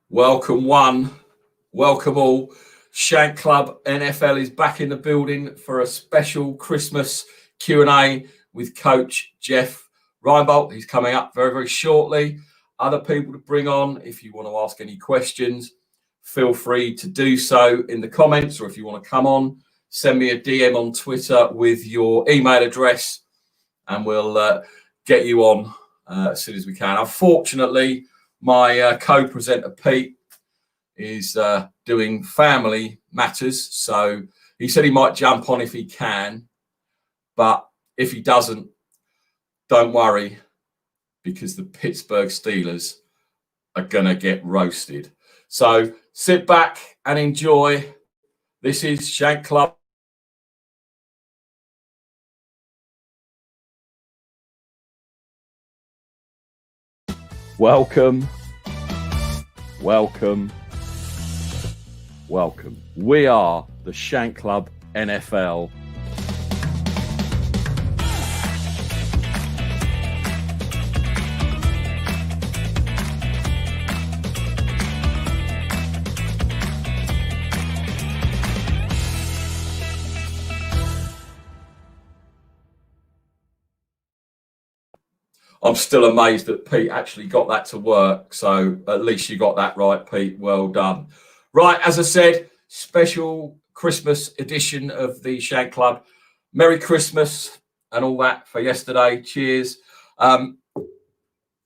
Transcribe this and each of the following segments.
Welcome one, welcome all. Shank Club NFL is back in the building for a special Christmas Q&A with Coach Jeff Reinbold. He's coming up very, very shortly. Other people to bring on, if you want to ask any questions, feel free to do so in the comments, or if you want to come on, send me a DM on Twitter with your email address and we'll get you on as soon as we can. Unfortunately, my co-presenter Pete is doing family matters, so he said he might jump on if he can, but if he doesn't, don't worry, because the Pittsburgh Steelers are gonna get roasted. So sit back and enjoy. This is Shank Club. Welcome. We are the Shank Club NFL. I'm still amazed that Pete actually got that to work. So at least you got that right, Pete. Well done. Right, as I said, special Christmas edition of the Shank Club. Merry Christmas and all that for yesterday. Cheers.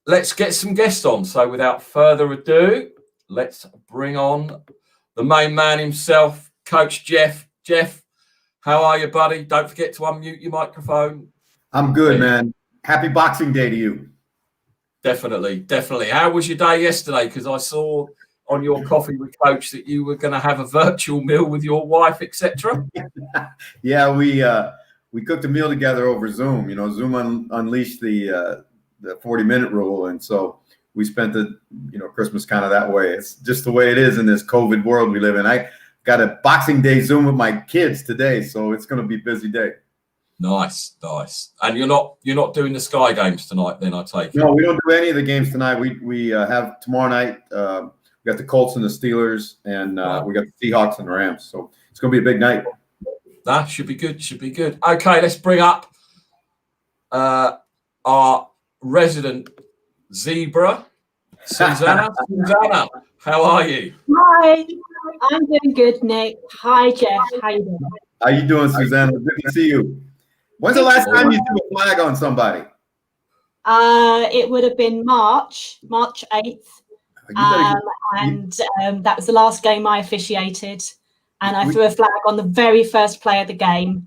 Let's get some guests on. So without further ado, let's bring on the main man himself, Coach Jeff. Jeff, how are you, buddy? Don't forget to unmute your microphone. I'm good, man. Happy Boxing Day to you. Definitely. How was your day yesterday? Because I saw on your coffee with Coach that you were going to have a virtual meal with your wife, etc. Yeah, we cooked a meal together over Zoom. You know, Zoom unleashed the 40-minute rule, and so we spent the Christmas kind of that way. It's just the way it is in this COVID world we live in. I got a Boxing Day Zoom with my kids today, so it's going to be a busy day. Nice. And you're not doing the Sky games tonight, then, I take it? No, we don't do any of the games tonight. We have tomorrow night. We got the Colts and the Steelers, and we got the Seahawks and the Rams. So it's going to be a big night. That should be good. Okay, let's bring up our resident zebra, Susanna. Susanna, how are you? Hi, I'm doing good, Nick. Hi, Jeff. How you doing? How you doing, Susanna? Good to see you. When's the last time you threw a flag on somebody? It would have been March 8th. That was the last game I officiated. And I threw a flag on the very first play of the game.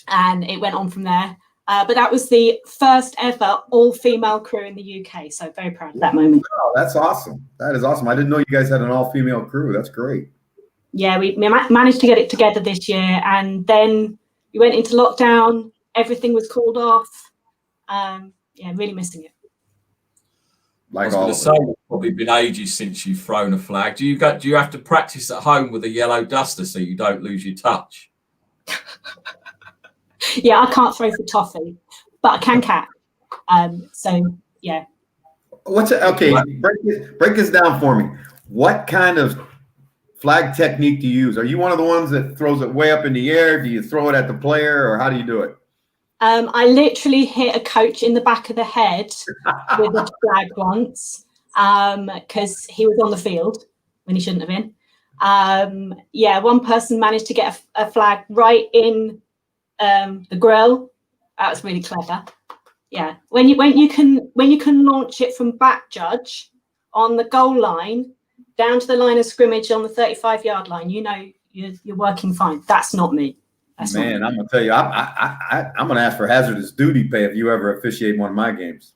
And it went on from there. But that was the first ever all-female crew in the UK. So very proud of that moment. Oh, that's awesome. That is awesome. I didn't know you guys had an all-female crew. That's great. Yeah, we managed to get it together this year. And then we went into lockdown. Everything was called off. Really missing it. I was going to say, it's probably been ages since you've thrown a flag. Do you have to practice at home with a yellow duster so you don't lose your touch? Yeah, I can't throw for toffee, but I can catch. So yeah. Okay? Break this down for me. What kind of flag technique do you use? Are you one of the ones that throws it way up in the air? Do you throw it at the player, or how do you do it? I literally hit a coach in the back of the head with a flag once because he was on the field when he shouldn't have been. One person managed to get a flag right in the grill. That was really clever. Yeah, when you can launch it from back, judge, on the goal line down to the line of scrimmage on the 35-yard line, you're working fine. That's not me. Man, I'm gonna tell you, I'm gonna ask for hazardous duty pay if you ever officiate one of my games.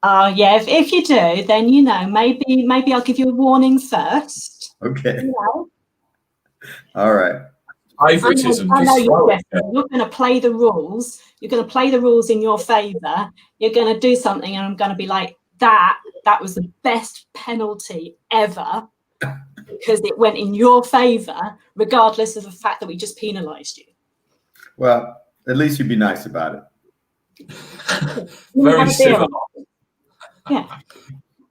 Yeah, if you do, then maybe I'll give you a warning first. Okay. All right. Favoritism. I know you're going to play the rules. You're going to play the rules in your favor. You're going to do something, and I'm going to be like, that was the best penalty ever because it went in your favor, regardless of the fact that we just penalized you. Well, at least you'd be nice about it. Very civil. Yeah.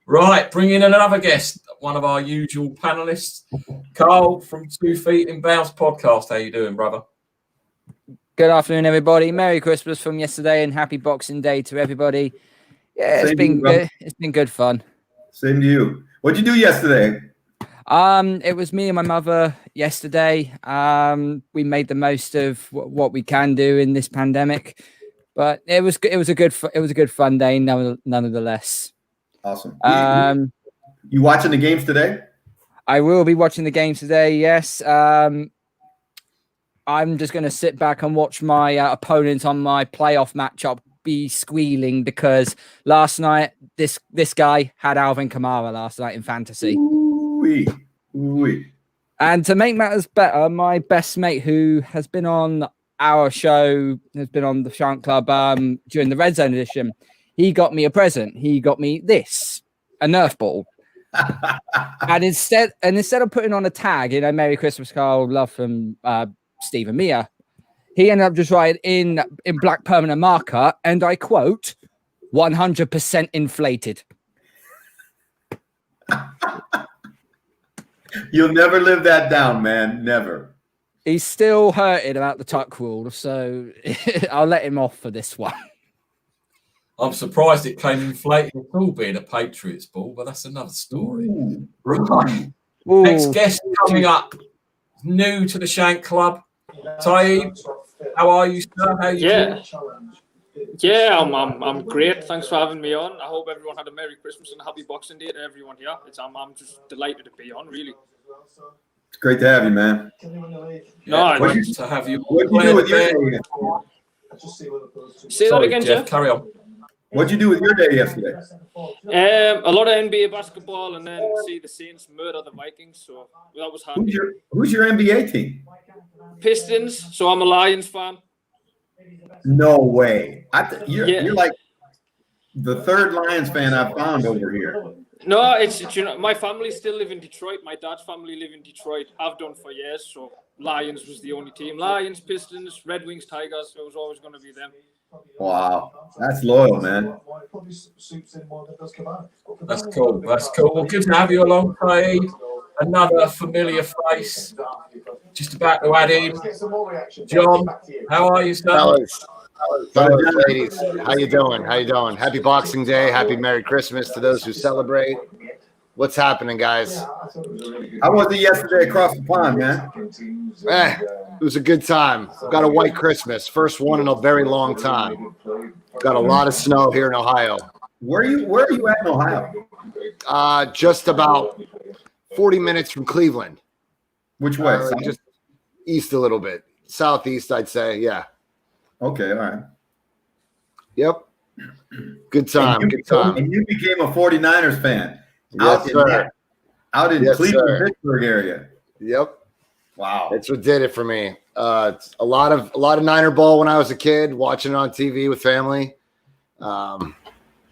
Right, bring in another guest. one of our usual panelists, Carl from 2 Feet in Bounds podcast. How you doing, brother? Good afternoon, everybody. Merry Christmas from yesterday and happy Boxing Day to everybody. Yeah, it's been good. It's been good fun. Same to you. What'd you do yesterday? It was me and my mother yesterday. We made the most of what we can do in this pandemic, but it was a good fun day nonetheless. Awesome. You watching the games today? I will be watching the games today. Yes. I'm just going to sit back and watch my opponent on my playoff matchup be squealing because last night this guy had Alvin Kamara last night in fantasy. Ooh-wee. And to make matters better, my best mate who has been on our show, has been on the Shank Club during the Red Zone edition, he got me a present. He got me this, a Nerf ball. and instead of putting on a tag, Merry Christmas, Carl, love from Steve and Mia, he ended up just writing in black permanent marker, and I quote, 100% inflated. You'll never live that down, man. Never. He's still hurting about the tuck rule, so I'll let him off for this one. I'm surprised it came inflated at all, being a Patriots ball, but that's another story. Ooh. Right. Ooh. Next guest coming up, new to the Shank Club. Taib, how are you, sir? How are you doing? Yeah, I'm great. Thanks for having me on. I hope everyone had a Merry Christmas and a Happy Boxing Day to everyone here. I'm just delighted to be on, really. It's great to have you, man. Yeah, great to have you. What'd you do with your day? Say that again, Jeff. Carry on. What'd you do with your day yesterday? A lot of NBA basketball and then see the Saints murder the Vikings. So that was handy. Who's your NBA team? Pistons. So I'm a Lions fan. No way. You're like the third Lions fan I've found over here. No, it's my family still live in Detroit. My dad's family live in Detroit. Have done for years. So Lions was the only team. Lions, Pistons, Red Wings, Tigers. It was always going to be them. Wow, that's loyal, man. That's cool. Well, good to have you along, Craig. Another familiar face. Just about to add in. John, how are you, sir? Fellas, ladies, how you doing? Happy Boxing Day. Happy Merry Christmas to those who celebrate. What's happening, guys? How was it yesterday across the pond, man? It was a good time. Got a white Christmas. First one in a very long time. Got a lot of snow here in Ohio. Where are you at in Ohio? Just about 40 minutes from Cleveland. Which way? Just east a little bit. Southeast, I'd say. Yeah. Okay, all right. Yep. Good time. And you became a 49ers fan. Yes, sir. Out in Cleveland, Pittsburgh area. Yep. Wow. That's what did it for me. A lot of Niner ball when I was a kid, watching it on TV with family.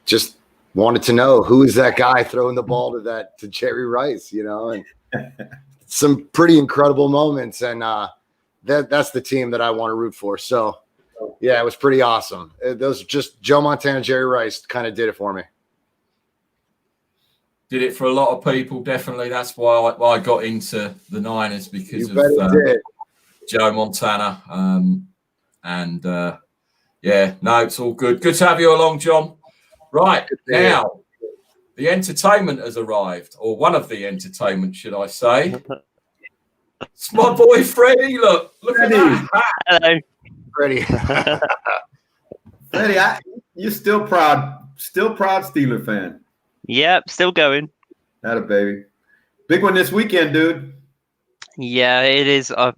Just wanted to know who is that guy throwing the ball to Jerry Rice, and some pretty incredible moments. And that's the team that I want to root for. So, yeah, it was pretty awesome. Those just Joe Montana, Jerry Rice kind of did it for me. Did it for a lot of people, definitely. That's why I got into the Niners, because of Joe Montana. It's all good. Good to have you along, John. Right, now, the entertainment has arrived, or one of the entertainment, should I say. It's my boy Freddie. Look at that. Hello. Freddie. Freddie, you're still proud Steeler fan. Yep, still going. Atta baby. Big one this weekend, dude. Yeah, it is. I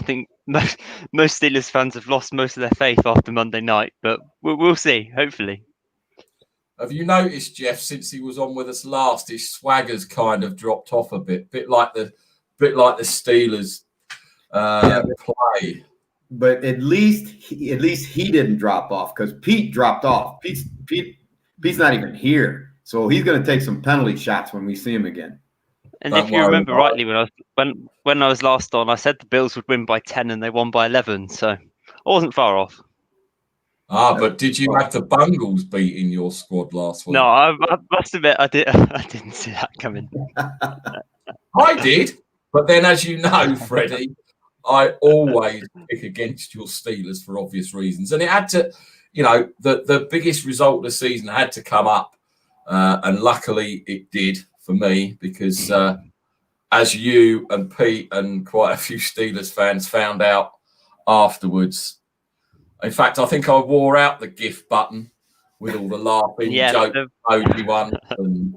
think most Steelers fans have lost most of their faith after Monday night, but we'll see, hopefully. Have you noticed, Jeff, since he was on with us last, his swagger's kind of dropped off a bit like the Steelers play. But at least he didn't drop off, because Pete dropped off. Pete's not even here, so he's going to take some penalty shots when we see him again. And if you remember rightly, when I was last on, I said the Bills would win by 10 and they won by 11, so I wasn't far off. But did you have the Bungles beating your squad last week? No, I must admit I didn't see that coming. I did, but then, as you know, Freddie, I always pick against your Steelers for obvious reasons, and it had to, the biggest result of the season had to come up, and luckily it did for me because, as you and Pete and quite a few Steelers fans found out afterwards. In fact, I think I wore out the GIF button with all the laughing joke emoji one. And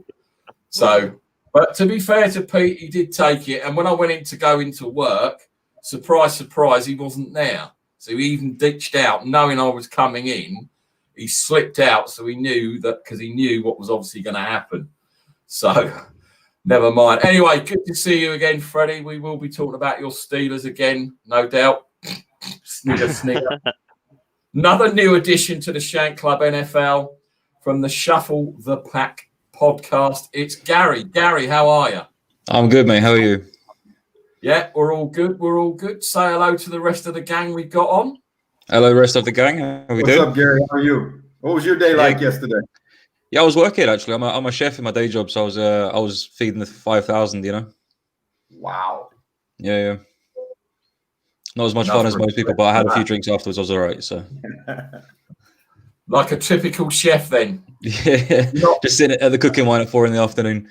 so, but to be fair to Pete, he did take it. And when I went in to go into work, surprise, surprise, he wasn't there. So he even ditched out, knowing I was coming in. He slipped out, so he knew that because he knew what was obviously going to happen. So, never mind. Anyway, good to see you again, Freddie. We will be talking about your Steelers again, no doubt. Snigger. Another new addition to the Shank Club NFL from the Shuffle the Pack podcast. It's Gary. Gary, how are you? I'm good, mate. How are you? Yeah, we're all good. We're all good. Say hello to the rest of the gang we got on. Hello, rest of the gang. How are we doing? What's up, Gary? How are you? What was your day like yesterday? Yeah, I was working actually. I'm a chef in my day job, so I was feeding the 5,000. Wow. Yeah. Not as much fun as most people, but I had a few drinks afterwards. I was all right. So, like a typical chef, then. Yeah, just sitting at the cooking line at 4 p.m.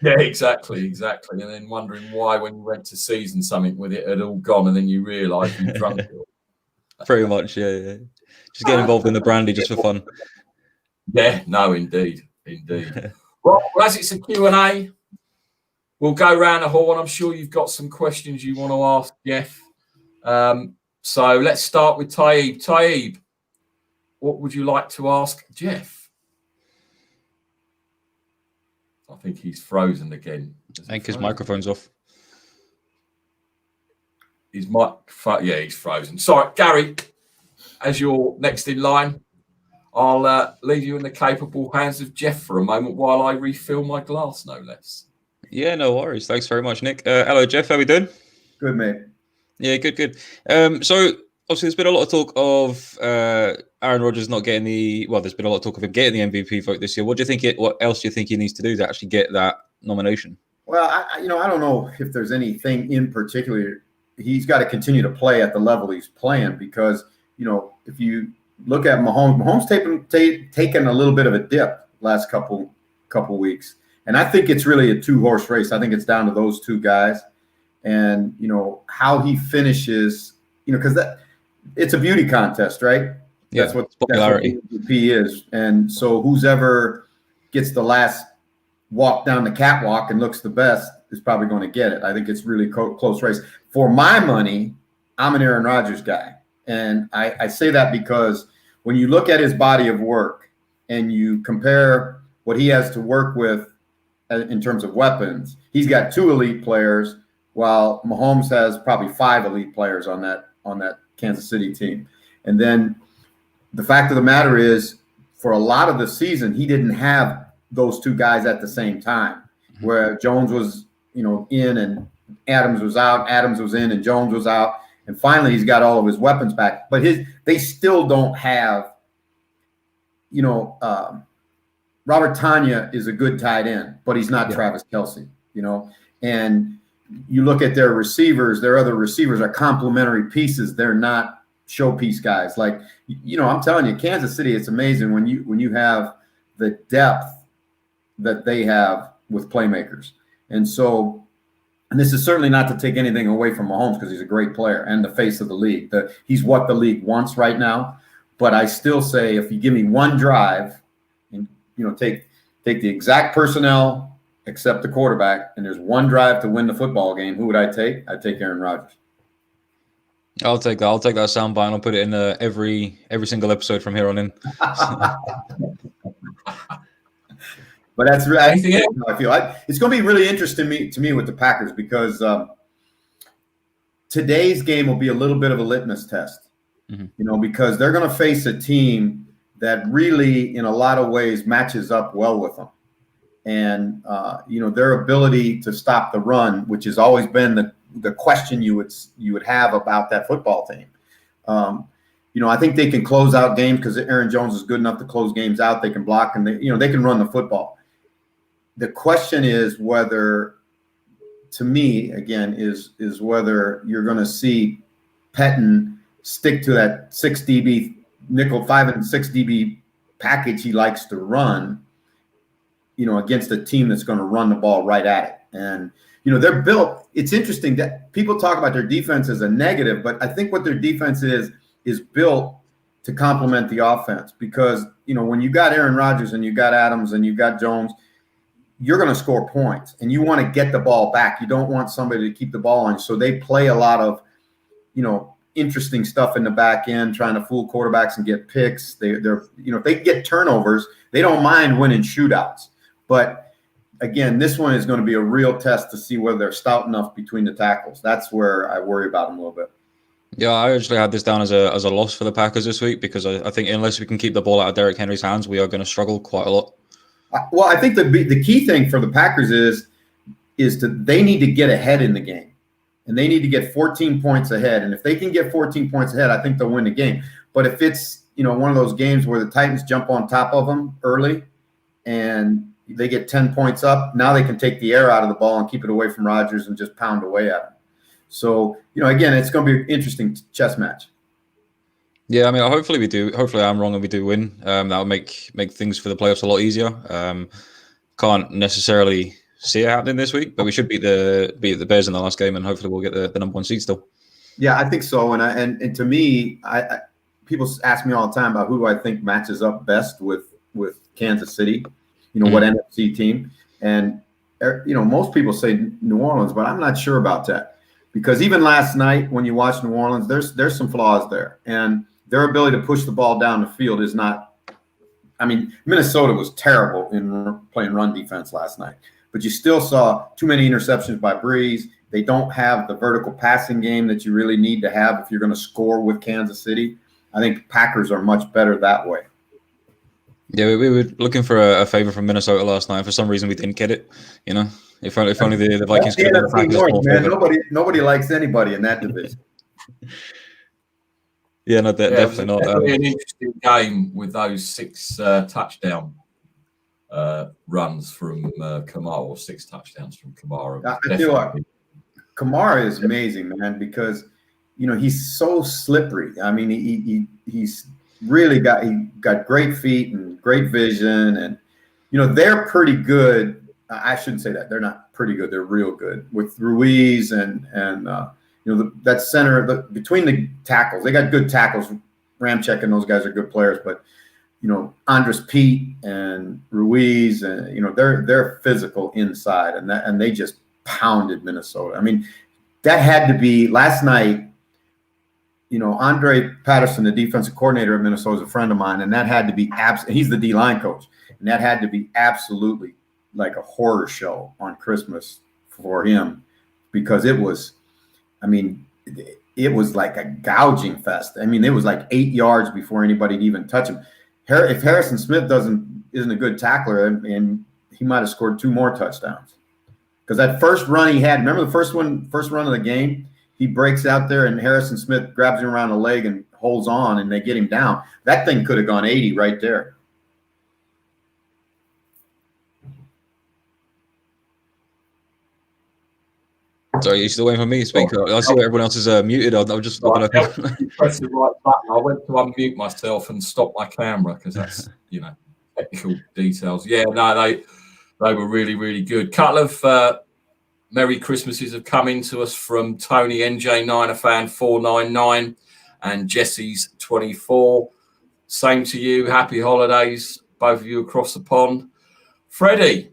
Yeah, exactly. And then wondering why, when you went to season something with it, had all gone, and then you realise you drunk it. Pretty much, yeah. Just get involved in the brandy just for fun. Yeah, no, indeed. Well, as it's a Q&A, we'll go round the hall, and I'm sure you've got some questions you want to ask Jeff. So let's start with Taib. Taib, what would you like to ask Jeff? I think he's frozen again. I think his microphone's off. His microphone, yeah, he's frozen. Sorry, Gary, as you're next in line, I'll leave you in the capable hands of Jeff for a moment while I refill my glass, no less. Yeah, no worries. Thanks very much, Nick. Hello, Jeff. How we doing? Good, mate. Yeah, good. So obviously there's been a lot of talk of Aaron Rodgers not getting there's been a lot of talk of him getting the MVP vote this year. What else do you think he needs to do to actually get that nomination? Well, I don't know if there's anything in particular. He's got to continue to play at the level he's playing because, if you look at Mahomes taken a little bit of a dip last couple weeks. And I think it's really a 2-horse race. I think it's down to those two guys. And, how he finishes, because it's a beauty contest, right? Yeah, that's what popularity MVP is. And so whoever gets the last walk down the catwalk and looks the best is probably going to get it. I think it's really close race. For my money, I'm an Aaron Rodgers guy. And I say that because when you look at his body of work and you compare what he has to work with in terms of weapons, he's got 2 elite players, while Mahomes has probably 5 elite players on that Kansas City team. And then the fact of the matter is, for a lot of the season, he didn't have those 2 guys at the same time, where Jones was, in and Adams was out, Adams was in and Jones was out. And finally, he's got all of his weapons back. But they still don't have, Robert Tanya is a good tight end, but he's not Travis Kelce, And you look at their receivers, their other receivers are complementary pieces. They're not showpiece guys. Like, I'm telling you, Kansas City, it's amazing when you have the depth that they have with playmakers. And so, and this is certainly not to take anything away from Mahomes because he's a great player and the face of the league. He's what the league wants right now. But I still say, if you give me one drive and, take the exact personnel except the quarterback, and there's one drive to win the football game, who would I take? I'd take Aaron Rodgers. I'll take that. I'll take that soundbite and I'll put it in every single episode from here on in. But that's really how I feel. It's going to be really interesting to me with the Packers because today's game will be a little bit of a litmus test, because they're going to face a team that really, in a lot of ways, matches up well with them. And, their ability to stop the run, which has always been the question you would have about that football team. I think they can close out games because Aaron Jones is good enough to close games out. They can block and they can run the football. The question is whether, to me, again, is whether you're going to see Pettin stick to that 6 DB nickel 5 and 6 DB package he likes to run, against a team that's going to run the ball right at it. And, they're built. It's interesting that people talk about their defense as a negative, but I think what their defense is built to complement the offense because, when you got Aaron Rodgers and you got Adams and you got Jones, you're going to score points and you want to get the ball back. You don't want somebody to keep the ball on. So they play a lot of, interesting stuff in the back end, trying to fool quarterbacks and get picks. They're if they get turnovers, they don't mind winning shootouts. But again, this one is going to be a real test to see whether they're stout enough between the tackles. That's where I worry about them a little bit. Yeah, I actually had this down as a loss for the Packers this week because I think unless we can keep the ball out of Derrick Henry's hands, we are going to struggle quite a lot. Well, I think the key thing for the Packers is they need to get ahead in the game. And they need to get 14 points ahead. And if they can get 14 points ahead, I think they'll win the game. But if it's, one of those games where the Titans jump on top of them early and they get 10 points up, now they can take the air out of the ball and keep it away from Rodgers and just pound away at him. So, again, it's going to be an interesting chess match. Yeah, I mean, hopefully we do. Hopefully I'm wrong and we do win. That'll make things for the playoffs a lot easier. Can't necessarily see it happening this week, but we should beat the Bears in the last game, and hopefully we'll get the number 1 seed still. Yeah, I think so. And to me, I people ask me all the time about who do I think matches up best with Kansas City. What NFC team? And most people say New Orleans, but I'm not sure about that because even last night when you watch New Orleans, there's some flaws there, and their ability to push the ball down the field is not. I mean, Minnesota was terrible in playing run defense last night. But you still saw too many interceptions by Breeze. They don't have the vertical passing game that you really need to have if you're going to score with Kansas City. I think Packers are much better that way. Yeah, we were looking for a favor from Minnesota last night. For some reason, we didn't get it. If only the Vikings could have done the Packers. Man, nobody likes anybody in that division. Yeah, no, definitely not. It'll be an interesting game with those 6 touchdown runs from Kamara, or 6 touchdowns from Kamara. I feel like Kamara is amazing, man, because he's so slippery. I mean, he's really got great feet and great vision, and they're pretty good. I shouldn't say that they're not pretty good; they're real good with Ruiz and that center between the tackles. They got good tackles. Ramczyk and those guys are good players, but. Andres Pete and Ruiz, and they're physical inside, and they just pounded Minnesota. I mean, that had to be last night. Andre Patterson, the defensive coordinator at Minnesota, is a friend of mine, and that had to be he's the D-line coach, and that had to be absolutely like a horror show on Christmas for him because it was. I mean, it was like a gouging fest. I mean, it was like 8 yards before anybody even touched him. If Harrison Smith isn't a good tackler, and he might have scored 2 more touchdowns, because that first run he had, remember the first run of the game, he breaks out there and Harrison Smith grabs him around the leg and holds on, and they get him down. That thing could have gone 80 right there. Sorry, you're still waiting for me to speak. I see everyone else is muted. I'm just looking at press the right button. I went to unmute myself and stop my camera because that's technical details. Yeah, no, they were really, really good. Couple of Merry Christmases have come into us from Tony NJ Niner fan 499 and Jesse's 24. Same to you. Happy holidays, both of you across the pond. Freddie,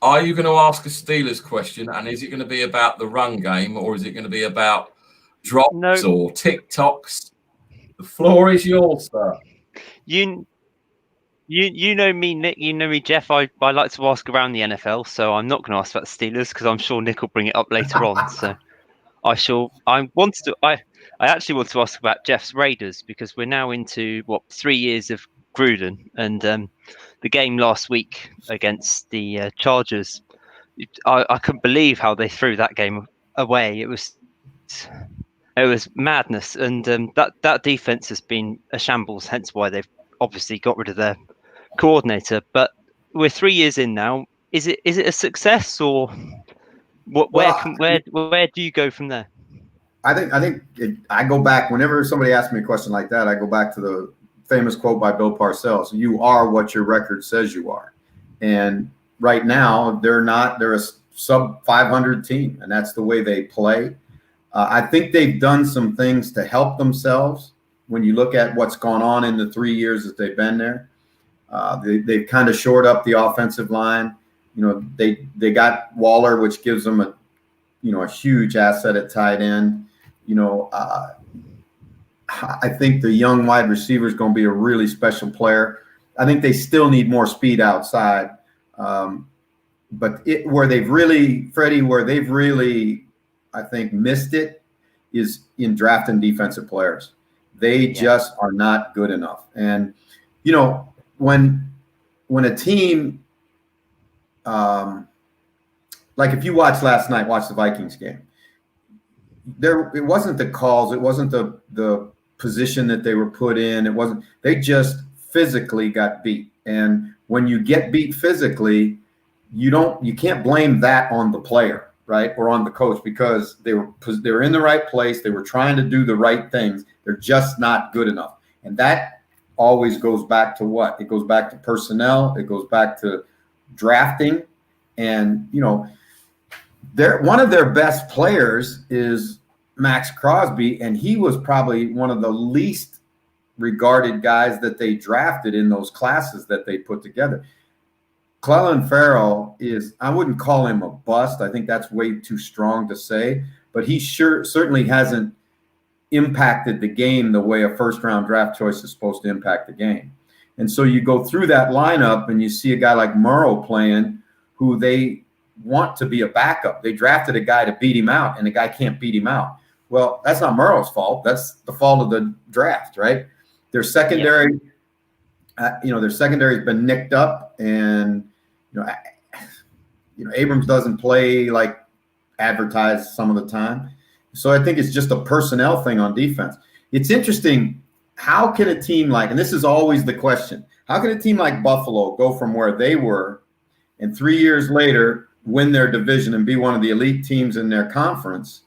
are you going to ask a Steelers question, and is it going to be about the run game, or is it going to be about drops or TikToks? The floor is yours, sir. You know me, Nick. You know me, Jeff. I like to ask around the NFL, so I'm not going to ask about the Steelers because I'm sure Nick will bring it up later on. So I actually want to ask about Jeff's Raiders because we're now into 3 years of Gruden, and the game last week against the Chargers, I couldn't believe how they threw that game away. It was It was madness, and that defense has been a shambles. Hence why they've obviously got rid of their coordinator. But we're 3 years in now. Is it a success, or what? Well, Where do you go from there? I go back whenever somebody asks me a question like that. I go back to the famous quote by Bill Parcells: "You are what your record says you are." And right now, they're a sub 500 team, and that's the way they play. I think they've done some things to help themselves when you look at what's gone on in the 3 years that they've been there. They've kind of shored up the offensive line. They got Waller, which gives them a huge asset at tight end. I think the young wide receiver is going to be a really special player. I think they still need more speed outside. But where they've really, I think, missed it is in drafting defensive players. They just are not good enough. And, when a team, like if you watch the Vikings game, it wasn't the calls, it wasn't the position that they were put in. They just physically got beat. And when you get beat physically, you can't blame that on the player, right, or on the coach, because they were in the right place. They were trying to do the right things. They're just not good enough. And that always goes back to what? It goes back to personnel. It goes back to drafting. And, one of their best players is Max Crosby, and he was probably one of the least regarded guys that they drafted in those classes that they put together. Clelin Ferrell I wouldn't call him a bust. I think that's way too strong to say, but he certainly hasn't impacted the game the way a first-round draft choice is supposed to impact the game. And so you go through that lineup and you see a guy like Murrow playing, who they want to be a backup. They drafted a guy to beat him out, and the guy can't beat him out. Well, that's not Murrow's fault. That's the fault of the draft, right? Their secondary, their secondary has been nicked up, and Abrams doesn't play like advertised some of the time. So I think it's just a personnel thing on defense. It's interesting. How can a team and this is always the question, how can a team like Buffalo go from where they were and 3 years later win their division and be one of the elite teams in their conference,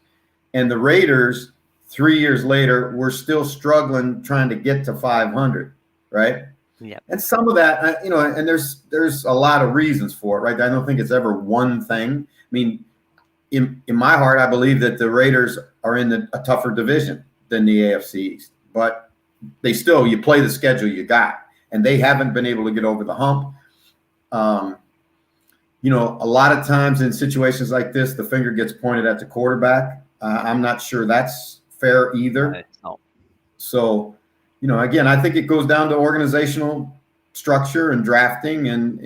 and the Raiders 3 years later were still struggling trying to get to 500, right? Yeah. And some of that, and there's a lot of reasons for it, right? I don't think it's ever one thing. I mean, in my heart, I believe that the Raiders are in a tougher division than the AFC East, but you play the schedule you got, and they haven't been able to get over the hump. A lot of times in situations like this, the finger gets pointed at the quarterback. I'm not sure that's fair either. No. So, again, I think it goes down to organizational structure and drafting, and,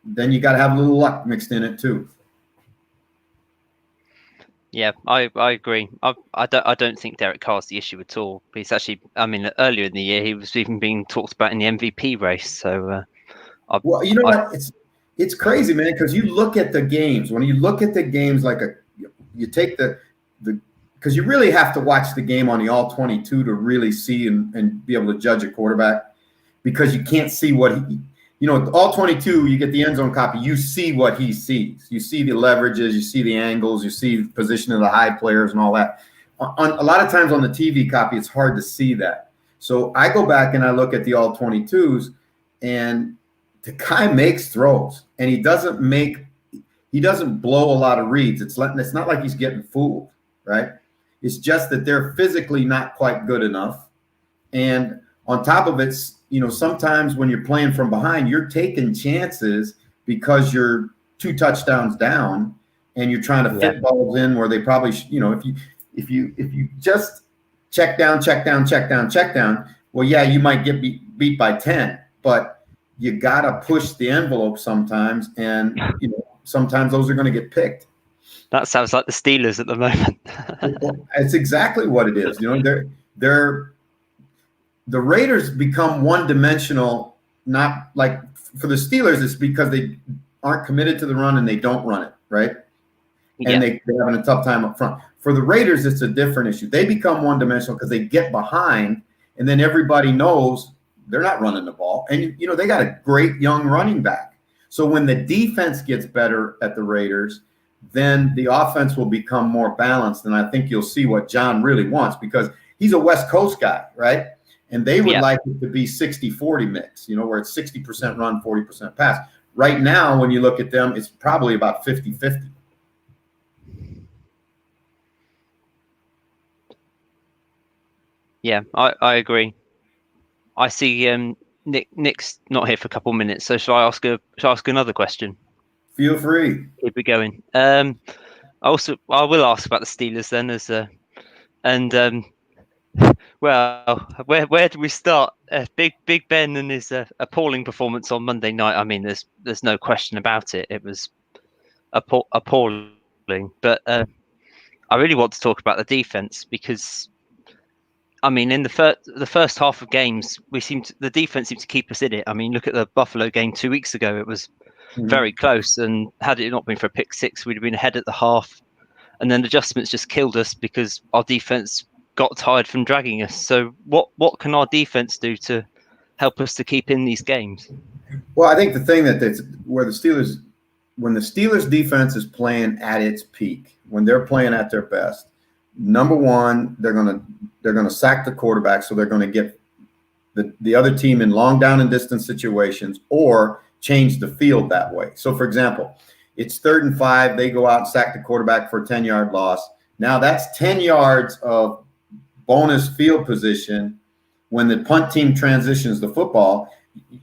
then you got to have a little luck mixed in it too. Yeah, I agree. I don't think Derek Carr's the issue at all. He's actually, earlier in the year, he was even being talked about in the MVP race. So, well, you know what? It's crazy, man, because you look at the games. When you look at the games, you take because you really have to watch the game on the all 22 to really see and be able to judge a quarterback, because you can't see what all 22, you get the end zone copy, you see what he sees. You see the leverages, you see the angles, you see the position of the high players and all that. A lot of times on the TV copy, it's hard to see that. So I go back and I look at the all 22s, and the guy makes throws, and he doesn't blow a lot of reads. It's not like he's getting fooled, right? It's just that they're physically not quite good enough. And on top of it, sometimes when you're playing from behind, you're taking chances because you're 2 touchdowns down, and you're trying to fit balls in where they probably, if you just check down. Well, yeah, you might get beat by 10, but you got to push the envelope sometimes, and sometimes those are going to get picked. That sounds like the Steelers at the moment. It's exactly what it is. They're the Raiders become one-dimensional. Not like for the Steelers, it's because they aren't committed to the run and they don't run it, right? and they're having a tough time up front. For the Raiders, it's a different issue. They become one-dimensional because they get behind, and then everybody knows they're not running the ball. And, they got a great young running back. So when the defense gets better at the Raiders, then the offense will become more balanced. And I think you'll see what John really wants, because he's a West Coast guy, right? And they would like it to be 60-40 mix, where it's 60% run, 40% pass. Right now, when you look at them, it's probably about 50-50. Yeah, I agree. I see Nick's not here for a couple of minutes, so shall I ask another question? Feel free. Keep it going. I will ask about the Steelers then, well, where do we start? Big Ben and his appalling performance on Monday night. I mean, there's no question about it. It was appalling. But I really want to talk about the defense, because, I mean, in the first half of games, the defense seemed to keep us in it. I mean, look at the Buffalo game 2 weeks ago. It was very close, and had it not been for a pick six, we'd have been ahead at the half. And then adjustments just killed us because our defense got tired from dragging us. So what can our defense do to help us to keep in these games? Well, I think the thing when the Steelers defense is playing at its peak, when they're playing at their best, number one, they're gonna sack the quarterback, so they're gonna get the other team in long down and distance situations, or change the field that way. So, for example, it's 3rd and 5. They go out and sack the quarterback for a 10-yard loss. Now that's 10 yards of bonus field position. When the punt team transitions the football,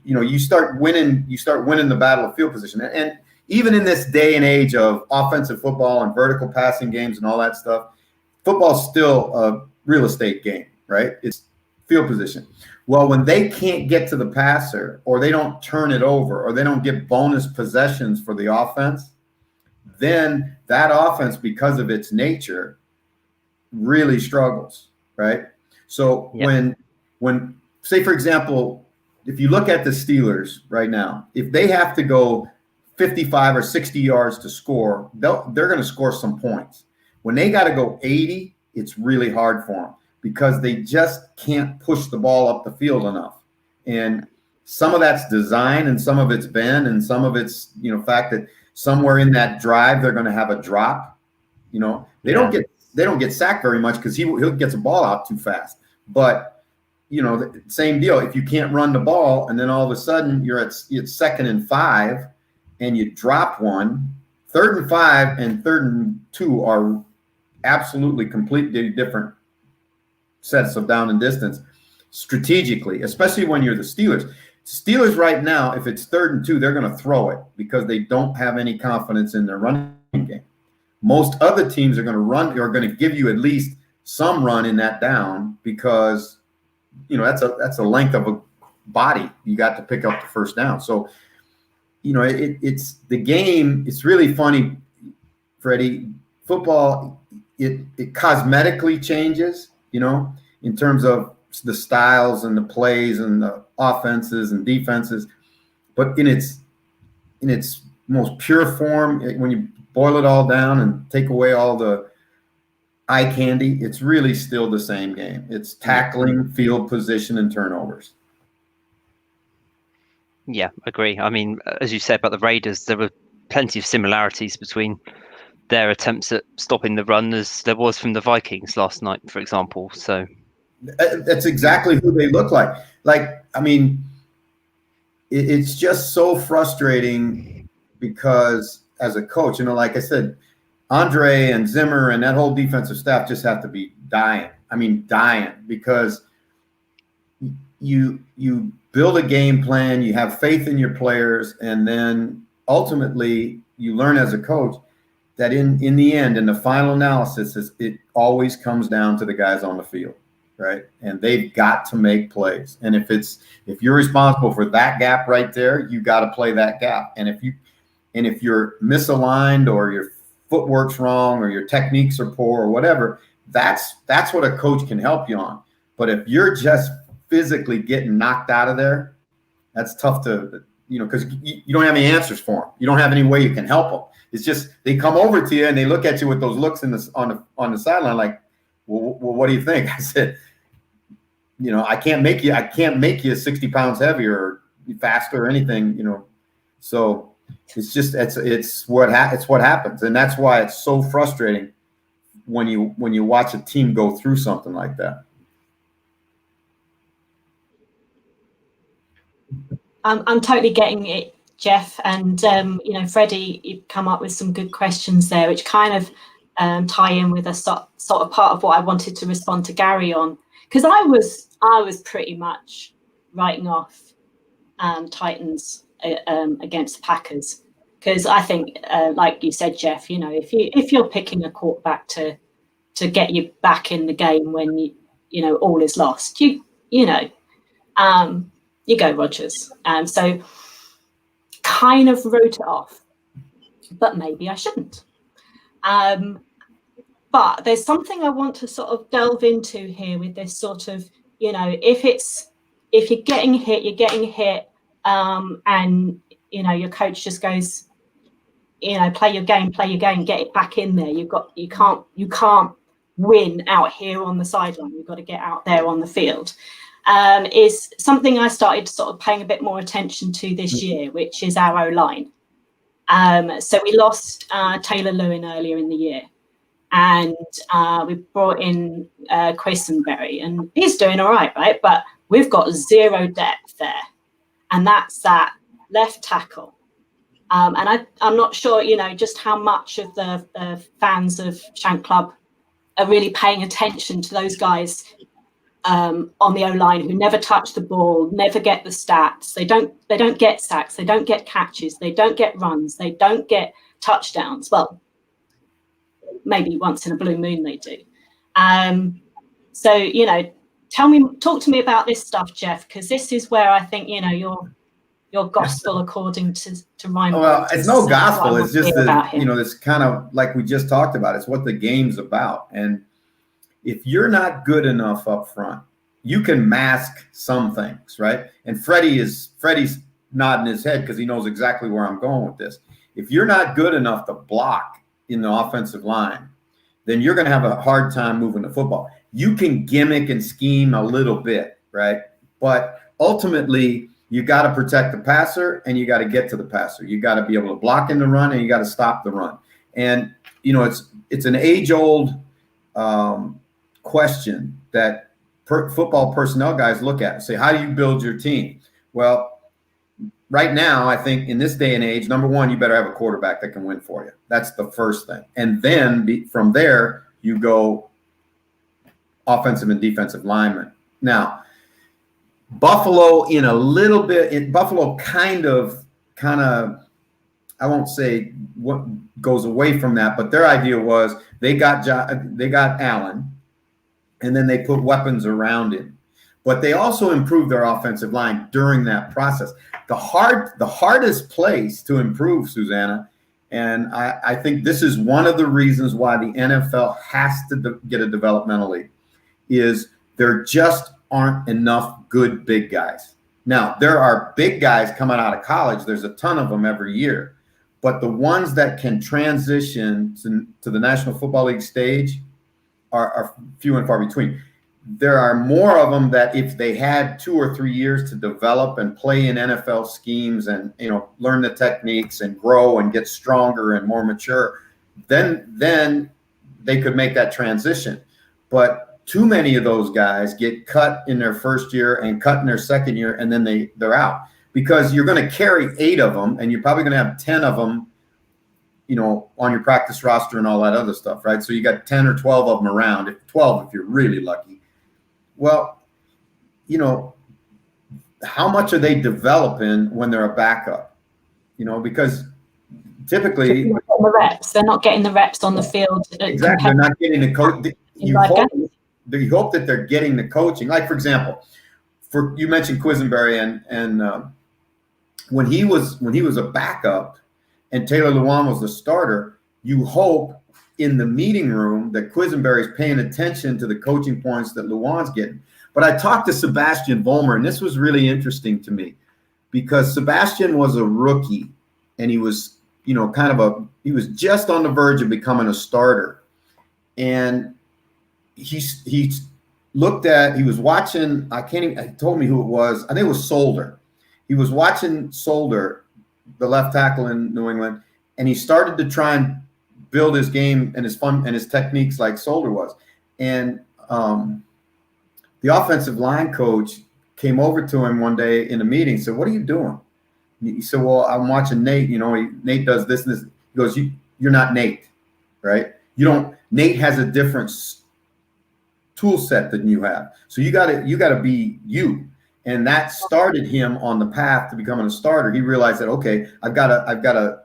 you start winning the battle of field position. And even in this day and age of offensive football and vertical passing games and all that stuff, football's still a real estate game, right? It's field position. Well, when they can't get to the passer, or they don't turn it over, or they don't get bonus possessions for the offense, then that offense, because of its nature, really struggles, right? So when say, for example, if you look at the Steelers right now, if they have to go 55 or 60 yards to score, they're going to score some points. When they got to go 80, it's really hard for them, because they just can't push the ball up the field enough. And some of that's design, and some of it's bend, and some of it's, fact that somewhere in that drive they're going to have a drop. They don't get sacked very much because he gets a ball out too fast. But same deal. If you can't run the ball, and then all of a sudden it's 2nd and 5, and you drop one, 3rd and 5 and 3rd and 2 are absolutely completely different sets of down and distance strategically, especially when you're the Steelers. Steelers right now, if it's 3rd and 2, they're going to throw it because they don't have any confidence in their running game. Most other teams are going to give you at least some run in that down, because that's a length of a body you got to pick up the first down. So it's the game. It's really funny, Freddie. Football, it cosmetically changes, in terms of the styles and the plays and the offenses and defenses, but in its most pure form, when you boil it all down and take away all the eye candy, it's really still the same game. It's tackling, field position, and turnovers. Yeah, agree. I mean, as you said about the Raiders, there were plenty of similarities between their attempts at stopping the run as there was from the Vikings last night, for example. So that's exactly who they look like. I mean, it's just so frustrating, because as a coach, like I said, Andre and Zimmer and that whole defensive staff just have to be dying. I mean, dying, because you build a game plan, you have faith in your players, and then ultimately you learn as a coach that in the end, in the final analysis, it always comes down to the guys on the field, right? And they've got to make plays. And if you're responsible for that gap right there, you got to play that gap. And if you're misaligned, or your footwork's wrong, or your techniques are poor, or whatever, that's what a coach can help you on. But if you're just physically getting knocked out of there, that's tough to, because you don't have any answers for them. You don't have any way you can help them. It's just they come over to you and they look at you with those looks on the sideline like, well, what do you think? I said, I can't make you 60 pounds heavier or faster or anything, So it's just it's what happens, and that's why it's so frustrating when you watch a team go through something like that. I'm totally getting it, Jeff, and Freddie, you've come up with some good questions there, which kind of tie in with a sort of part of what I wanted to respond to Gary on, because I was pretty much writing off Titans against the Packers, because I think, like you said, Jeff, if you're picking a quarterback to get you back in the game when all is lost, you go Rodgers. So kind of wrote it off, but maybe I shouldn't. But there's something I want to sort of delve into here with this sort of, if you're getting hit, you're getting hit, and your coach just goes, play your game, get it back in there. You can't win out here on the sideline. You've got to get out there on the field. Is something I started sort of paying a bit more attention to this year, which is our O-line. So we lost Taylor Lewin earlier in the year, and we brought in Quisenberry, and he's doing all right? But we've got zero depth there, and that's that left tackle. And I'm not sure, just how much of the fans of Shank Club are really paying attention to those guys on the O-line who never touch the ball, never get the stats. They don't get sacks, they don't get catches, they don't get runs, they don't get touchdowns. Well, maybe once in a blue moon they do. So talk to me about this stuff, Jeff, because this is where I think your gospel according to Ryan. Well, it's no gospel. It's just this kind of like we just talked about. It's what the game's about. And if you're not good enough up front, you can mask some things, right? And Freddie's nodding his head because he knows exactly where I'm going with this. If you're not good enough to block in the offensive line, then you're going to have a hard time moving the football. You can gimmick and scheme a little bit, right? But ultimately, you got to protect the passer and you got to get to the passer. You got to be able to block in the run and you got to stop the run. And, it's an age-old question that football personnel guys look at and say, how do you build your team? Well, right now, I think in this day and age, number one, you better have a quarterback that can win for you. That's the first thing. And then from there, you go offensive and defensive linemen. Now, Buffalo Buffalo kind of, I won't say what goes away from that, but their idea was they got Allen, and then they put weapons around him. But they also improved their offensive line during that process. The hardest place to improve, Susanna, and I think this is one of the reasons why the NFL has to get a developmental league, is there just aren't enough good big guys. Now, there are big guys coming out of college. There's a ton of them every year. But the ones that can transition to the National Football League stage are few and far between. There are more of them that if they had 2 or 3 years to develop and play in NFL schemes and learn the techniques and grow and get stronger and more mature, then they could make that transition. But too many of those guys get cut in their first year and cut in their second year, and then they're out, because you're going to carry 8 of them, and you're probably going to have 10 of them, on your practice roster and all that other stuff, right? So you got 10 or 12 of them around, 12 if you're really lucky. Well, how much are they developing when they're a backup? Because typically they're not getting the reps on the field. Exactly, they're not getting the coach. You hope that they're getting the coaching. Like, for example, you mentioned Quisenberry, and when he was a backup and Taylor Lewan was the starter, you hope in the meeting room that Quisenberry is paying attention to the coaching points that Lewan's getting. But I talked to Sebastian Vollmer, and this was really interesting to me, because Sebastian was a rookie, and he was he was just on the verge of becoming a starter. And he was watching, he told me who it was. I think it was Solder. He was watching Solder, the left tackle in New England, and he started to try and build his game and his techniques like Solder was. And the offensive line coach came over to him one day in a meeting and said, "What are you doing?" He said, "Well, I'm watching Nate. Nate does this and this." He goes, "You're not Nate, right? Nate has a different tool set than you have. So you gotta be you." And that started him on the path to becoming a starter. He realized that, okay, I've gotta,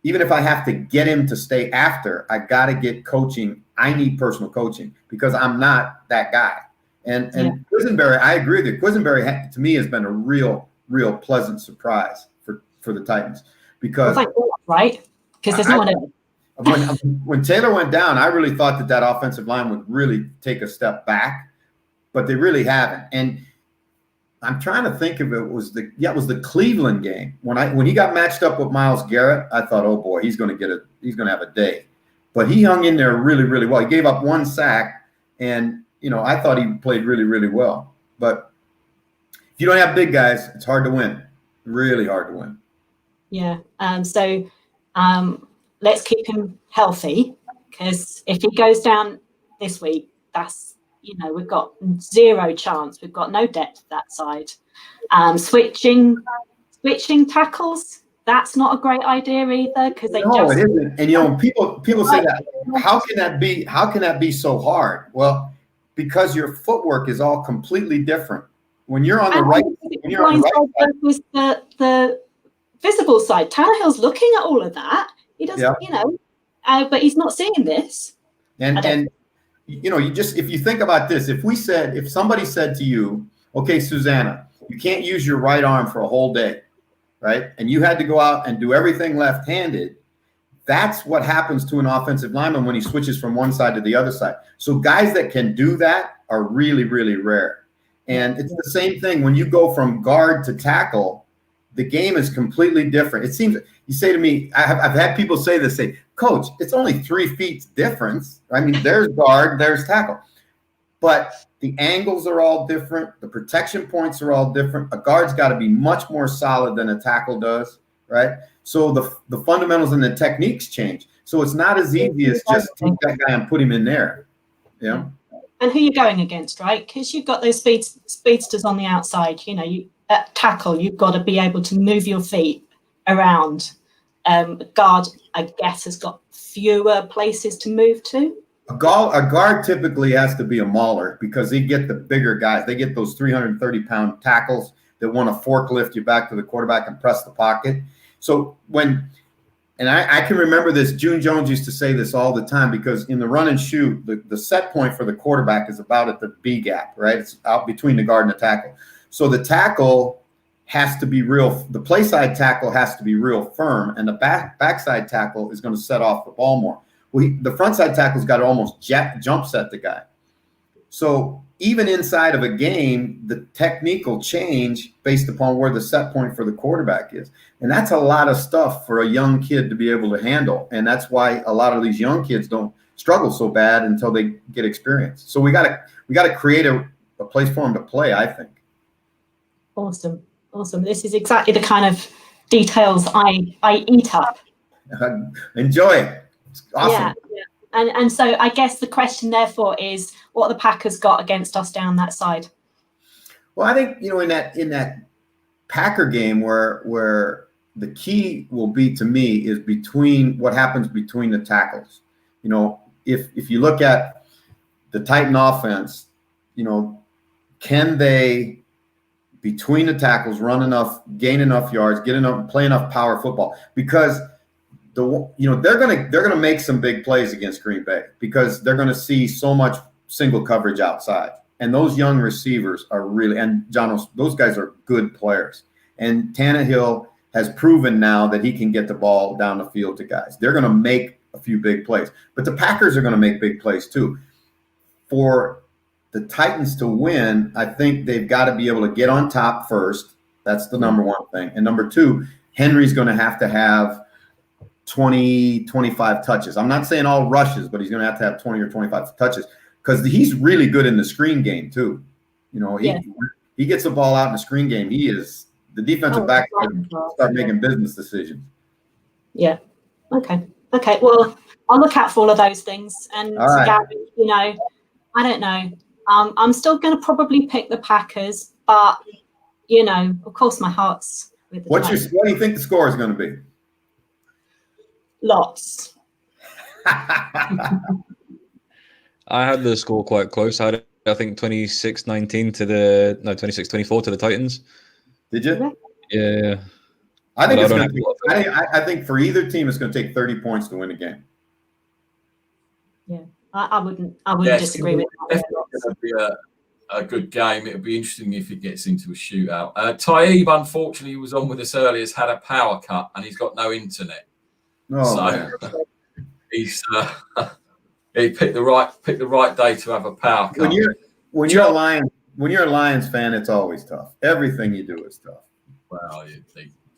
even if I have to get him to stay after, I gotta get coaching. I need personal coaching because I'm not that guy. And Quisenberry, I agree with you. Quisenberry to me has been a real pleasant surprise for the Titans because right, because there's no one else. When Taylor went down, I really thought that offensive line would really take a step back, but they really haven't. And I'm trying to think if it was the Cleveland game when he got matched up with Myles Garrett. I thought, oh boy, he's going to have a day, but he hung in there really well. He gave up one sack, and I thought he played really well. But if you don't have big guys, it's hard to win. Really hard to win. Yeah. So let's keep him healthy, because if he goes down this week, that's we've got zero chance. We've got no depth that side. Switching tackles, that's not a great idea either, because it isn't. And people say that. How can that be so hard? Well, because your footwork is all completely different. When you're on the right side, the visible side. Tannehill's looking at all of that. He doesn't, but he's not seeing this. And if you think about this, if somebody said to you, okay, Susanna, you can't use your right arm for a whole day, right? And you had to go out and do everything left-handed. That's what happens to an offensive lineman when he switches from one side to the other side. So guys that can do that are really rare. And it's the same thing when you go from guard to tackle. The game is completely different. It seems, you say to me, I've had people say this, Coach, it's only 3 feet difference. I mean, there's guard, there's tackle. But the angles are all different. The protection points are all different. A guard's got to be much more solid than a tackle does, right? So the fundamentals and the techniques change. So it's not as easy as just take that guy and put him in there. Yeah. And who you're going against, right? Because you've got those speedsters on the outside. At tackle, you've got to be able to move your feet around. Guard, I guess, has got fewer places to move to. A guard typically has to be a mauler because they get the bigger guys. They get those 330-pound tackles that want to forklift you back to the quarterback and press the pocket. So I can remember this, June Jones used to say this all the time, because in the run and shoot, the set point for the quarterback is about at the B gap, right? It's out between the guard and the tackle. So the tackle has to be the play side tackle has to be real firm, and the backside tackle is going to set off the ball more. Well, the front side tackle's got to almost jump set the guy. So even inside of a game, the technique will change based upon where the set point for the quarterback is. And that's a lot of stuff for a young kid to be able to handle. And that's why a lot of these young kids don't struggle so bad until they get experience. So we got to create a place for them to play, I think. Awesome. This is exactly the kind of details I eat up. Enjoy it. It's awesome. Yeah. And so I guess the question therefore is, what the Packers got against us down that side? Well, I think in that Packer game where the key will be, to me, is what happens between the tackles. If you look at the Titan offense, can they, between the tackles, run enough, gain enough yards, play enough power football? Because they're gonna make some big plays against Green Bay, because they're gonna see so much single coverage outside, and those young receivers are and those guys are good players. And Tannehill has proven now that he can get the ball down the field to guys. They're gonna make a few big plays, but the Packers are gonna make big plays too. For the Titans to win, I think they've got to be able to get on top first. That's the number one thing. And number two, Henry's going to have 20, 25 touches. I'm not saying all rushes, but he's going to have 20 or 25 touches because he's really good in the screen game too. You know, he gets the ball out in the screen game. He is the defensive back start making business decisions. Yeah. Okay. Well, I'll look out for all of those things. And right. Gary, you know, I don't know. I'm still going to probably pick the Packers, but you know, of course, my heart's with the Titans. What do you think the score is going to be? Lots. I had the score quite close. I think 26-19 to the 26-24 to the Titans. Did you? Yeah. I think it's going to. I think for either team, it's going to take 30 points to win a game. Yeah, I wouldn't disagree with that. It's going to be a good game. It'll be interesting if it gets into a shootout. Taib, unfortunately, who was on with us earlier, has had a power cut and he's got no internet. Oh, so he's he picked the right day to have a power cut. When you're a Lions fan, it's always tough. Everything you do is tough. Well,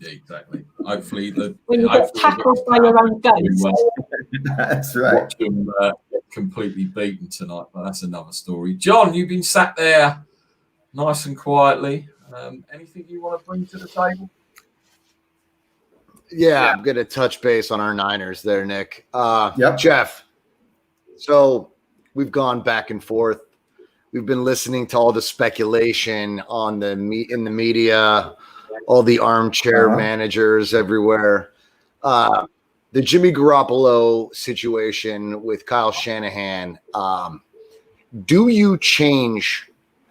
exactly. Hopefully, when you get tackled by your own ghost. That's right. Watch them get completely beaten tonight, but that's another story. John, you've been sat there nice and quietly. Anything you want to bring to the table? Yeah, I'm going to touch base on our Niners there, Nick. Yep. Jeff, so we've gone back and forth. We've been listening to all the speculation in the media, all the armchair managers everywhere. The Jimmy Garoppolo situation with Kyle Shanahan. Do you change?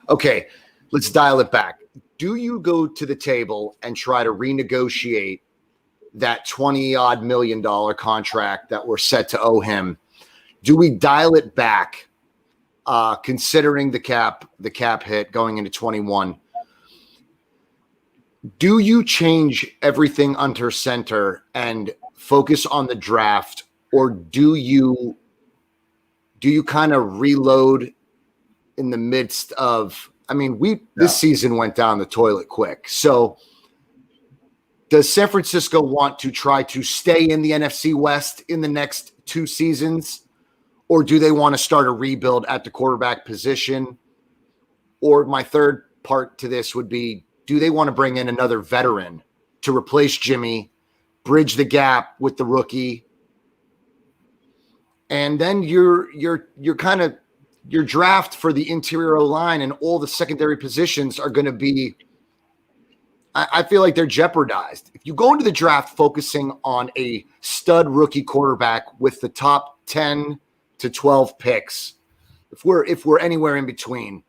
Okay, let's dial it back. Do you go to the table and try to renegotiate that $20-odd million contract that we're set to owe him? Do we dial it back, considering the cap hit going into 21? Do you change everything under center and focus on the draft, or do you kind of reload in the midst of? I mean, this season went down the toilet quick. So does San Francisco want to try to stay in the NFC West in the next 2 seasons, or do they want to start a rebuild at the quarterback position? Or my third part to this would be, do they want to bring in another veteran to replace Jimmy, bridge the gap with the rookie? And then your kind of your draft for the interior O-line and all the secondary positions are going to be, I feel like they're jeopardized. If you go into the draft focusing on a stud rookie quarterback with the top 10 to 12 picks, if we're anywhere in between,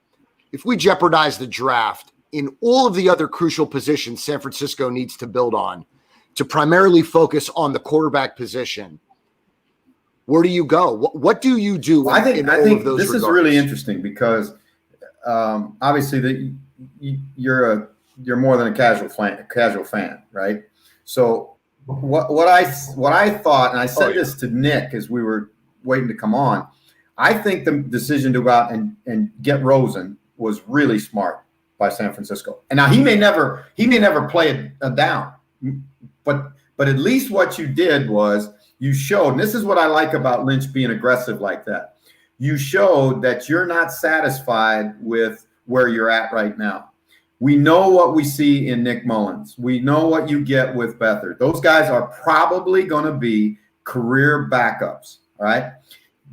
if we jeopardize the draft in all of the other crucial positions San Francisco needs to build on to primarily focus on the quarterback position, where do you go? What do you do? I think this is really interesting because obviously you're more than a casual fan, right? So what I thought, and I said this to Nick as we were waiting to come on, I think the decision to go out and get Rosen was really smart by San Francisco. And now he may never play it down, but at least what you did was you showed, and this is what I like about Lynch being aggressive like that. You showed that you're not satisfied with where you're at right now. We know what we see in Nick Mullins. We know what you get with Beathard. Those guys are probably going to be career backups, all right?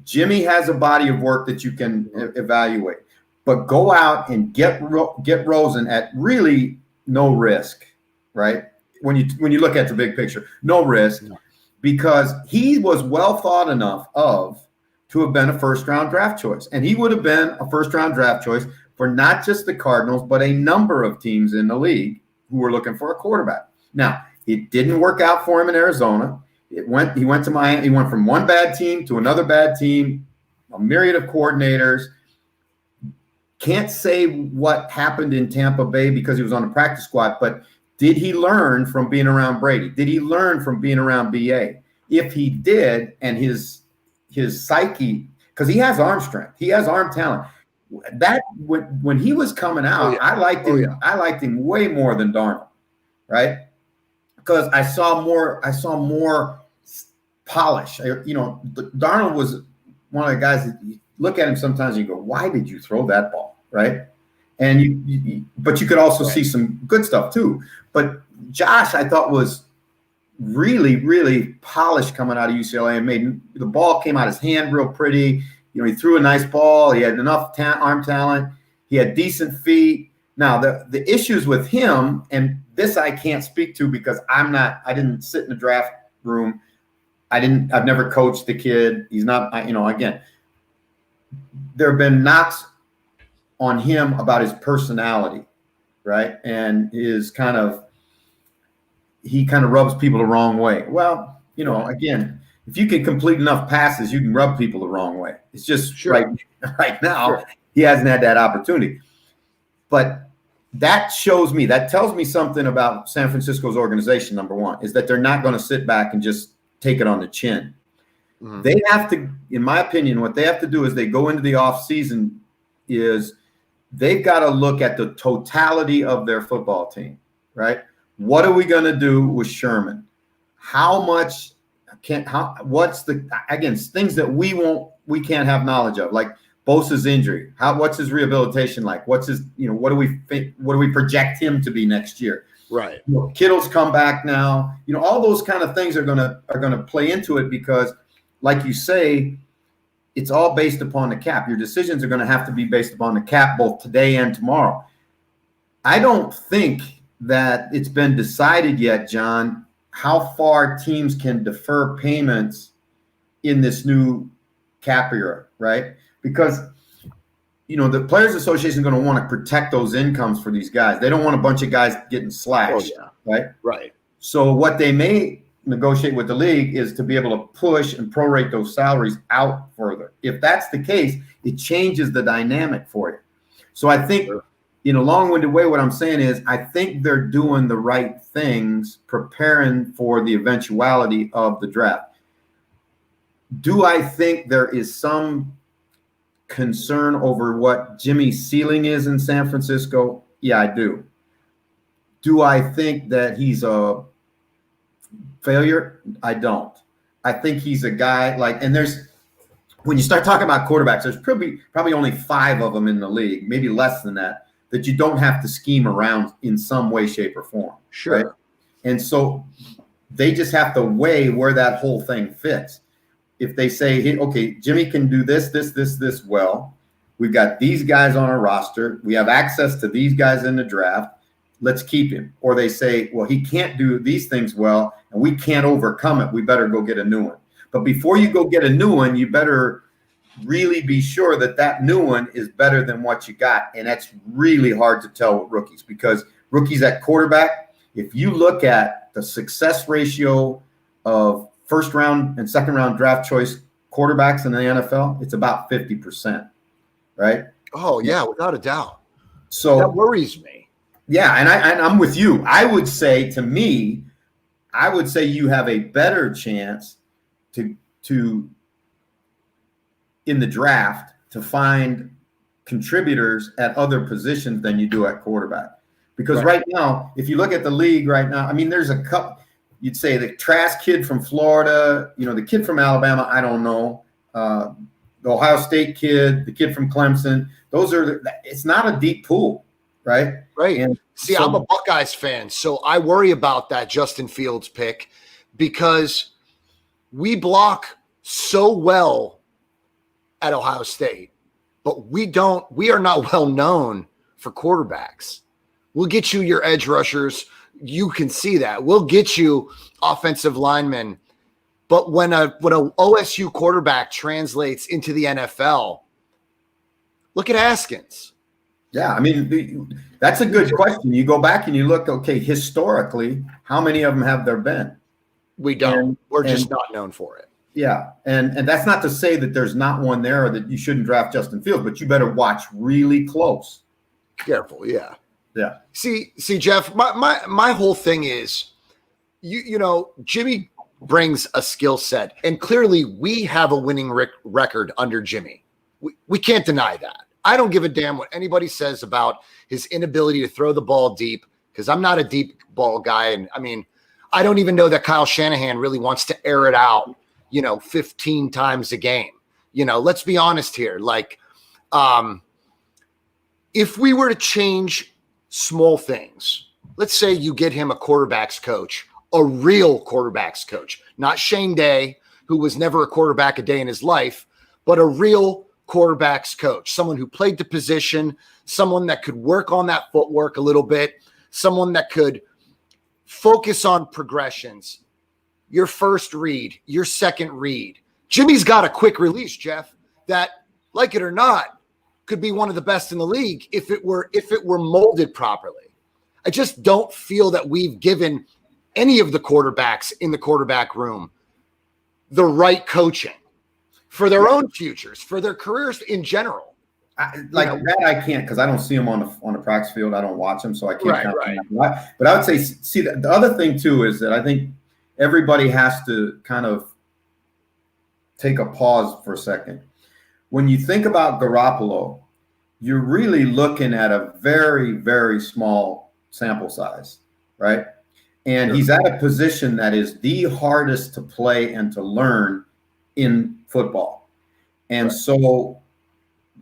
Jimmy has a body of work that you can evaluate. But go out and get Rosen at really no risk, right? When you look at the big picture, no risk, because he was well thought enough of to have been a first-round draft choice. And he would have been a first-round draft choice for not just the Cardinals, but a number of teams in the league who were looking for a quarterback. Now, it didn't work out for him in Arizona. He went to Miami. He went from one bad team to another bad team, a myriad of coordinators. Can't say what happened in Tampa Bay because he was on the practice squad, but did he learn from being around Brady? Did he learn from being around BA? If he did, and his psyche, because he has arm strength, he has arm talent. That when he was coming out, I liked him. I liked him way more than Darnold, right? Because I saw more polish. Darnold was one of the guys that you look at him sometimes and you go, why did you throw that ball, right? And but you could also see some good stuff too. But Josh, I thought, was really, really polished coming out of UCLA, and made the ball came out his hand real pretty. He threw a nice ball. He had enough arm talent. He had decent feet. Now the issues with him, and this I can't speak to because I didn't sit in the draft room. I've never coached the kid. He's not, again, there have been knocks on him about his personality, right? And he kind of rubs people the wrong way. Well, again, if you can complete enough passes, you can rub people the wrong way. It's just right now, he hasn't had that opportunity. But that tells me something about San Francisco's organization. Number one is that they're not going to sit back and just take it on the chin. Mm-hmm. They have to, in my opinion, what they have to do is they go into the offseason is they've got to look at the totality of their football team, right? What are we going to do with Sherman? what's things that we can't have knowledge of, like Bosa's injury. What's his rehabilitation like? What's his, what do we project him to be next year? Right. Kittle's come back now. All those kind of things are gonna play into it because, like you say, it's all based upon the cap. Your decisions are going to have to be based upon the cap both today and tomorrow. I don't think that it's been decided yet, John, how far teams can defer payments in this new cap era, right? Because the Players Association is going to want to protect those incomes for these guys. They don't want a bunch of guys getting slashed, right? Right. So what they may negotiate with the league is to be able to push and prorate those salaries out further. If that's the case, it changes the dynamic for you. So I think, in a long-winded way, what I'm saying is I think they're doing the right things, preparing for the eventuality of the draft. Do I think there is some concern over what Jimmy's ceiling is in San Francisco? Yeah, I do. Do I think that he's a failure? I don't. I think he's a guy when you start talking about quarterbacks, there's probably only 5 of them in the league, maybe less than that you don't have to scheme around in some way, shape, or form. Sure. Right? And so they just have to weigh where that whole thing fits. If they say, hey, okay, Jimmy can do this well, we've got these guys on our roster, we have access to these guys in the draft, let's keep him. Or they say, well, he can't do these things well, and we can't overcome it. We better go get a new one. But before you go get a new one, you better really be sure that new one is better than what you got. And that's really hard to tell with rookies, because rookies at quarterback, if you look at the success ratio of first round and second round draft choice quarterbacks in the NFL, it's about 50%, right? Oh, yeah, without a doubt. So that worries me. Yeah, and I'm with you. I would say you have a better chance to in the draft to find contributors at other positions than you do at quarterback. Because right now, if you look at the league right now, I mean, there's a couple. You'd say the Trask kid from Florida, the kid from Alabama, I don't know, the Ohio State kid, the kid from Clemson. It's not a deep pool, right? Right. And see, I'm a Buckeyes fan, so I worry about that Justin Fields pick because we block so well at Ohio State, but we are not well known for quarterbacks. We'll get you your edge rushers. You can see that. We'll get you offensive linemen. But when a OSU quarterback translates into the NFL, look at Haskins. Yeah, I mean, that's a good question. You go back and you look, okay, historically, how many of them have there been? We don't. We're just not known for it. Yeah, and that's not to say that there's not one there or that you shouldn't draft Justin Fields, but you better watch really close. Careful, yeah. Yeah. See, Jeff, my whole thing is, Jimmy brings a skill set, and clearly we have a winning record under Jimmy. We can't deny that. I don't give a damn what anybody says about his inability to throw the ball deep, because I'm not a deep ball guy. And I mean, I don't even know that Kyle Shanahan really wants to air it out 15 times a game. Let's be honest here. Like, if we were to change small things, let's say you get him a quarterback's coach, a real quarterback's coach, not Shane Day, who was never a quarterback a day in his life, but a real quarterback's coach, someone who played the position, someone that could work on that footwork a little bit, someone that could focus on progressions, your first read, your second read. Jimmy's got a quick release, Jeff, that, like it or not, could be one of the best in the league if it were molded properly. I just don't feel that we've given any of the quarterbacks in the quarterback room the right coaching for their own futures, for their careers in general. That I can't, because I don't see him on the practice field. I don't watch him, so I can't count him. But I would say, see, the other thing too is that I think everybody has to kind of take a pause for a second. When you think about Garoppolo, you're really looking at a very, very small sample size, right? And he's at a position that is the hardest to play and to learn in football. And so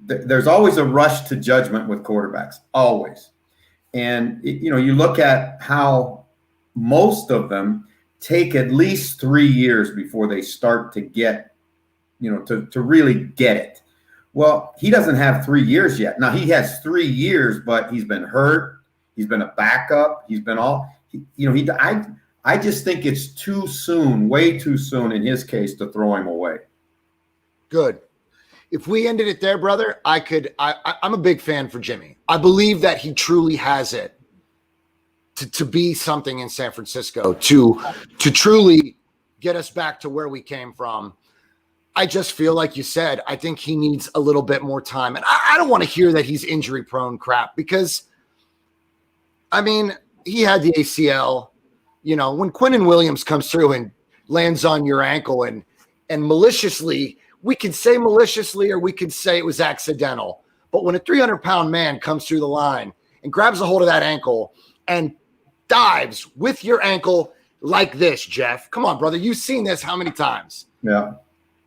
there's always a rush to judgment with quarterbacks, always. And, you look at how most of them take at least 3 years before they start to get, to really get it. Well, he doesn't have 3 years yet. Now, he has 3 years, but he's been hurt. He's been a backup. He's been I just think it's too soon, way too soon in his case to throw him away. Good. If we ended it there, brother, I'm a big fan for Jimmy. I believe that he truly has it to be something in San Francisco, to truly get us back to where we came from. I just feel like you said, I think he needs a little bit more time. And I don't want to hear that he's injury prone crap, because he had the ACL. When Quinnen Williams comes through and lands on your ankle and maliciously, we can say maliciously or we could say it was accidental. But when a 300-pound man comes through the line and grabs a hold of that ankle and dives with your ankle like this, Jeff, come on, brother. You've seen this how many times? Yeah.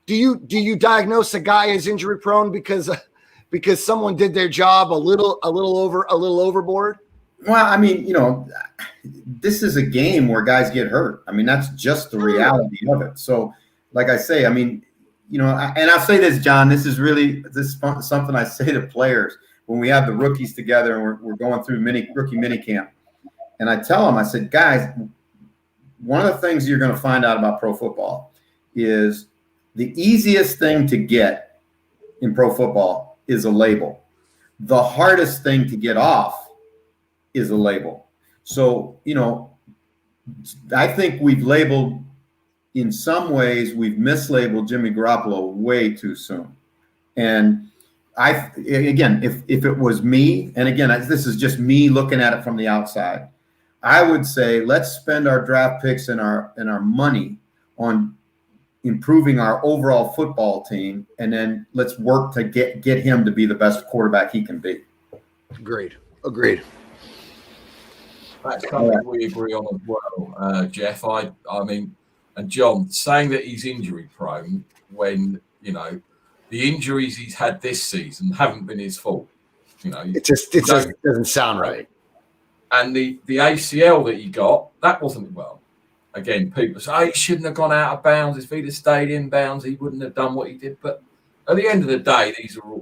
Do you diagnose a guy as injury prone because someone did their job a little overboard? Well, this is a game where guys get hurt. That's just the reality of it. So, like I say, and I'll say this, John, this is something I say to players when we have the rookies together and we're going through rookie mini camp. And I tell them, I said, guys, one of the things you're going to find out about pro football is the easiest thing to get in pro football is a label. The hardest thing to get off is a label. So, I think we've labeled, in some ways, we've mislabeled Jimmy Garoppolo way too soon. And if it was me, and again, this is just me looking at it from the outside, I would say let's spend our draft picks and our money on improving our overall football team, and then let's work to get him to be the best quarterback he can be. Agreed. That's something we agree on as well, Jeff. And John, saying that he's injury prone when, the injuries he's had this season haven't been his fault. It just doesn't sound right. And the ACL that he got, that wasn't, well, again, people say, he shouldn't have gone out of bounds. If he'd have stayed in bounds, he wouldn't have done what he did. But at the end of the day,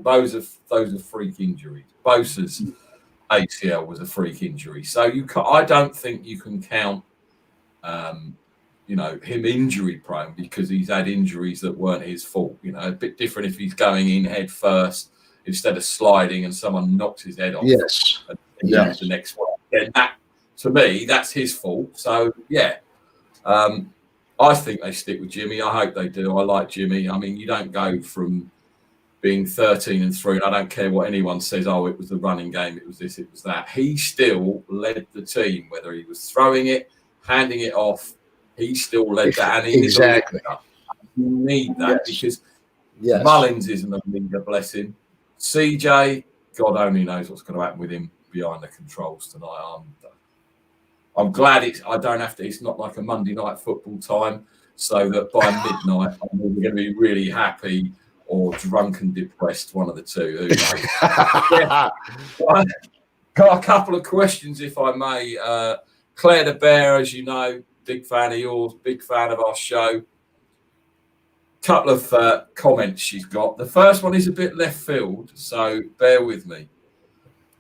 those are freak injuries. Bosa's ACL was a freak injury. So I don't think you can count him injury prone because he's had injuries that weren't his fault. A bit different if he's going in head first instead of sliding and someone knocks his head off. Yes. And the next one. And that, to me, that's his fault. So, yeah. I think they stick with Jimmy. I hope they do. I like Jimmy. You don't go from being 13-3, and I don't care what anyone says, it was the running game, it was this, it was that. He still led the team, whether he was throwing it, handing it off, he still led that. And he exactly. You need that because Mullins isn't a leader, bless him. CJ, God only knows what's going to happen with him behind the controls tonight. I'm glad I don't have to. It's not like a Monday night football time. so that by midnight I'm either going to be really happy or drunk and depressed, one of the two. Who knows? Yeah. Got a couple of questions, if I may. Claire the Bear, as you know, big fan of yours, big fan of our show. Couple of comments she's got. The first one is a bit left field, so bear with me.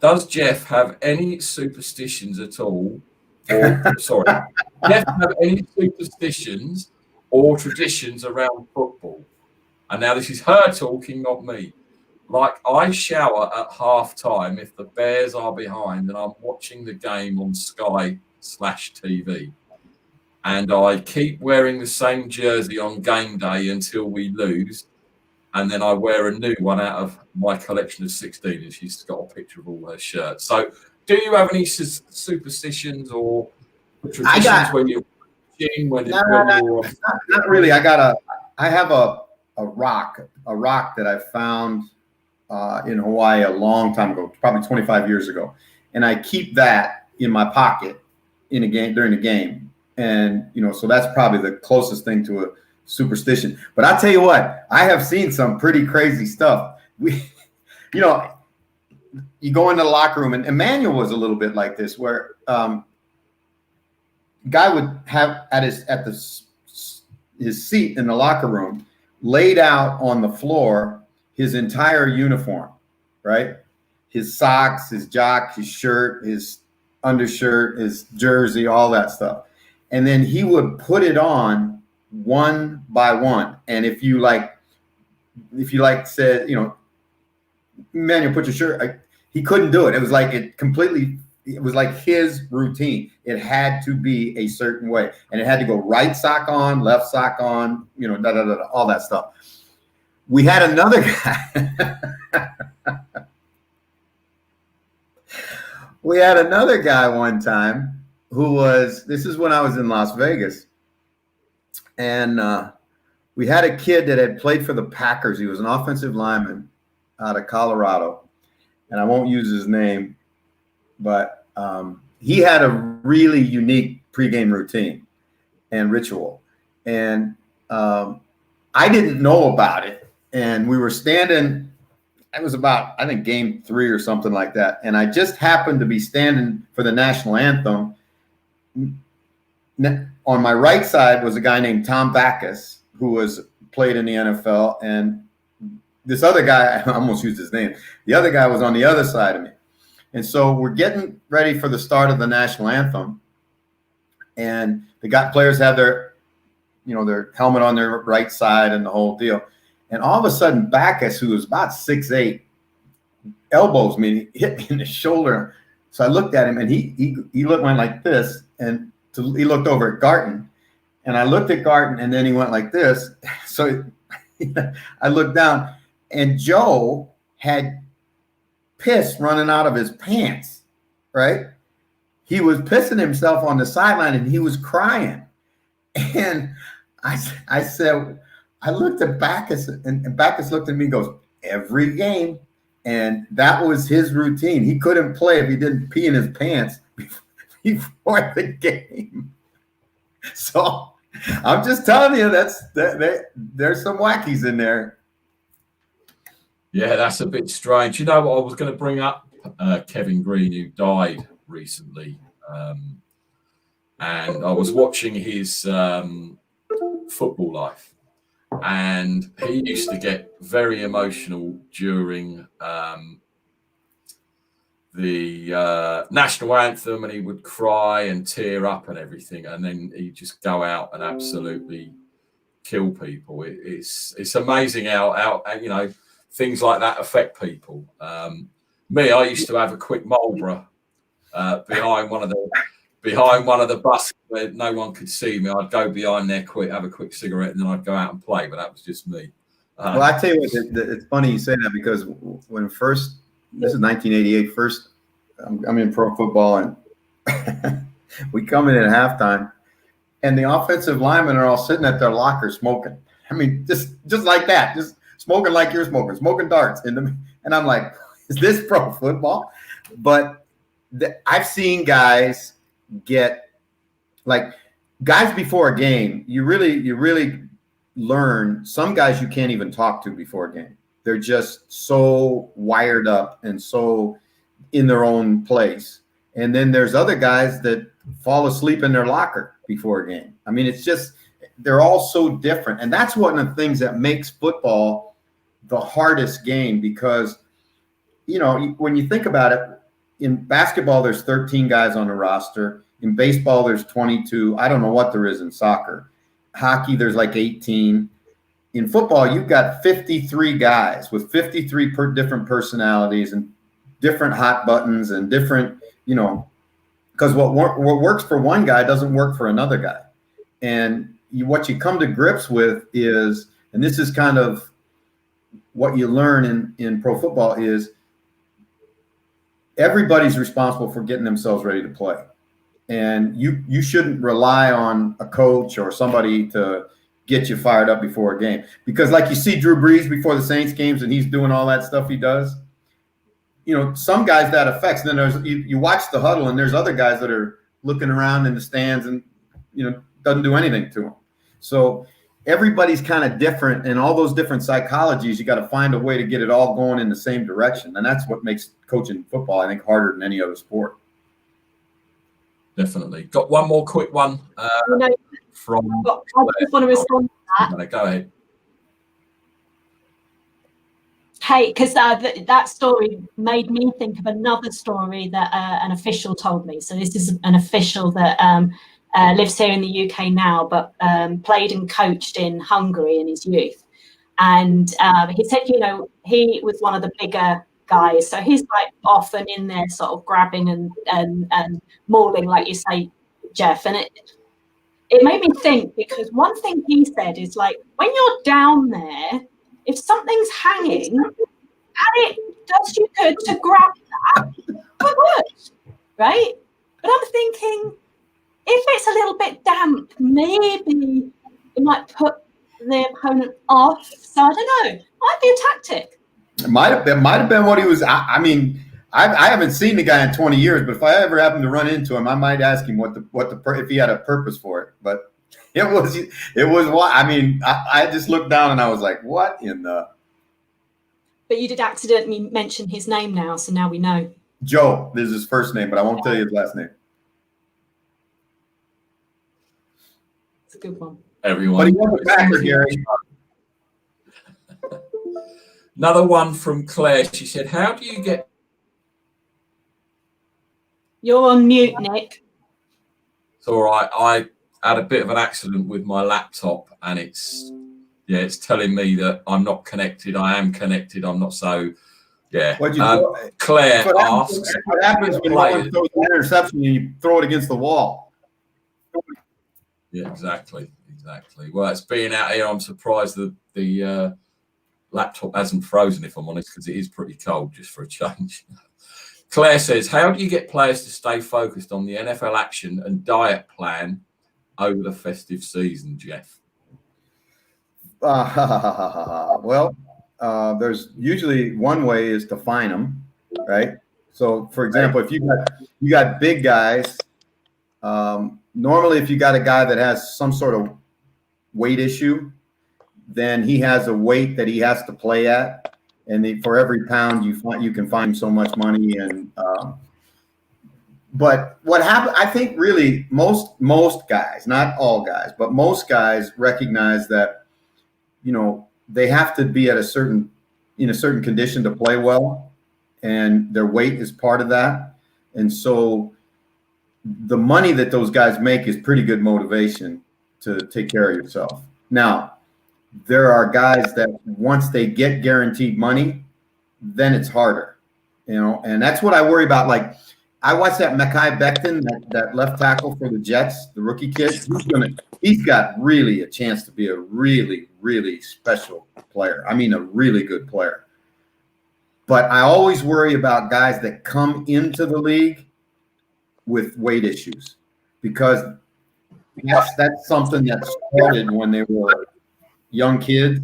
Does Jeff have any superstitions at all? Or, sorry, Jeff have any superstitions or traditions around football? And now this is her talking, not me. Like, I shower at half time if the Bears are behind and I'm watching the game on Sky/TV. And I keep wearing the same jersey on game day until we lose. And then I wear a new one out of my collection of 16. And she's got a picture of all her shirts. So do you have any superstitions or traditions when you're watching? Not really. I have a rock that I found in Hawaii a long time ago, probably 25 years ago. And I keep that in my pocket in a game during the game. And, so that's probably the closest thing to a superstition. But I'll tell you what, I have seen some pretty crazy stuff. You go into the locker room, and Emmanuel was a little bit like this, where guy would have his seat in the locker room laid out on the floor, his entire uniform, right? His socks, his jock, his shirt, his undershirt, his jersey, all that stuff. And then he would put it on one by one. And if you said, Emmanuel, put your shirt, he couldn't do it. It was like it was like his routine. It had to be a certain way. And it had to go right sock on, left sock on, all that stuff. We had another guy. We had another guy one time this is when I was in Las Vegas. And we had a kid that had played for the Packers. He was an offensive lineman out of Colorado. And I won't use his name, but he had a really unique pregame routine and ritual. And I didn't know about it. And we were standing, it was about, I think, game 3 or something like that. And I just happened to be standing for the national anthem. On my right side was a guy named Tom Backus, who played in the NFL. And this other guy, I almost used his name. The other guy was on the other side of me. And so we're getting ready for the start of the national anthem. And players have their helmet on their right side and the whole deal. And all of a sudden, Backus, who was about 6'8", elbows me, hit me in the shoulder. So I looked at him, and he went like this, and he looked over at Garton, and I looked at Garton, and then he went like this. So I looked down, and Joe had piss running out of his pants, right? He was pissing himself on the sideline, and he was crying. And I said, I looked at Backus, and Backus looked at me and goes, every game. And that was his routine. He couldn't play if he didn't pee in his pants before the game. So I'm just telling you, there's some wackies in there. Yeah, that's a bit strange. You know what I was going to bring up? Kevin Green, who died recently. And I was watching his football life. And he used to get very emotional during the national anthem, and he would cry and tear up and everything. And then he'd just go out and absolutely kill people. It's amazing how things like that affect people. Me, I used to have a quick Marlboro behind one of the buses where no one could see me. I'd go behind there quick, have a quick cigarette, and then I'd go out and play. But that was just me. Well, I tell you what, it's funny you say that, because when this is 1988, first I'm in pro football, and we come in at halftime, and the offensive linemen are all sitting at their locker smoking. I mean, just like that, just smoking like you're smoking darts. And I'm like, is this pro football? But I've seen guys get, like, guys before a game, you really learn. Some guys you can't even talk to before a game. They're just so wired up and so in their own place. And then there's other guys that fall asleep in their locker before a game. I mean, it's just, they're all so different. And that's one of the things that makes football the hardest game, because, you know, when you think about it, in basketball, there's 13 guys on the roster. In baseball, there's 22. I don't know what there is in soccer. Hockey, there's like 18. In football, you've got 53 guys with 53 different personalities and different hot buttons and different, you know, because what works for one guy doesn't work for another guy. And what you come to grips with is, and this is kind of what you learn in pro football, is everybody's responsible for getting themselves ready to play. And you shouldn't rely on a coach or somebody to get you fired up before a game. Because like you see Drew Brees before the Saints games and he's doing all that stuff he does, you know, some guys that affects. And then there's you watch the huddle and there's other guys that are looking around in the stands and, you know, doesn't do anything to them. So everybody's kind of different, and all those different psychologies, you got to find a way to get it all going in the same direction. And that's what makes coaching football, I think, harder than any other sport. Definitely. Got one more quick one from. I just want to respond to that. Go ahead. Hey, because that story made me think of another story that an official told me. So this is an official that lives here in the UK now, but played and coached in Hungary in his youth. And he said, you know, he was one of the bigger guys. So he's like often in there sort of grabbing and mauling, like you say, Jeff. And it made me think, because one thing he said is, like, when you're down there, if something's hanging and it does you good to grab that, it works, right? But I'm thinking, if it's a little bit damp, maybe it might put the opponent off. So I don't know. Might be a tactic. It might have been what he was. I mean, I haven't seen the guy in 20 years, but if I ever happen to run into him, I might ask him if he had a purpose for it. But it was what I mean. I just looked down and I was like, what in the? But you did accidentally mention his name now, so now we know. Joe is his first name, but I won't tell you his last name. It's a good one. Everyone. But he was a Packer, Gary. Another one from Claire. She said, how do you get... You're on mute, Nick. It's all right. I had a bit of an accident with my laptop, and it's telling me that I'm not connected. I am connected. I'm not. So, yeah. Claire asks... What happens when one throws an interception and you throw it against the wall? Yeah, exactly. Well, it's being out here, I'm surprised that the laptop hasn't frozen, if I'm honest, because it is pretty cold, just for a change. Claire says, how do you get players to stay focused on the NFL action and diet plan over the festive season, Jeff? Well, there's usually one way is to fine them, right? So, for example, if you got big guys, normally if you got a guy that has some sort of weight issue, then he has a weight that he has to play at, and for every pound you can find so much money. And but what happened, I think, really most guys, not all guys, but most guys recognize that, you know, they have to be at a certain condition to play well, and their weight is part of that. And so the money that those guys make is pretty good motivation to take care of yourself. Now, there are guys that once they get guaranteed money, then it's harder, you know, and that's what I worry about. Like, I watched that Mekhi Becton, that left tackle for the Jets, the rookie kid. He's got really a chance to be a really, really special player. I mean, a really good player. But I always worry about guys that come into the league with weight issues, because that's something that started when they were young kids,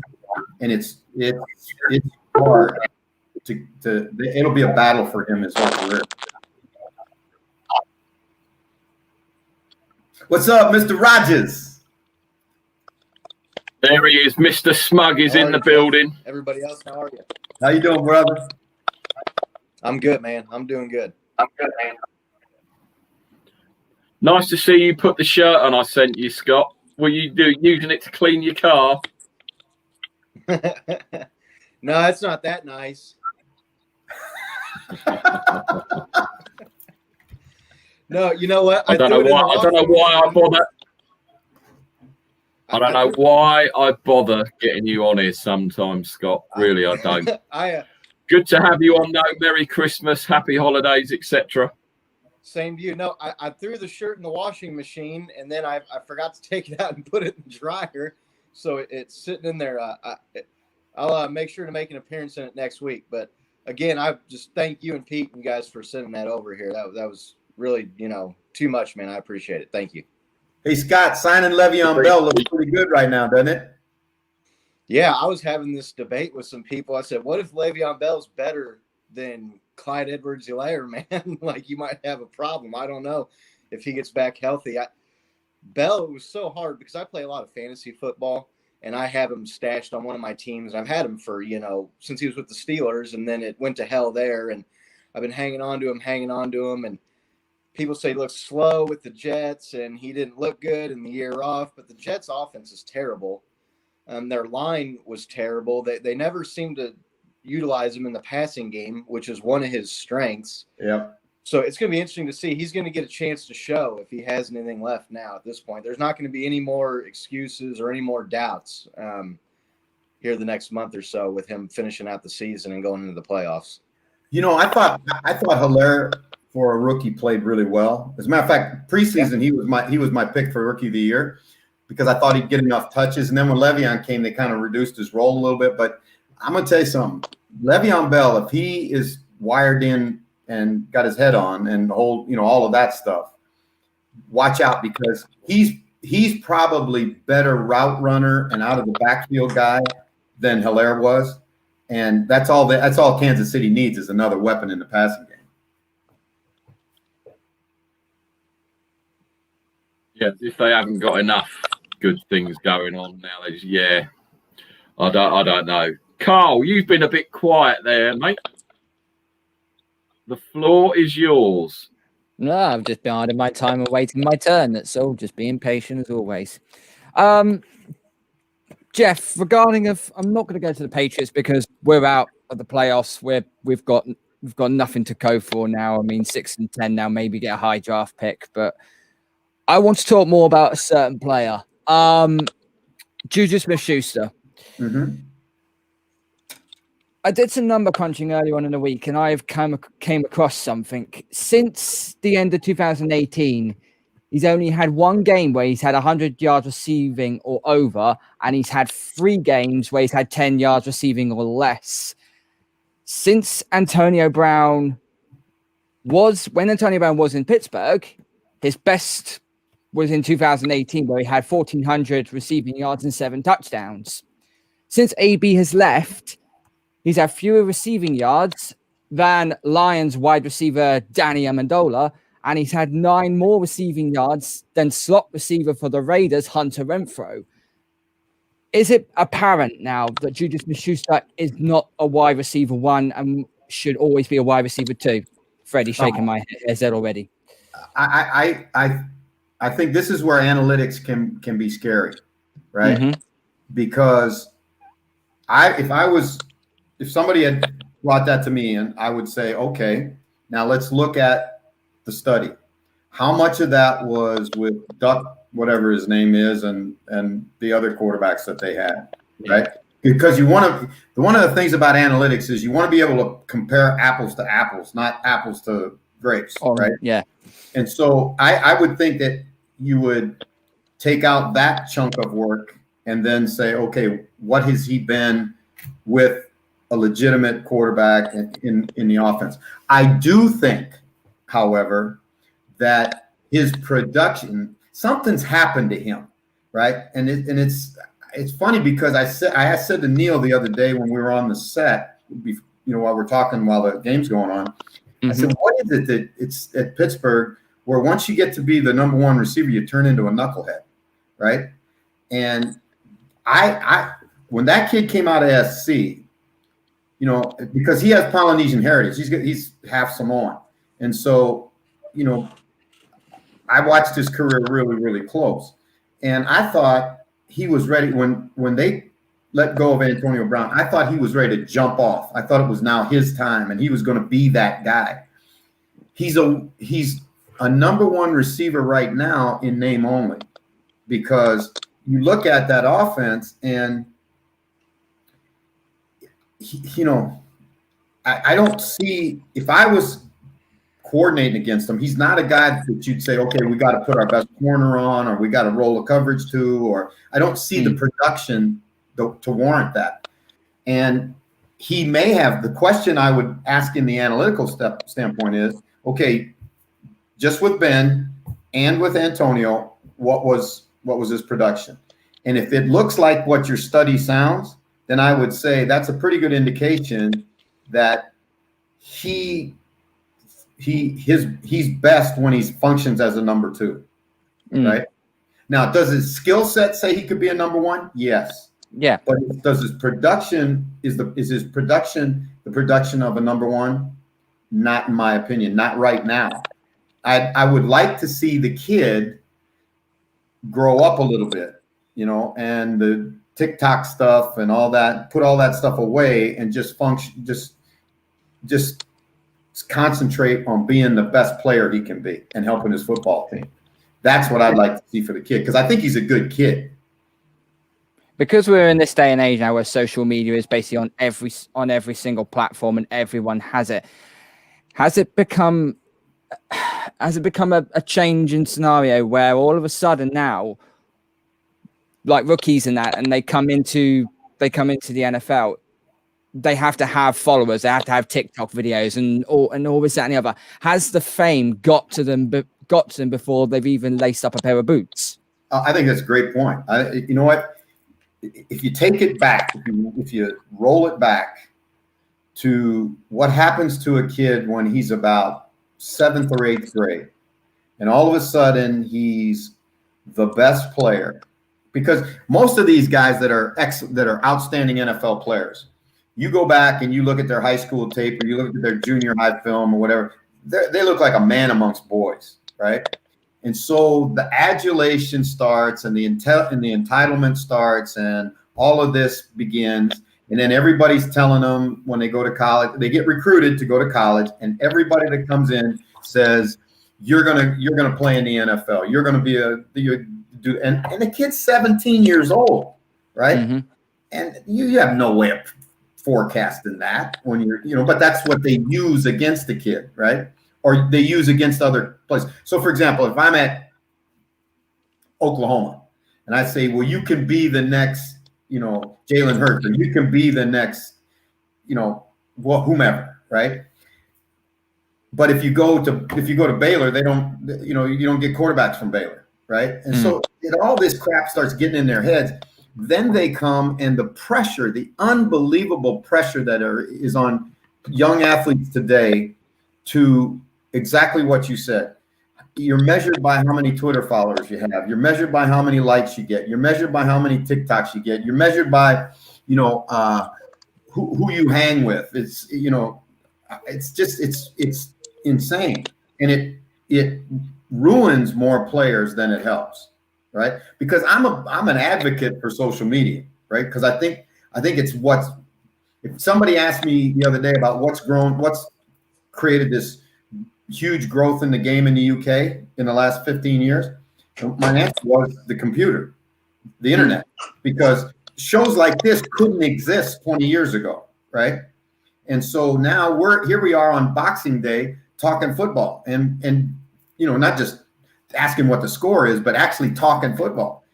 and it's hard to it'll be a battle for him his whole career. What's up, Mr. Rogers? There he is. Mr. Smug is in the building. Everybody else, how are you? How you doing, brother? I'm good, man. I'm doing good. Nice to see you put the shirt on I sent you, Scott. Were you using it to clean your car? No, it's not that nice. No, you know what? I don't know why I bother. I don't know why I bother getting you on here sometimes, Scott. Really, I don't. Good to have you on, though. Merry Christmas, happy holidays, etc. Same to you. No, I threw the shirt in the washing machine, and then I forgot to take it out and put it in the dryer. So it's sitting in there. I'll make sure to make an appearance in it next week. But again, I just thank you and Pete and guys for sending that over here. That was really, too much, man. I appreciate it. Thank you. Hey, Scott, signing Le'Veon Bell looks pretty good right now, doesn't it? Yeah, I was having this debate with some people. I said, what if Le'Veon Bell's better than Clyde Edwards-Helaire, man? Like, you might have a problem. I don't know if he gets back healthy. Bell, it was so hard because I play a lot of fantasy football, and I have him stashed on one of my teams. I've had him for, since he was with the Steelers, and then it went to hell there, and I've been hanging on to him, and people say he looks slow with the Jets, and he didn't look good in the year off, but the Jets' offense is terrible. Their line was terrible. They never seemed to utilize him in the passing game, which is one of his strengths. Yeah. So it's going to be interesting to see. He's going to get a chance to show if he has anything left now at this point. There's not going to be any more excuses or any more doubts here the next month or so with him finishing out the season and going into the playoffs. I thought Helaire for a rookie played really well. As a matter of fact, preseason he was my pick for rookie of the year because I thought he'd get enough touches. And then when Le'Veon came, they kind of reduced his role a little bit. But I'm going to tell you something. Le'Veon Bell, if he is wired in and got his head on and all of that stuff, watch out because he's probably better route runner and out of the backfield guy than Helaire was. And that's all Kansas City needs is another weapon in the passing game. Yeah, if they haven't got enough good things going on now, I don't know. Carl, you've been a bit quiet there, mate. The floor is yours. No, I've just been hiding my time and waiting my turn. That's all. Just being patient as always. Jeff, I'm not going to go to the Patriots because we're out of the playoffs. We've got nothing to go for now. I mean, 6-10 now, maybe get a high draft pick, but I want to talk more about a certain player. Juju Smith-Schuster. Mm-hmm. I did some number crunching earlier on in the week, and I've came across something. Since the end of 2018, he's only had one game where he's had 100 yards receiving or over, and he's had 3 games where he's had 10 yards receiving or less. Since Antonio Brown was in Pittsburgh, his best was in 2018, where he had 1,400 receiving yards and 7 touchdowns. Since AB has left, he's had fewer receiving yards than Lions wide receiver Danny Amendola, and he's had 9 more receiving yards than slot receiver for the Raiders, Hunter Renfrow. Is it apparent now that Juju Smith-Schuster is not a wide receiver 1 and should always be a wide receiver 2? Freddie shaking my head already. I think this is where analytics can be scary, right? Mm-hmm. Because if somebody had brought that to me and I would say, okay, now let's look at the study. How much of that was with Duck, whatever his name is, and the other quarterbacks that they had, right? Because one of the things about analytics is you want to be able to compare apples to apples, not apples to grapes, right? Yeah. And so I would think that you would take out that chunk of work and then say, okay, what has he been with a legitimate quarterback in the offense? I do think, however, that his production, something's happened to him, right? And it's funny because I said to Neil the other day when we were on the set, while we're talking while the game's going on, I said, what is it that it's at Pittsburgh where once you get to be the number one receiver, you turn into a knucklehead, right? And I when that kid came out of SC, you know, because he has Polynesian heritage, he's half Samoan, and so, you know, I watched his career really, really close, and I thought he was ready when they let go of Antonio Brown. I thought he was ready to jump off. I thought it was now his time, and he was going to be that guy. He's a number one receiver right now in name only, because you look at that offense and you know, I don't see, if I was coordinating against him, he's not a guy that you'd say, okay, we got to put our best corner on, or we got to roll a coverage to, or I don't see the production to warrant that. And he may have. The question I would ask in the analytical standpoint is, okay, just with Ben and with Antonio, what was his production? And if it looks like what your study sounds, then I would say that's a pretty good indication that he's best when he functions as a number two, right? Now, does his skill set say he could be a number one? Yes. Yeah. But does his production is his production the production of a number one? Not in my opinion, not right now. I would like to see the kid grow up a little bit, you know, and the TikTok stuff and all that, put all that stuff away and just function, just concentrate on being the best player he can be and helping his football team. That's what I'd like to see for the kid, because I think he's a good kid. Because we're in this day and age now where social media is basically on every single platform and everyone has it. Has it become a change in scenario where all of a sudden now, like rookies and that, and they come into the NFL, they have to have followers, they have to have TikTok videos and all this, that, and the other. Has the fame got to them before they've even laced up a pair of boots? I think that's a great point. You know what? If you take it back, if you roll it back to what happens to a kid when he's about 7th or 8th grade, and all of a sudden he's the best player, because most of these guys that are outstanding NFL players, you go back and you look at their high school tape, or you look at their junior high film or whatever, they look like a man amongst boys, right? And so the adulation starts, and the entitlement starts, and all of this begins. And then everybody's telling them when they go to college, they get recruited to go to college, and everybody that comes in says, you're gonna play in the NFL. You're gonna be and the kid's 17 years old, right? Mm-hmm. And you have no way of forecasting that when you're, but that's what they use against the kid, right? Or they use against other places. So, for example, if I'm at Oklahoma and I say, well, you can be the next, Jalen Hurts, or you can be the next, whomever, right? But if you go to Baylor, they don't, you don't get quarterbacks from Baylor, right? And so all this crap starts getting in their heads. Then they come, and the pressure, the unbelievable pressure that is on young athletes today to exactly what you said. You're measured by how many Twitter followers you have. You're measured by how many likes you get. You're measured by how many TikToks you get. You're measured by, who you hang with. It's, it's insane. And it ruins more players than it helps, right? Because I'm an advocate for social media, right? Because I think it's if somebody asked me the other day about what's created this huge growth in the game in the UK in the last 15 years, my answer was the computer, the internet, because shows like this couldn't exist 20 years ago, right? And so now here we are on Boxing Day talking football and not just asking what the score is, but actually talking football.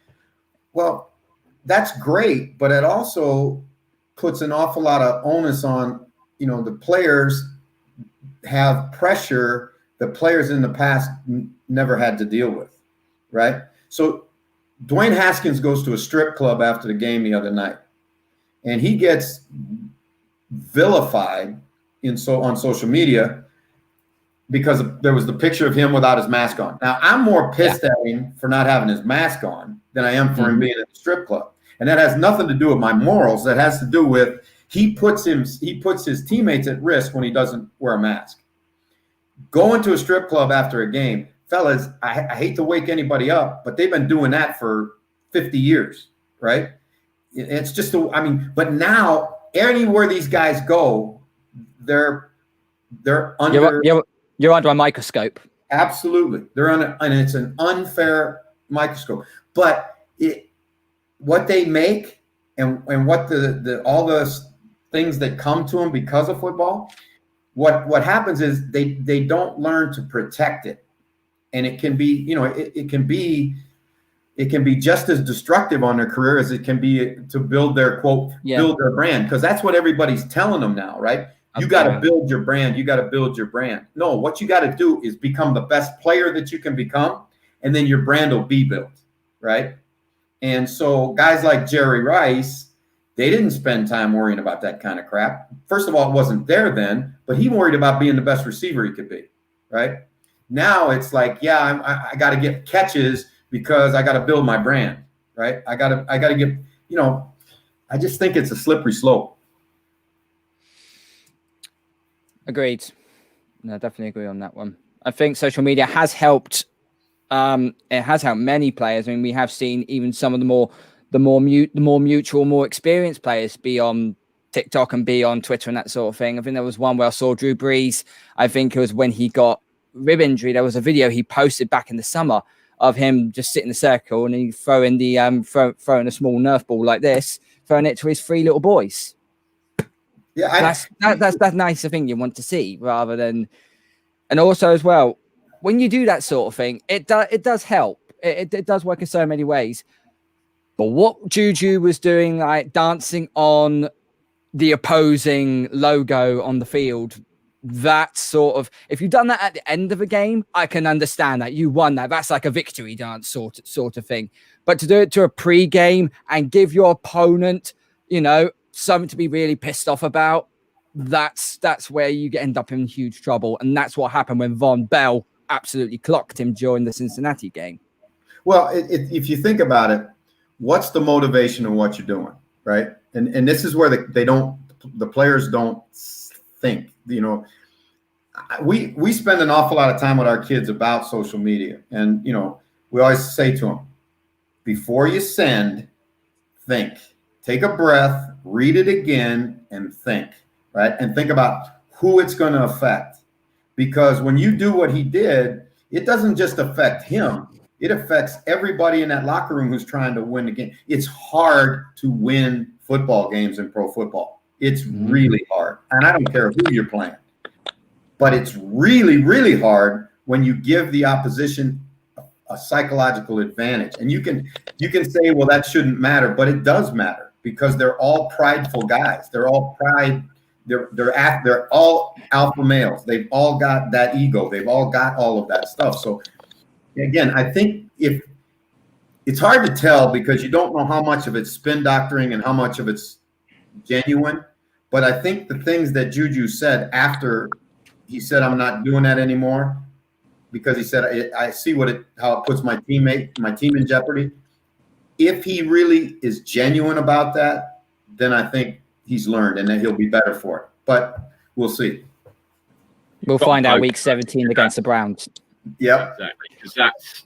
Well, that's great, but it also puts an awful lot of onus on, the players have pressure that players in the past never had to deal with, right? So Dwayne Haskins goes to a strip club after the game the other night, and he gets vilified on social media because there was the picture of him without his mask on. Now, I'm more pissed at him for not having his mask on than I am for him being at the strip club. And that has nothing to do with my morals. That has to do with he puts his teammates at risk when he doesn't wear a mask. Going to a strip club after a game, fellas, I hate to wake anybody up, but they've been doing that for 50 years, right? It's just, but now anywhere these guys go, they're under. You're under a microscope. Absolutely, they're under, and it's an unfair microscope. But what they make and what the all the things that come to them because of football, what happens is they don't learn to protect it, and it can be it can be just as destructive on their career as it can be to build their build their brand, because that's what everybody's telling them now, right? You got to build your brand. You got to build your brand. No, what you got to do is become the best player that you can become, and then your brand will be built, right? And so guys like Jerry Rice, they didn't spend time worrying about that kind of crap. First of all, it wasn't there then, but he worried about being the best receiver he could be, right? Now it's like, I got to get catches because I got to build my brand, right? I got to get, I just think it's a slippery slope. Agreed. No, definitely agree on that one. I think social media has helped. It has helped many players. I mean, we have seen even some of the more mutual, more experienced players be on TikTok and be on Twitter and that sort of thing. I think there was one where I saw Drew Brees. I think it was when he got rib injury. There was a video he posted back in the summer of him just sitting in a circle and he throwing the throwing a small Nerf ball like this, throwing it to his 3 little boys. Yeah, that's that nicer thing you want to see, rather than, and also as well, when you do that sort of thing, it does help. It does work in so many ways. But what Juju was doing, like dancing on the opposing logo on the field, that sort of, if you've done that at the end of a game, I can understand that you won that. That's like a victory dance sort of thing. But to do it to a pre-game and give your opponent, something to be really pissed off about, that's where you end up in huge trouble. And that's what happened when Von Bell absolutely clocked him during the Cincinnati game. Well, if you think about it, what's the motivation of what you're doing, right? And this is where the players don't think. We spend an awful lot of time with our kids about social media, and we always say to them, before you send, think, take a breath, read it again, and think, right? And think about who it's going to affect, because when you do what he did, it doesn't just affect him. It affects everybody in that locker room who's trying to win the game. It's hard to win football games in pro football. It's really hard. And I don't care who you're playing. But it's really, really hard when you give the opposition a psychological advantage. And you can say, well, that shouldn't matter, but it does matter, because they're all prideful guys. They're all pride. They're all alpha males. They've all got that ego. They've all got all of that stuff. So again, I think if it's hard to tell, because you don't know how much of it's spin doctoring and how much of it's genuine. But I think the things that Juju said after he said, I'm not doing that anymore, because he said, I see how it puts my team in jeopardy. If he really is genuine about that, then I think he's learned and that he'll be better for it. But we'll see. We'll find out week 17 against the Browns. Yep. Exactly. Because that's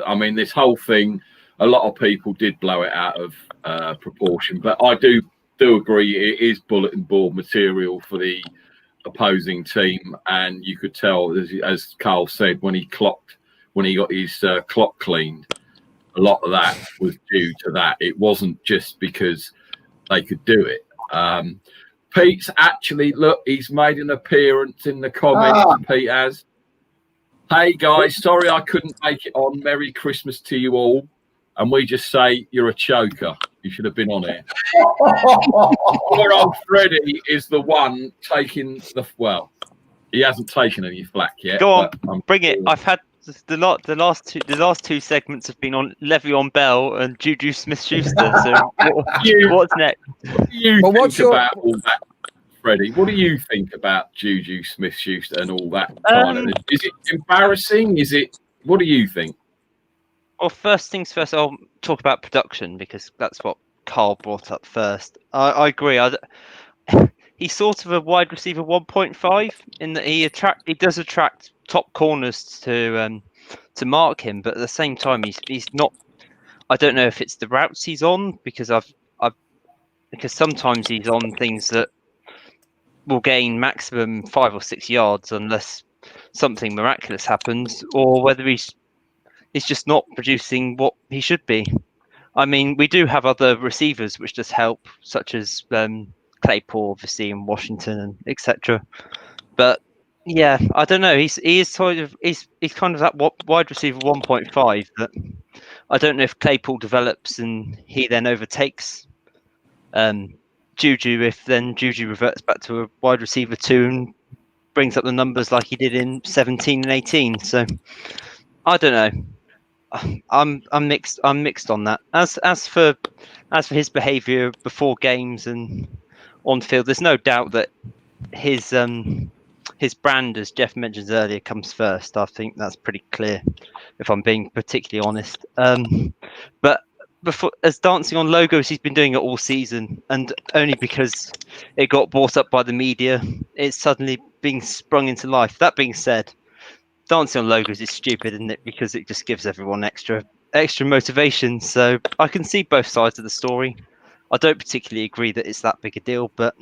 I mean, this whole thing, a lot of people did blow it out of proportion, but I do agree it is bulletin board material for the opposing team. And you could tell, as Carl said, when he got his clock cleaned, a lot of that was due to that. It wasn't just because they could do it. Pete's actually, look, he's made an appearance in the comments. Pete has. Hey guys, sorry I couldn't make it on. Merry Christmas to you all. And we just say you're a choker. You should have been on it. Poor old Freddie is the one taking he hasn't taken any flack yet. Go on, bring it. I've had the last two segments have been on Le'Veon Bell and Juju Smith-Schuster. So what's next? What do you think about all that Freddie, what do you think about Juju Smith-Schuster and all that kind of? Is it embarrassing? What do you think? Well, first things first, I'll talk about production because that's what Carl brought up first. I agree. He's sort of a wide receiver 1.5 in that he does attract top corners to mark him, but at the same time he's not. I don't know if it's the routes he's on because because sometimes he's on things that will gain maximum 5 or 6 yards unless something miraculous happens, or whether he's just not producing what he should be. I mean, we do have other receivers which just help, such as Claypool, obviously, in Washington, and etc. But yeah, I don't know. He's kind of that wide receiver 1.5 that I don't know if Claypool develops and he then overtakes Juju. If then Juju reverts back to a wide receiver 2 and brings up the numbers like he did in 17 and 18. So I don't know. I'm mixed. I'm mixed on that. As for his behaviour before games and on field, there's no doubt that his brand, as Jeff mentioned earlier, comes first. I think that's pretty clear, if I'm being particularly honest. But as dancing on logos, he's been doing it all season, and only because it got brought up by the media, it's suddenly being sprung into life. That being said, dancing on logos is stupid, isn't it? Because it just gives everyone extra motivation. So I can see both sides of the story. I don't particularly agree that it's that big a deal, but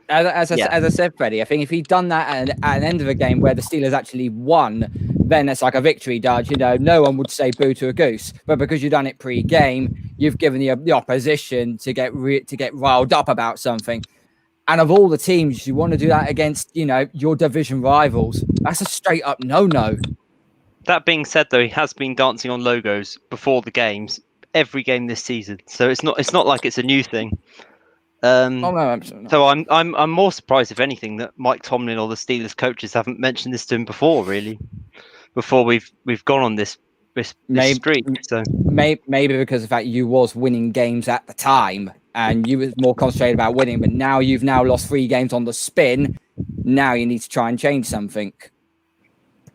as I said, Freddie, I think if he'd done that at an end of a game where the Steelers actually won, then it's like a victory dodge. You know, no one would say boo to a goose. But because you've done it pre-game, you've given the opposition to get riled up about something. And of all the teams, you want to do that against, your division rivals. That's a straight up no-no. That being said, though, he has been dancing on logos before the games, every game this season. So it's not like it's a new thing. No, absolutely not. So I'm more surprised, if anything, that Mike Tomlin or the Steelers coaches haven't mentioned this to him before, really, before we've gone on this streak. So maybe because of the fact you was winning games at the time and you was more concentrated about winning, but now you've lost 3 games on the spin. Now you need to try and change something.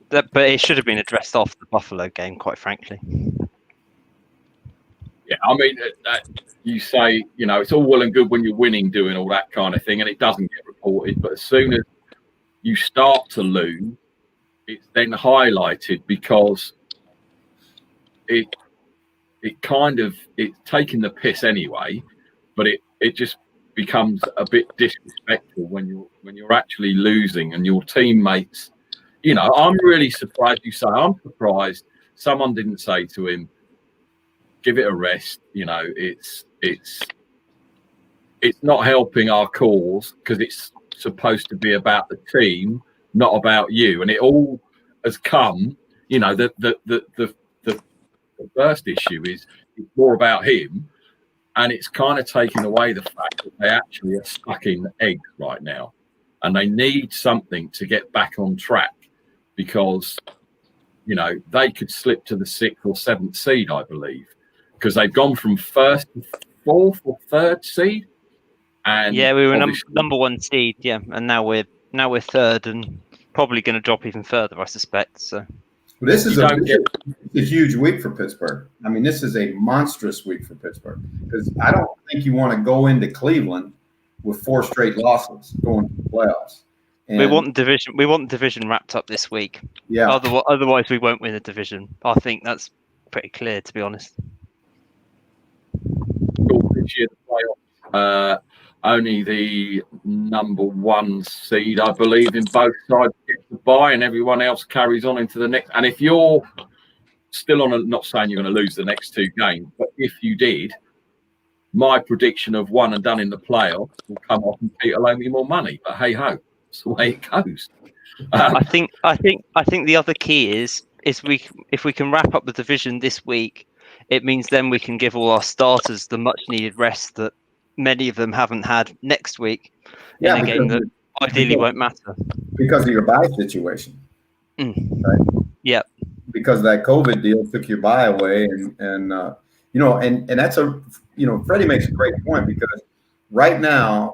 But it should have been addressed off the Buffalo game, quite frankly. Yeah, I mean, you say, it's all well and good when you're winning, doing all that kind of thing, and it doesn't get reported. But as soon as you start to lose, it's then highlighted because it's taking the piss anyway, but it just becomes a bit disrespectful when you're actually losing and your teammates. I'm really surprised. I'm surprised someone didn't say to him, give it a rest. It's not helping our cause because it's supposed to be about the team, not about you. And it all has come, the first issue is it's more about him, and it's kind of taking away the fact that they actually are stuck in eggs right now, and they need something to get back on track because, they could slip to the 6th or 7th seed, I believe, because they've gone from 1st to 4th or 3rd seed. And yeah, we were number 1 seed, yeah, and now we're 3rd and probably going to drop even further, I suspect. So this is a huge week for Pittsburgh. I mean, this is a monstrous week for Pittsburgh because I don't think you want to go into Cleveland with 4 straight losses going to the playoffs. And we want division wrapped up this week. Yeah. Otherwise, we won't win the division. I think that's pretty clear, to be honest. This year, the playoffs, only the number 1 seed, I believe, in both sides gets the bye, and everyone else carries on into the next. And if you're still on, not saying you're going to lose the next 2 games, but if you did, my prediction of one and done in the playoffs will come off and Peter loan me more money. But hey ho, that's the way it goes. I think the other key is if we can wrap up the division this week, it means then we can give all our starters the much needed rest that many of them haven't had next week in a game that ideally won't matter because of your bye situation. Right? Yeah, because that COVID deal took your bye away, and that's Freddie makes a great point because right now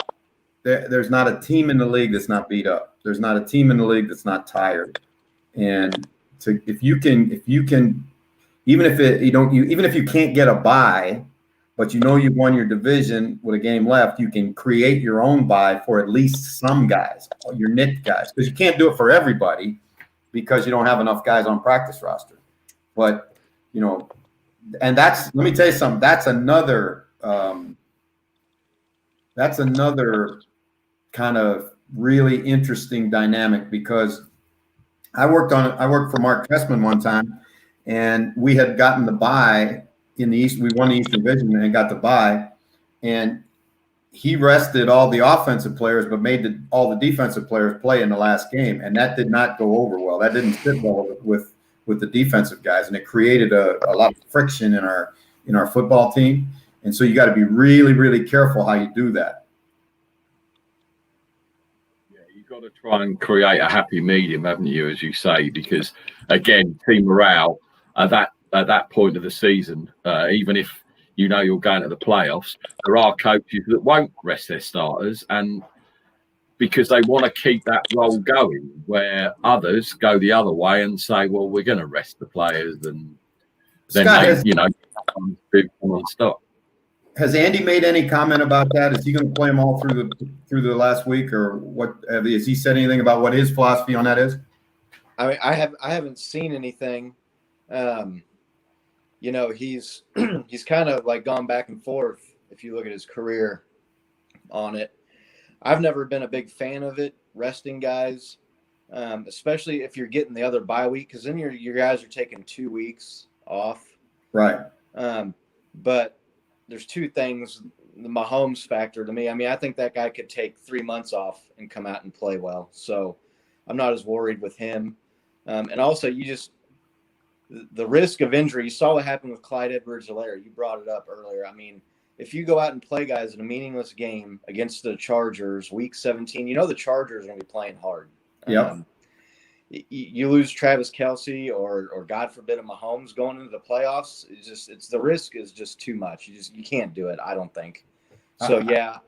there's not a team in the league that's not beat up. There's not a team in the league that's not tired. And if you can, even if you can't get a bye, but you've won your division with a game left, you can create your own bye for at least some guys, your niche guys, because you can't do it for everybody because you don't have enough guys on practice roster. But and let me tell you something. That's another kind of really interesting dynamic, because I worked for Mark Kessman one time, and we had gotten the bye in the East. We won the Eastern Division and got the bye, and he rested all the offensive players, but made all the defensive players play in the last game, and that did not go over well. That didn't sit well with the defensive guys, and it created a lot of friction in our football team. And so you got to be really, really careful how you do that. Yeah, you've got to try and create a happy medium, haven't you, as you say? Because again, team morale at that point of the season, even if you're going to the playoffs, there are coaches that won't rest their starters, and because they want to keep that role going, where others go the other way and say, well, we're going to rest the players, and then Scott, come on, stop. Has Andy made any comment about that? Is he going to play them all through the last week, or what? Has he said anything about what his philosophy on that is? I mean, I haven't seen anything. He's kind of like gone back and forth. If you look at his career on it, I've never been a big fan of it, resting guys, especially if you're getting the other bye week, because then your guys are taking 2 weeks off. Right. But there's two things, the Mahomes factor to me. I mean, I think that guy could take 3 months off and come out and play well. So I'm not as worried with him. And also, the risk of injury, you saw what happened with Clyde Edwards-Helaire. You brought it up earlier. I mean, if you go out and play guys in a meaningless game against the Chargers, week 17, the Chargers are going to be playing hard. Yeah. You lose Travis Kelce or God forbid a Mahomes going into the playoffs. It's the risk is just too much. You can't do it. I don't think. So yeah,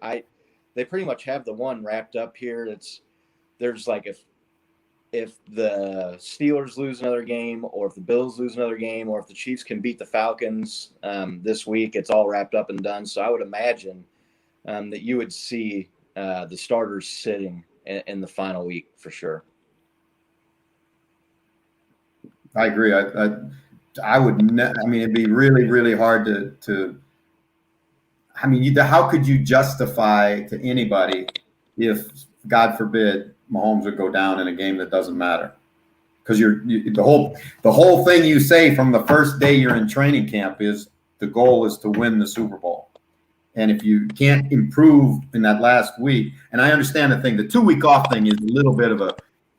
they pretty much have the one wrapped up here. There's like if the Steelers lose another game, or if the Bills lose another game, or if the Chiefs can beat the Falcons this week, it's all wrapped up and done. So I would imagine that you would see the starters sitting in the final week for sure. I agree. I would. I mean, it'd be really, really hard to. I mean, how could you justify to anybody if, God forbid, Mahomes would go down in a game that doesn't matter? Because the whole thing you say from the first day you're in training camp is the goal is to win the Super Bowl. And if you can't improve in that last week, and I understand the 2 week off thing is a little bit of a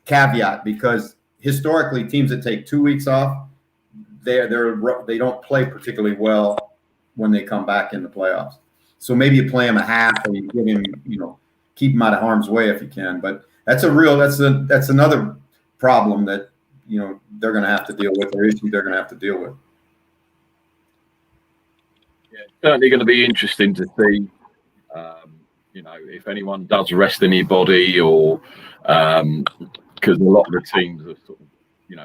caveat, because historically teams that take 2 weeks off, they don't play particularly well when they come back in the playoffs. So maybe you play them a half, or you give him, keep him out of harm's way if you can. But that's another problem that they're going to have to deal with, or issue they're going to have to deal with. Yeah, certainly going to be interesting to see, if anyone does rest anybody, or because a lot of the teams are sort of,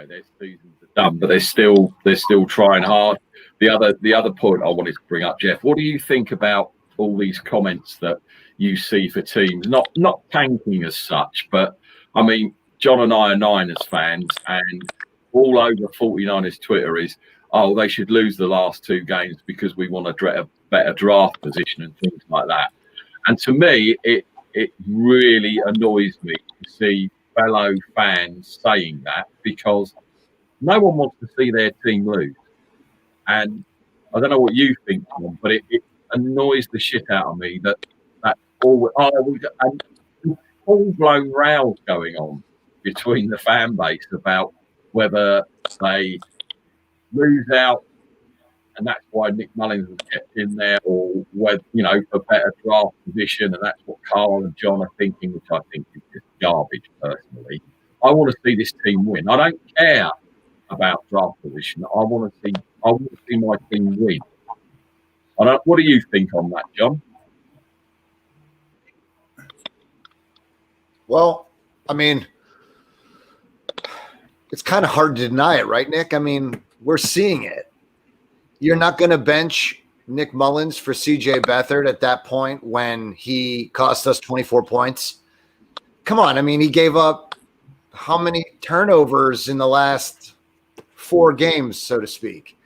their seasons are done, but they're still trying hard. The other point I wanted to bring up, Jeff, what do you think about all these comments that you see for teams not tanking as such, but I mean, John and I are Niners fans, and all over 49ers Twitter is, they should lose the last 2 games because we want a better draft position and things like that. And to me, it really annoys me to see fellow fans saying that, because no one wants to see their team lose. And I don't know what you think, Tom, but it annoys the shit out of me that full-blown rows going on between the fan base about whether they lose out, and that's why Nick Mullins was kept in there, or whether, for better draft position, and that's what Carl and John are thinking, which I think is just garbage personally. I want to see this team win. I don't care about draft position. I want to see my team win. What do you think on that, John? Well, I mean, it's kind of hard to deny it, right, Nick? I mean, we're seeing it. You're not going to bench Nick Mullins for CJ Beathard at that point when he cost us 24 points. Come on. I mean, he gave up how many turnovers in the last 4 games, so to speak.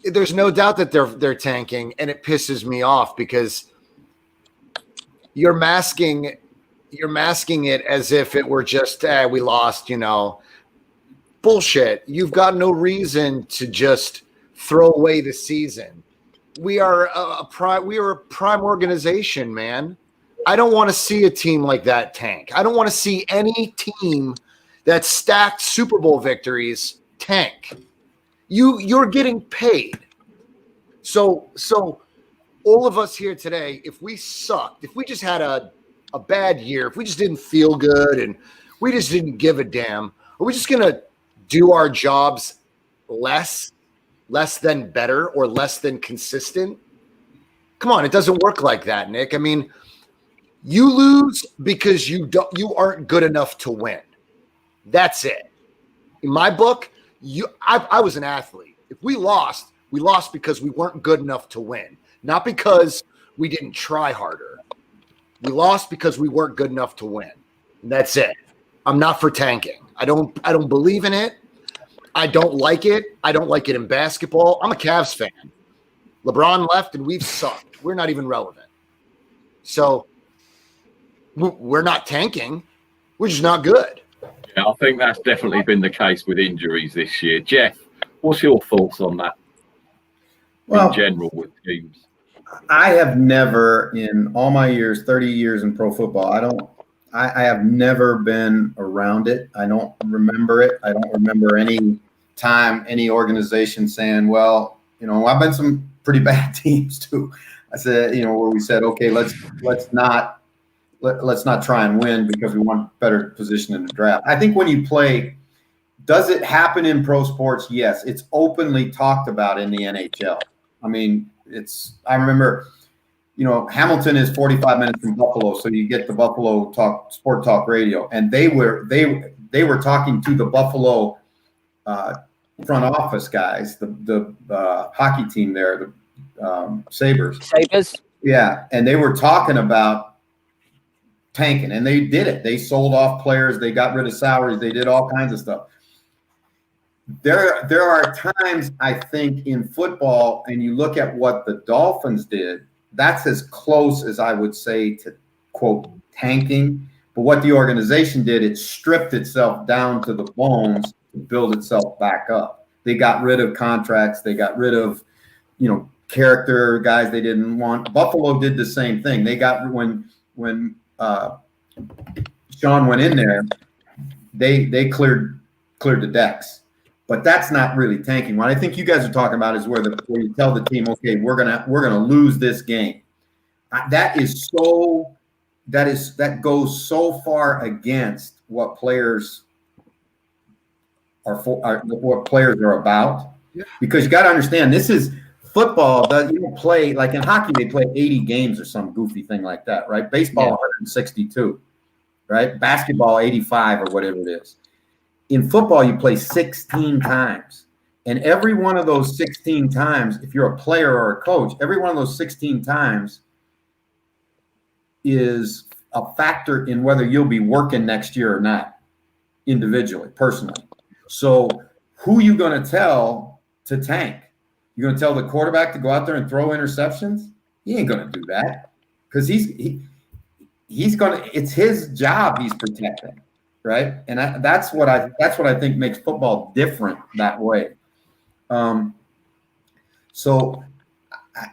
There's no doubt that they're tanking, and it pisses me off because you're masking it as if it were just we lost, bullshit. You've got no reason to just throw away the season. We are a prime organization, man. I don't want to see a team like that tank. I don't want to see any team that stacked Super Bowl victories tank. You're getting paid. So all of us here today, if we sucked, if we just had a bad year, if we just didn't feel good and we just didn't give a damn, are we just going to do our jobs less than better or less than consistent? Come on, it doesn't work like that, Nick. I mean, you lose because you aren't good enough to win. That's it. In my book, I was an athlete. If we lost because we weren't good enough to win, not because we didn't try harder. We lost because we weren't good enough to win. And that's it. I'm not for tanking. I don't believe in it. I don't like it. I don't like it in basketball. I'm a Cavs fan. LeBron left and we've sucked. We're not even relevant. So we're not tanking. We're just not good. Yeah, I think that's definitely been the case with injuries this year. Jeff, what's your thoughts on that in general with teams? I have never, in all my years, 30 years in pro football, I have never been around it. I don't remember it. I don't remember any time, any organization saying, well, I've been some pretty bad teams too. I said, where we said, okay, let's not try and win because we want better position in the draft. I think when you play, does it happen in pro sports? Yes. It's openly talked about in the NHL. I mean, I remember, Hamilton is 45 minutes from Buffalo, so you get the Buffalo sport talk radio, and they were talking to the Buffalo front office guys, the hockey team there, the Sabres. Yeah, and they were talking about tanking, and they did it. They sold off players, they got rid of salaries, they did all kinds of stuff. There are times, I think, in football, and you look at what the Dolphins did, that's as close as I would say to, quote, tanking. But what the organization did, it stripped itself down to the bones to build itself back up. They got rid of contracts. They got rid of, character guys they didn't want. Buffalo did the same thing. They got, when Sean went in there, they cleared the decks. But that's not really tanking. What I think you guys are talking about is where you tell the team, okay, we're gonna lose this game. That goes so far against what players what players are about. Yeah. Because you got to understand, this is football. You don't play like in hockey. They play 80 games or some goofy thing like that, right? Baseball, 162, right? Basketball, 85 or whatever it is. In football, you play 16 times. And every one of those 16 times, if you're a player or a coach, every one of those 16 times is a factor in whether you'll be working next year or not, individually, personally. So who you going to tell to tank? You're going to tell the quarterback to go out there and throw interceptions? He ain't going to do that because he's going to – it's his job he's protecting. Right, and that's what I think makes football different that way. So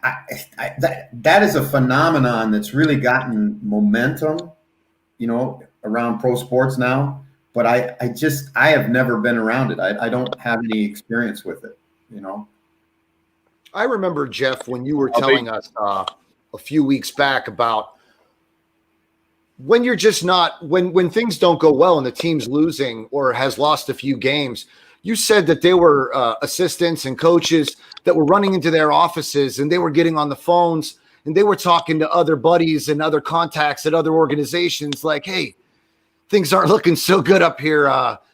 that is a phenomenon that's really gotten momentum, around pro sports now. But I have never been around it. I don't have any experience with it. I remember, Jeff, when you were telling us a few weeks back about. When you're just not when things don't go well and the team's losing or has lost a few games, you said that there were assistants and coaches that were running into their offices and they were getting on the phones and they were talking to other buddies and other contacts at other organizations like, hey, things aren't looking so good up here.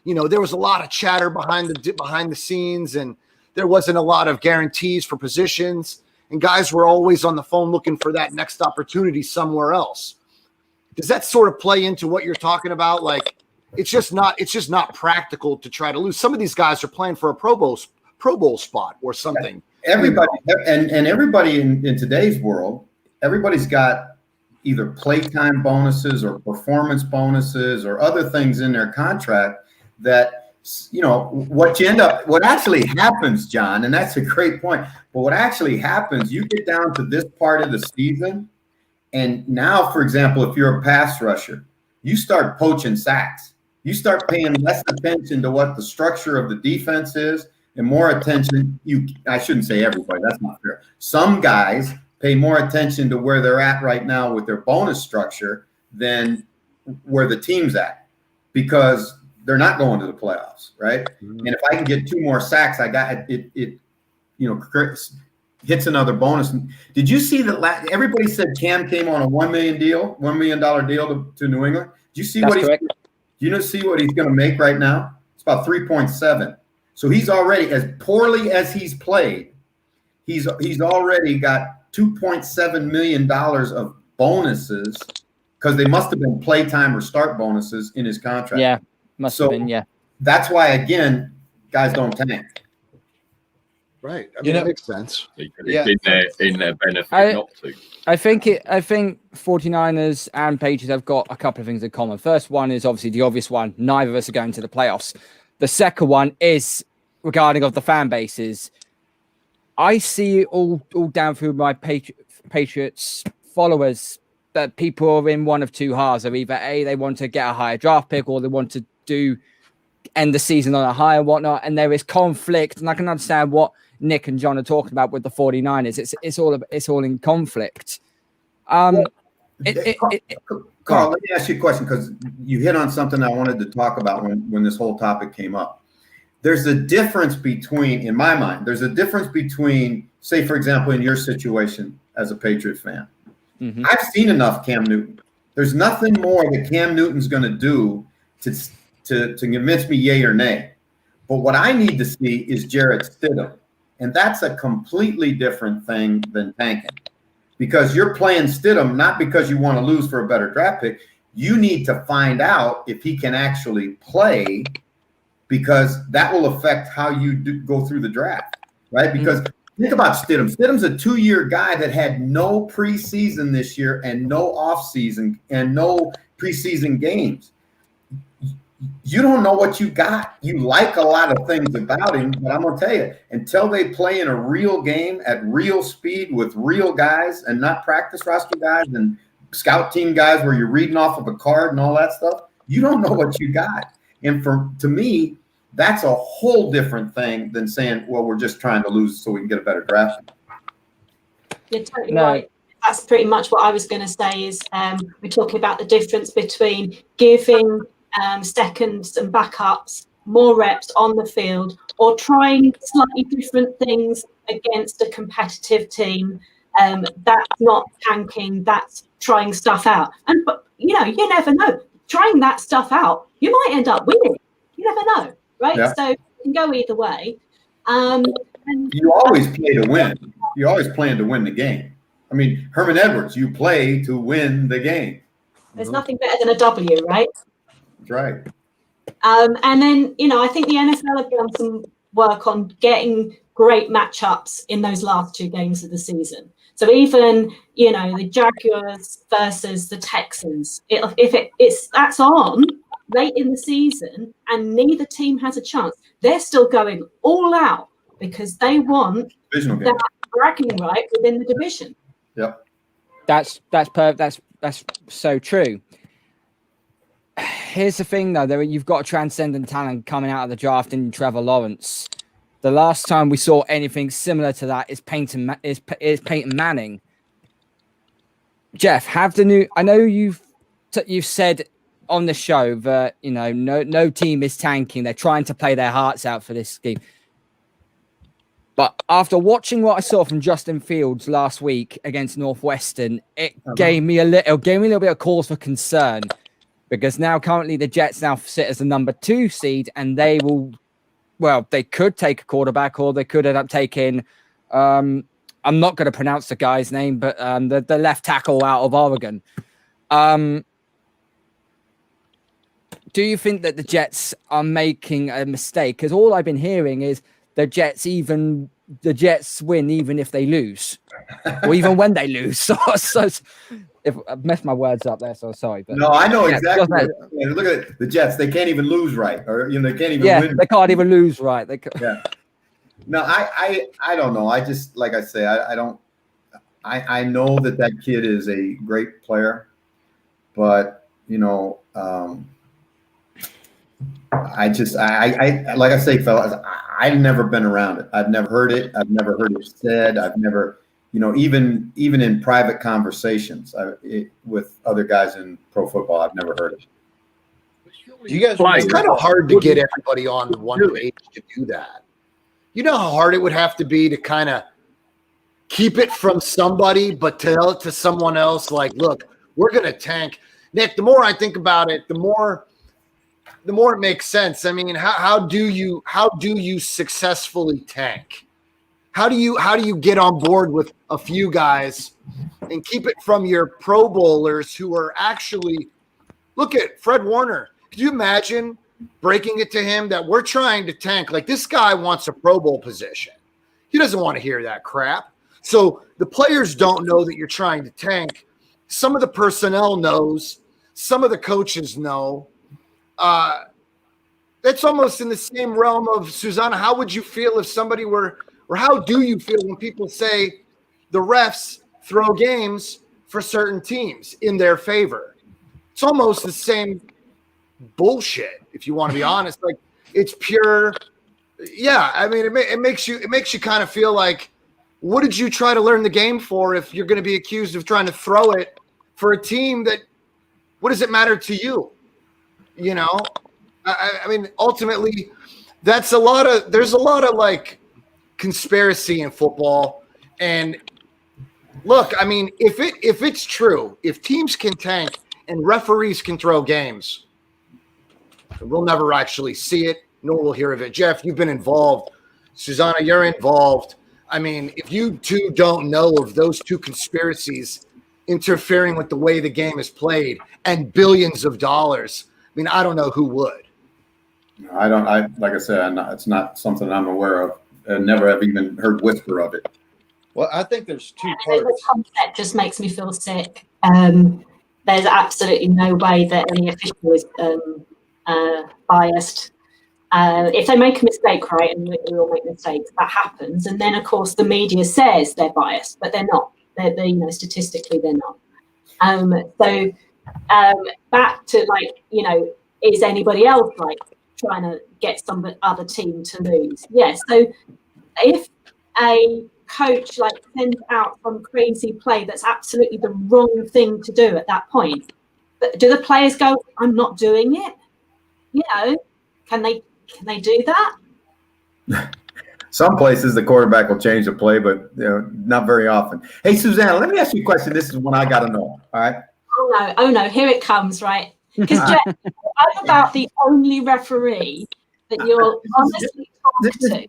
There was a lot of chatter behind the scenes, and there wasn't a lot of guarantees for positions, and guys were always on the phone looking for that next opportunity somewhere else. Does that sort of play into what you're talking about? Like, it's just not practical to try to lose. Some of these guys are playing for a Pro Bowl spot or something. Everybody and everybody in today's world, everybody's got either playtime bonuses or performance bonuses or other things in their contract that, what actually happens, John, and that's a great point. But what actually happens, you get down to this part of the season, and now, for example, if you're a pass rusher, you start poaching sacks. You start paying less attention to what the structure of the defense is and more attention. I shouldn't say everybody, that's not fair. Some guys pay more attention to where they're at right now with their bonus structure than where the team's at, because they're not going to the playoffs, right? Mm-hmm. And if I can get 2 more sacks, I got it hits another bonus. Did you see that? Everybody said Cam came on a $1 million deal to New England. Did you see see what he's going to make right now? It's about 3.7. So he's already, as poorly as he's played, he's already got $2.7 million of bonuses, because they must have been playtime or start bonuses in his contract. Yeah, must have been. Yeah, that's why, again, guys don't tank. Right. I mean, it makes sense. Yeah. In their benefit not to. I think 49ers and Patriots have got a couple of things in common. First one is obviously the obvious one. Neither of us are going to the playoffs. The second one is regarding of the fan bases. I see all down through my Patriots followers that people are in one of two halves. Of either A, they want to get a higher draft pick, or they want to end the season on a high and whatnot. And there is conflict. And I can understand what Nick and John are talking about with the 49ers. It's all in conflict. Carl, let me ask you a question, because you hit on something I wanted to talk about when this whole topic came up. There's a difference between, in my mind, say, for example, in your situation as a Patriot fan, mm-hmm. I've seen enough Cam Newton. There's nothing more that Cam Newton's going to do to convince me yay or nay. But what I need to see is Jarrett Stidham. And that's a completely different thing than tanking, because you're playing Stidham not because you want to lose for a better draft pick. You need to find out if he can actually play, because that will affect how you go through the draft, right? Because think about Stidham. Stidham's a 2-year guy that had no preseason this year and no offseason and no preseason games. You don't know what you got. You like a lot of things about him, but I'm going to tell you, until they play in a real game at real speed with real guys and not practice roster guys and scout team guys where you're reading off of a card and all that stuff, you don't know what you got. And to me, that's a whole different thing than saying, well, we're just trying to lose so we can get a better draft. You're totally right. That's pretty much what I was going to say is we're talking about the difference between giving seconds and backups more reps on the field, or trying slightly different things against a competitive team. That's not tanking, that's trying stuff out. But you never know. Trying that stuff out, you might end up winning. You never know, right? Yeah. So it can go either way. And you always play to win. You always plan to win the game. I mean, Herman Edwards, you play to win the game. There's nothing better than a W, right? That's right. And then, I think the NFL have done some work on getting great matchups in those last 2 games of the season. So even, the Jaguars versus the Texans, that's on late in the season and neither team has a chance, they're still going all out because they want that bragging right within the division. Yep. That's perfect. That's so true. Here's the thing, though. You've got a transcendent talent coming out of the draft in Trevor Lawrence. The last time we saw anything similar to that is Peyton Manning. Jeff, I know you've said on the show that no team is tanking. They're trying to play their hearts out for this game. But after watching what I saw from Justin Fields last week against Northwestern, it gave me a little bit of cause for concern. because now currently the Jets now sit as the number 2 seed, and they could take a quarterback, or they could end up taking, I'm not going to pronounce the guy's name, but the left tackle out of Oregon. Do you think that the Jets are making a mistake? Because all I've been hearing is the Jets win even if they lose, or even when they lose. So if I've messed my words up there, so sorry. But no, I know exactly. Look at the Jets; they can't even lose right, or they can't even win. They can't even lose right. Yeah. No, I don't know. I just, like I say, I don't. I know that kid is a great player, but I like I say, fellas, I've never been around it. I've never heard it. I've never heard it said. I've never, even in private conversations with other guys in pro football, I've never heard it. Do you guys? It's kind of hard to get everybody on one page to do that. You know how hard it would have to be to kind of keep it from somebody, but tell it to someone else. Like, look, we're gonna tank. Nick, the more I think about it, the more it makes sense. I mean, how do you successfully tank? How do you get on board with a few guys and keep it from your Pro Bowlers who are actually, look at Fred Warner. Could you imagine breaking it to him that we're trying to tank? Like, this guy wants a Pro Bowl position. He doesn't want to hear that crap. So the players don't know that you're trying to tank. Some of the personnel knows. Some of the coaches know. That's almost in the same realm of, Susanna, how would you feel if somebody were, or how do you feel when people say the refs throw games for certain teams in their favor? It's almost the same bullshit, if you want to be honest. Like, it's pure. Yeah, I mean, it makes you kind of feel like, what did you try to learn the game for if you're going to be accused of trying to throw it for a team that, what does it matter to you? I mean, ultimately, there's a lot of like conspiracy in football. And look, I mean, if it's true, if teams can tank and referees can throw games, we'll never actually see it, nor we'll hear of it. Jeff, you've been involved. Susanna, you're involved. I mean, if you two don't know of those two conspiracies interfering with the way the game is played and billions of dollars, I mean, I don't know who would. Like I said, it's not something I'm aware of. I never have even heard whisper of it. Well, I think there's two The parts. concept just makes me feel sick. There's absolutely no way that any official is biased. If they make a mistake, right, and we all make mistakes, that happens. And then, of course, the media says they're biased, but they're not. They're statistically, they're not. So back to, like, is anybody else, like, trying to get some other team to lose? Yes. So if a coach, like, sends out some crazy play that's absolutely the wrong thing to do at that point, but do the players go, I'm not doing it? Can they do that? Some places the quarterback will change the play, but not very often. Hey, Susanna, let me ask you a question. This is one I got to know. All right. Oh no, here it comes, right? Because Jeff, I'm about the only referee that you'll honestly talk to.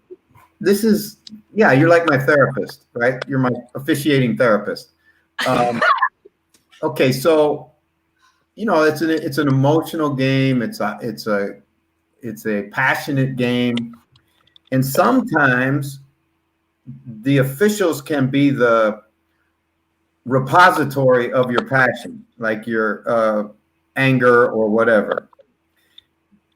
This is, you're like my therapist, right? You're my officiating therapist. Okay, so it's an emotional game. It's a passionate game, and sometimes the officials can be the repository of your passion, like your anger or whatever.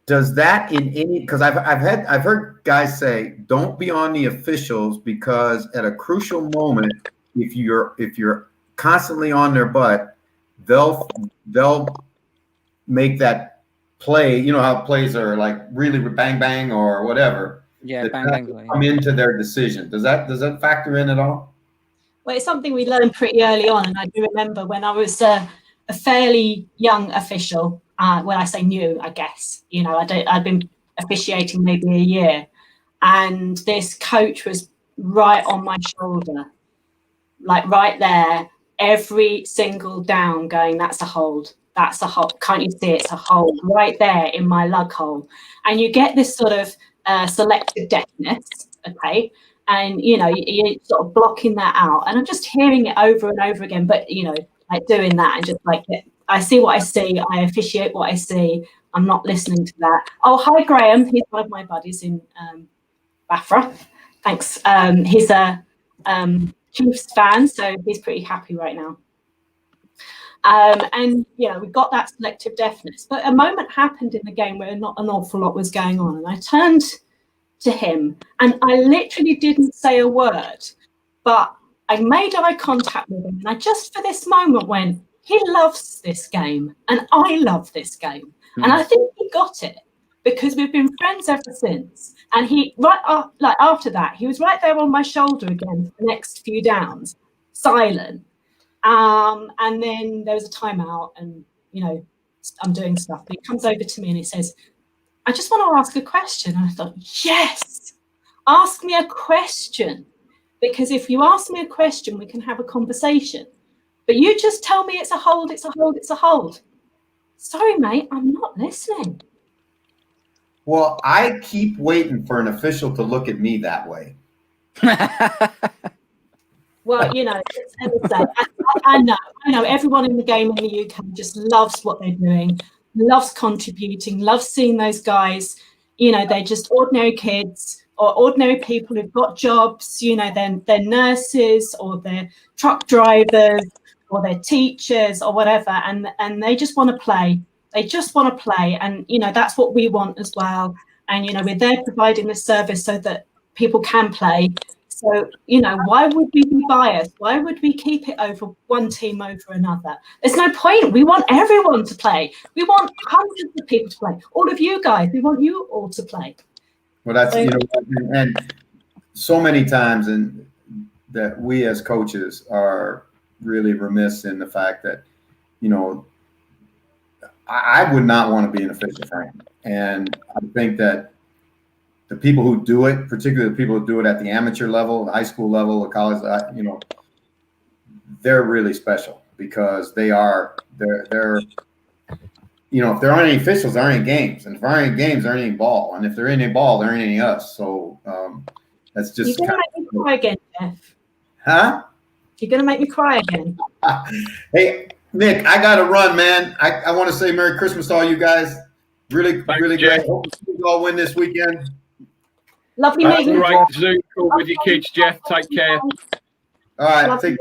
Does that because I've heard guys say, don't be on the officials, because at a crucial moment, if you're constantly on their butt, they'll make that play. You know how plays are, like, really bang bang or whatever. Yeah, bang bang. Come into their decision. Does that factor in at all? Well, it's something we learned pretty early on, and I do remember when I was a fairly young official. When I say new, I guess, I'd been officiating maybe a year, and this coach was right on my shoulder, like right there, every single down, going, that's a hold, that's a hole. Can't you see it's a hole right there in my lug hole? And you get this sort of selective deafness, okay? And, you know, you're sort of blocking that out. And I'm just hearing it over and over again, but, you know, like doing that and just like, I see what I see. I officiate what I see. I'm not listening to that. Oh, hi, Graham. He's one of my buddies in Bafra. Thanks. He's a Chiefs fan, so he's pretty happy right now. And, you know, we got that selective deafness. But a moment happened in the game where not an awful lot was going on. And I turned to him and I literally didn't say a word, but I made eye contact with him. And I just for this moment went, he loves this game and I love this game. And I think he got it because we've been friends ever since. And he, like after that, he was right there on my shoulder again for the next few downs, silent. And then there was a timeout and, you know, I'm doing stuff. But he comes over to me and he says, I just want to ask a question. And I thought, yes, ask me a question. Because if you ask me a question, we can have a conversation. But you just tell me it's a hold, it's a hold, it's a hold. Sorry, mate, I'm not listening. Well, I keep waiting for an official to look at me that way. Well, you know, I know everyone in the game in the UK just loves what they're doing, loves contributing, loves seeing those guys. You know, they're just ordinary kids or ordinary people who've got jobs. You know, they're nurses or they're truck drivers or they're teachers or whatever, and they just want to play. They just want to play, and you know that's what we want as well. And you know, we're there providing this service so that people can play. So, you know, why would we be biased? Why would we keep it over one team over another? There's no point. We want everyone to play. We want hundreds of people to play. All of you guys, we want you all to play. Well, that's, you know, and so many times and that we as coaches are really remiss in the fact that, you know, I would not want to be an official fan. And I think that the people who do it, particularly the people who do it at the amateur level, the high school level, the college, you know, they're really special because they're, you know, if there aren't any officials, there aren't any games. And if there aren't any games, there aren't any ball. And if there ain't any ball, there ain't any us. So that's just. You're going to make me cry again, Jeff. Huh? You're going to make me cry again. Hey, Nick, I got to run, man. I want to say Merry Christmas to all you guys. Really, Thanks, really Jeff. great. Hope you all win this weekend. Lovely meeting you. Great Zoom call with your kids, Jeff. Take care. All right. Lovely.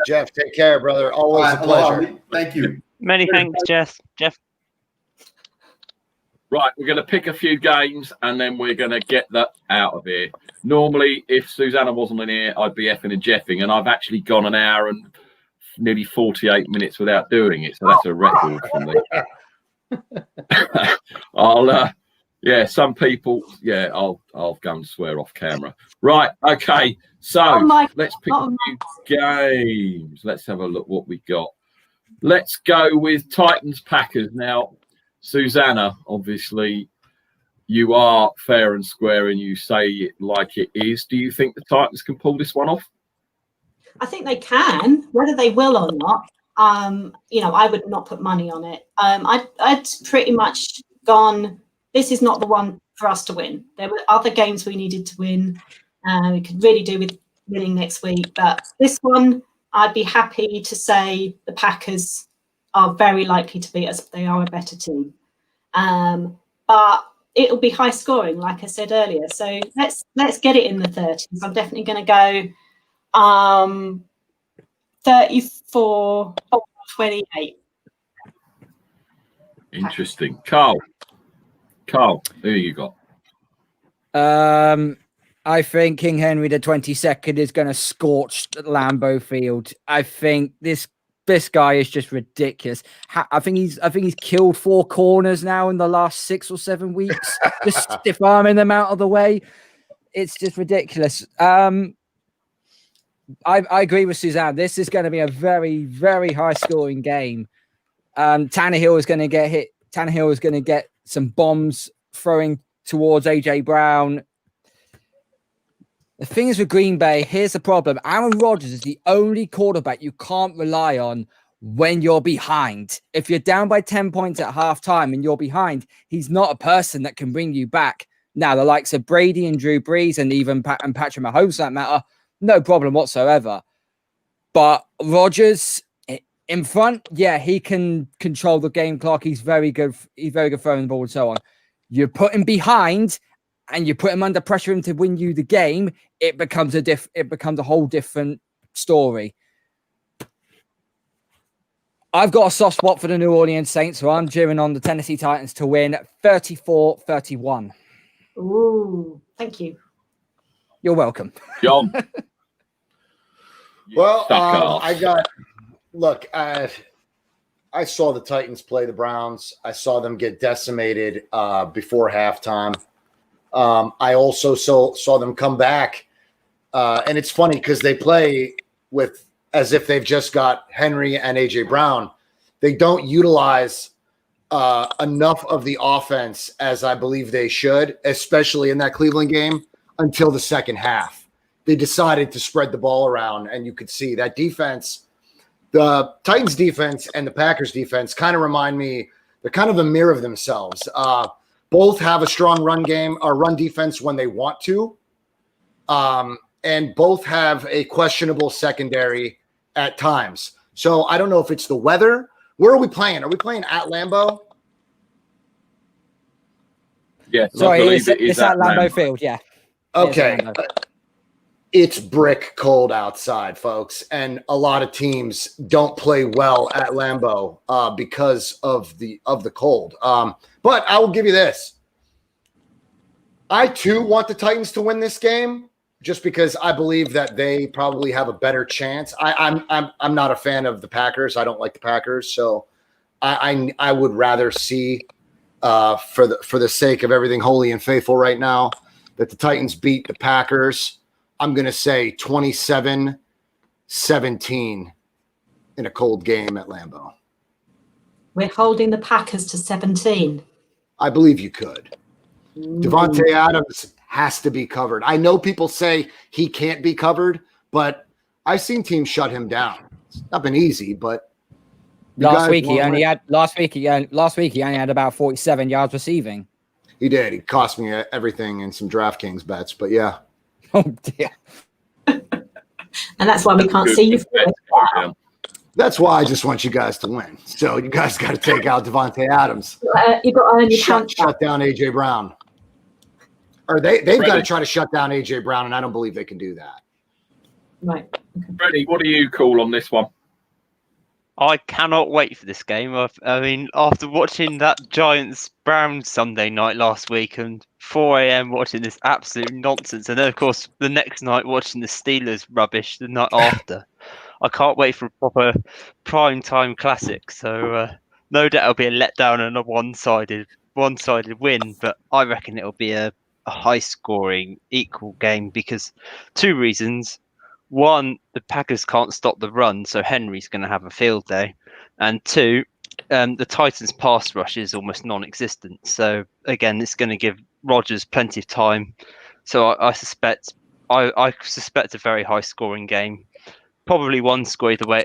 Jeff, take care, brother. Always a pleasure. Thank you. Many thanks, Jeff. Right, we're going to pick a few games and then we're going to get that out of here. Normally, if Susanna wasn't in here, I'd be effing and jeffing, and I've actually gone an hour and nearly 48 minutes without doing it, so that's a record for me. Some people, I'll go and swear off camera. Right, okay, so let's pick a few games. Let's have a look what we got. Let's go with Titans Packers. Now, Susanna, obviously, you are fair and square and you say it like it is. Do you think the Titans can pull this one off? I think they can, whether they will or not. You know, I would not put money on it. I'd pretty much gone, this is not the one for us to win. There were other games we needed to win. We could really do with winning next week. But this one, I'd be happy to say the Packers are very likely to beat us. They are a better team. But it'll be high scoring, like I said earlier. So let's get it in the 30s. I'm definitely going to go 34-28. Interesting. Carl, who you got? I think King Henry the 22nd is going to scorch Lambeau Field. I think this guy is just ridiculous. I think he's killed 4 corners now in the last 6 or 7 weeks, just stiff arming them out of the way. It's just ridiculous. I agree with Suzanne. This is going to be a very, very high scoring game. Tannehill is going to get hit. Tannehill is going to get some bombs throwing towards AJ Brown. The thing is with Green Bay, here's the problem. Aaron Rodgers is the only quarterback you can't rely on when you're behind. If you're down by 10 points at halftime and you're behind, he's not a person that can bring you back. Now, the likes of Brady and Drew Brees and even Patrick Mahomes, for that matter, no problem whatsoever. But Rodgers in front, yeah, he can control the game clock. He's very good. He's very good throwing the ball and so on. You put him behind and you put him under pressure to win you the game, it becomes a whole different story. I've got a soft spot for the New Orleans Saints, so I'm cheering on the Tennessee Titans to win 34-31. Ooh, thank you. You're welcome. John. Well, I saw the Titans play the Browns. I saw them get decimated before halftime. I also saw them come back. And it's funny because they play with as if they've just got Henry and A.J. Brown. They don't utilize enough of the offense as I believe they should, especially in that Cleveland game, until the second half. They decided to spread the ball around, and you could see that defense, the Titans defense and the Packers defense kind of remind me, they're kind of a mirror of themselves. Both have a strong run game or run defense when they want to, and both have a questionable secondary at times. So I don't know if it's the weather. Where are we playing? Are we playing at Lambeau? Yeah, sorry, it's at Lambeau Field, yeah. Okay. It's brick cold outside, folks, and a lot of teams don't play well at Lambeau because of the cold. But I will give you this: I too want the Titans to win this game, just because I believe that they probably have a better chance. I'm not a fan of the Packers. I don't like the Packers, so I would rather see, for the sake of everything holy and faithful right now, that the Titans beat the Packers. I'm going to say 27-17 in a cold game at Lambeau. We're holding the Packers to 17. I believe you could. Devontae Adams has to be covered. I know people say he can't be covered, but I've seen teams shut him down. It's not been easy, but last week he only had about 47 yards receiving. He did. He cost me everything in some DraftKings bets, but yeah. Oh dear. And that's why we can't see you. That's why I just want you guys to win. So you guys got to take out Devontae Adams. You've got to earn your punch. Shut down A.J. Brown. Or they've got to try to shut down A.J. Brown, and I don't believe they can do that. Right. Freddie, what do you call on this one? I cannot wait for this game. I mean, after watching that Giants-Browns Sunday night last week and 4 a.m. watching this absolute nonsense, and then, of course, the next night watching the Steelers rubbish the night after, I can't wait for a proper prime-time classic. So no doubt it'll be a letdown and a one-sided win, but I reckon it'll be a high-scoring, equal game because two reasons. One, the Packers can't stop the run, so Henry's going to have a field day. And two, the Titans' pass rush is almost non-existent. So, again, it's going to give Rodgers plenty of time. So I suspect a very high-scoring game. Probably one score either way.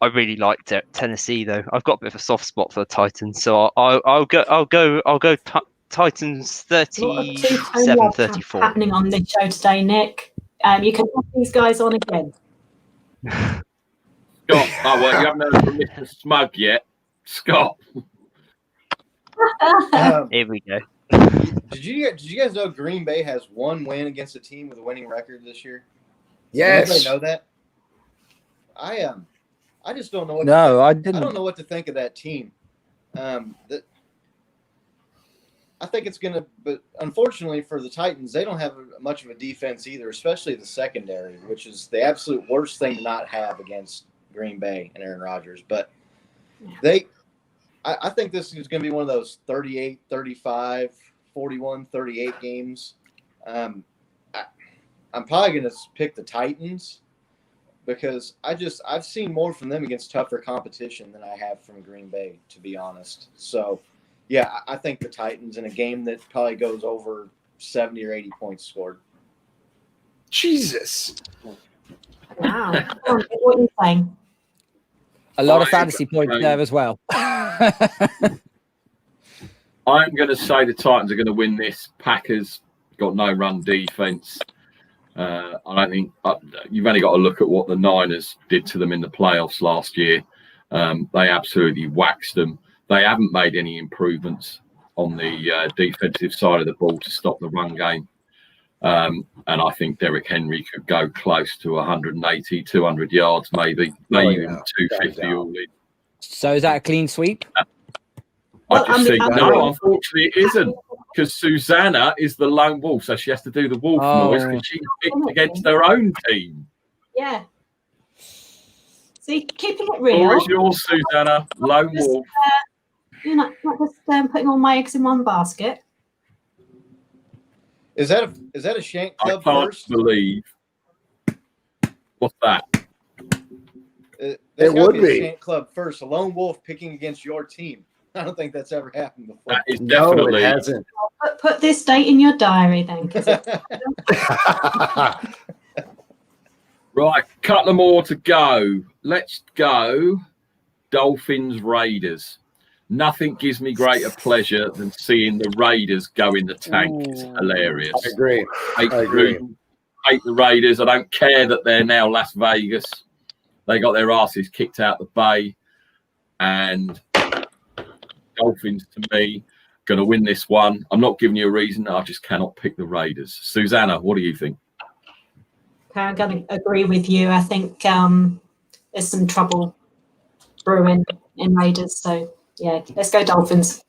I really liked Tennessee, though. I've got a bit of a soft spot for the Titans, so I'll go Titans 37-34. Happening on this show today, Nick. You can have these guys on again. Scott, you haven't heard from Mr. Smug yet. Scott. Here we go. Did you guys know Green Bay has one win against a team with a winning record this year? Yes. Did anybody know that? I just don't know what. I didn't. I don't know what to think of that team. I think it's going to, but unfortunately for the Titans, they don't have much of a defense either, especially the secondary, which is the absolute worst thing to not have against Green Bay and Aaron Rodgers. But I think this is going to be one of those 38, 35, 41, 38 games. I'm probably going to pick the Titans because I've seen more from them against tougher competition than I have from Green Bay, to be honest. So, yeah, I think the Titans in a game that probably goes over 70 or 80 points scored. Jesus. Wow. What are you saying? A lot of fantasy points there as well. I'm going to say the Titans are going to win this. Packers got no run defense. I don't think you've only got to look at what the Niners did to them in the playoffs last year. They absolutely waxed them. They haven't made any improvements on the defensive side of the ball to stop the run game. And I think Derrick Henry could go close to 180, 200 yards, maybe even 250 all in. So is that a clean sweep? No, unfortunately it isn't, because Susanna is the lone wolf, so she has to do the wolf noise because she picked against her own team. Yeah. See, keeping it real. Or is yours, Susanna? Lone wolf. Not just putting all my eggs in one basket. Is that a Shank Club I can't first? believe. What's that? It would be a Shank Club first. A lone wolf picking against your team. I don't think that's ever happened before. That is definitely. No, it hasn't. Put this date in your diary then. Right, couple more to go. Let's go Dolphins Raiders. Nothing gives me greater pleasure than seeing the Raiders go in the tank. It's hilarious. I agree. Hate the Raiders. I don't care that they're now Las Vegas. They got their asses kicked out the Bay. And Dolphins, to me, going to win this one. I'm not giving you a reason. I just cannot pick the Raiders. Susanna, what do you think? I'm going to agree with you. I think there's some trouble brewing in Raiders. So, yeah, let's go Dolphins.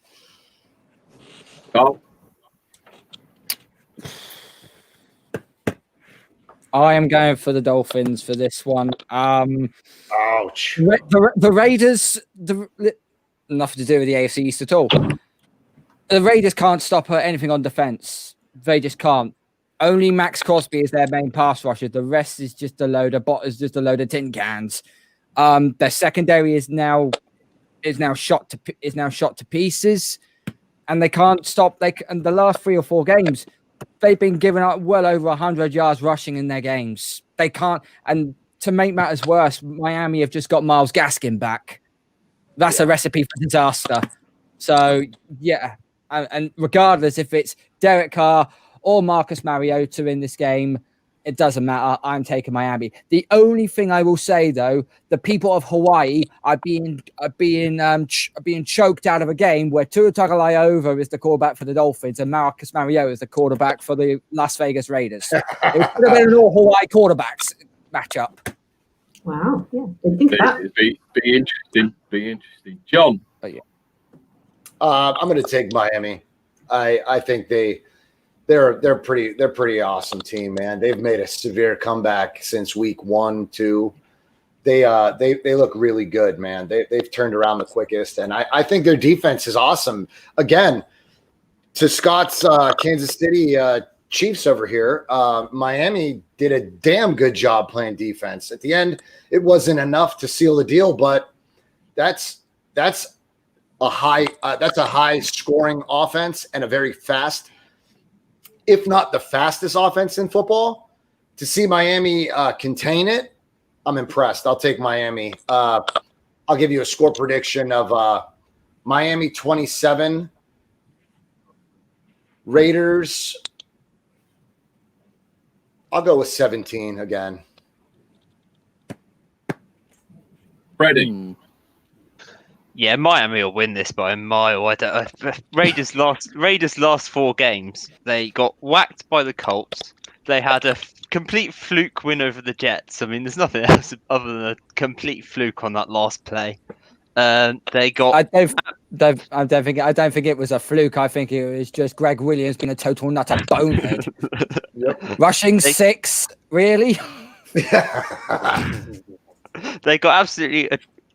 Oh. I am going for the Dolphins for this one. Ouch. The Raiders, nothing to do with the AFC East at all. The Raiders can't stop anything on defense. They just can't. Only Max Crosby is their main pass rusher. The rest is just a load of tin cans. Their secondary is now shot to pieces, and they can't stop. And the last 3 or 4 games, they've been giving up well over 100 yards rushing in their games. They can't. And to make matters worse, Miami have just got Myles Gaskin back. That's a recipe for disaster. So yeah, and regardless if it's Derek Carr or Marcus Mariota in this game, it doesn't matter. I'm taking Miami. The only thing I will say, though, the people of Hawaii are being choked out of a game where Tua Tagovailoa is the quarterback for the Dolphins and Marcus Mariota is the quarterback for the Las Vegas Raiders. It could have been an all Hawaii quarterbacks matchup. Wow, yeah, didn't think of that. Be interesting. John. Oh, yeah. I'm going to take Miami. I think they're pretty awesome team, man. They've made a severe comeback since week 1, 2. They look really good, man. They've turned around the quickest, and I think their defense is awesome. Again, to Scott's Kansas City Chiefs over here, Miami did a damn good job playing defense. At the end, it wasn't enough to seal the deal, but that's a high scoring offense and a very fast, if not the fastest offense in football. To see Miami contain it, I'm impressed. I'll take Miami. I'll give you a score prediction of Miami 27, Raiders. I'll go with 17 again. Freddie. Yeah, Miami will win this by a mile. Raiders last 4 games, they got whacked by the Colts. They had a complete fluke win over the Jets. I mean, there's nothing else other than a complete fluke on that last play. They got. I don't think it was a fluke. I think it was just Greg Williams being a total nutter bonehead. Yep. Rushing 6, really? They got absolutely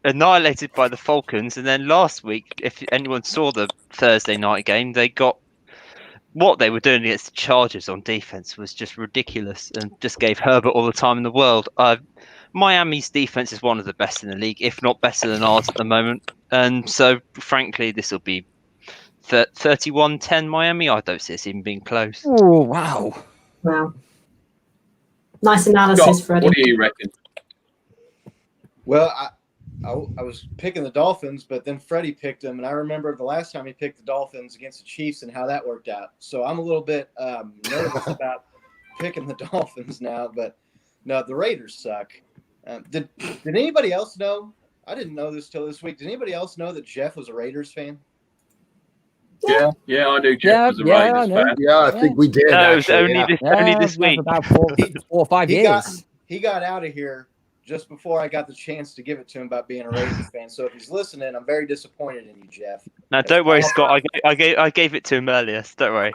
annihilated by the Falcons, and then last week, if anyone saw the Thursday night game, they got what they were doing against the Chargers on defense was just ridiculous, and just gave Herbert all the time in the world. Miami's defense is one of the best in the league, if not better than ours at the moment, and so frankly, this will be 31-10 Miami. I don't see this even being close. Oh wow! Nice analysis, Scott, Freddie. what do you reckon? Well, I was picking the Dolphins, but then Freddie picked them, and I remember the last time he picked the Dolphins against the Chiefs and how that worked out. So I'm a little bit nervous about picking the Dolphins now, but no, the Raiders suck. Did anybody else know? I didn't know this till this week. Did anybody else know that Jeff was a Raiders fan? Yeah, I knew Jeff was a Raiders fan. Yeah, I think we did. No, it was actually, only this week. About 4 or 5 years. He got out of here just before I got the chance to give it to him about being a Raiders fan. So if he's listening, I'm very disappointed in you, Jeff. No, don't worry, Scott. I gave it to him earlier. So don't worry.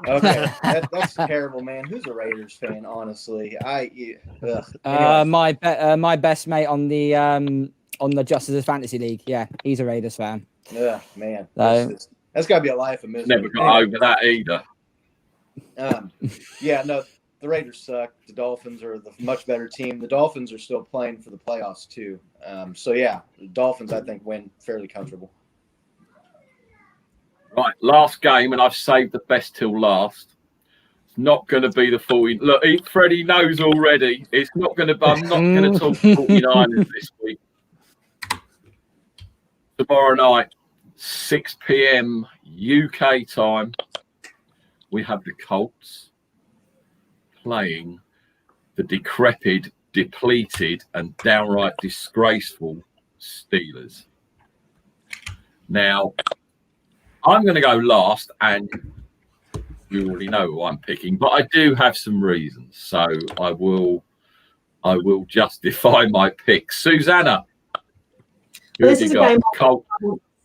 Okay, that's terrible, man. Who's a Raiders fan? Honestly, Anyway. My best mate on the Justices Fantasy League. Yeah, he's a Raiders fan. Yeah, man. So, That's got to be a life of misery. Never got over that either. Yeah, no, the Raiders suck. The Dolphins are the much better team. The Dolphins are still playing for the playoffs too. So yeah, the Dolphins I think win fairly comfortable. Right, last game, and I've saved the best till last. It's not going to be the 40. Look, Freddie knows already. It's not going to. I'm not going to talk 49ers this week. Tomorrow night, 6 p.m. UK time, we have the Colts playing the decrepit, depleted, and downright disgraceful Steelers. Now, I'm going to go last, and you already know who I'm picking, but I do have some reasons, so I will justify my pick. Susanna, who have you got? Colt.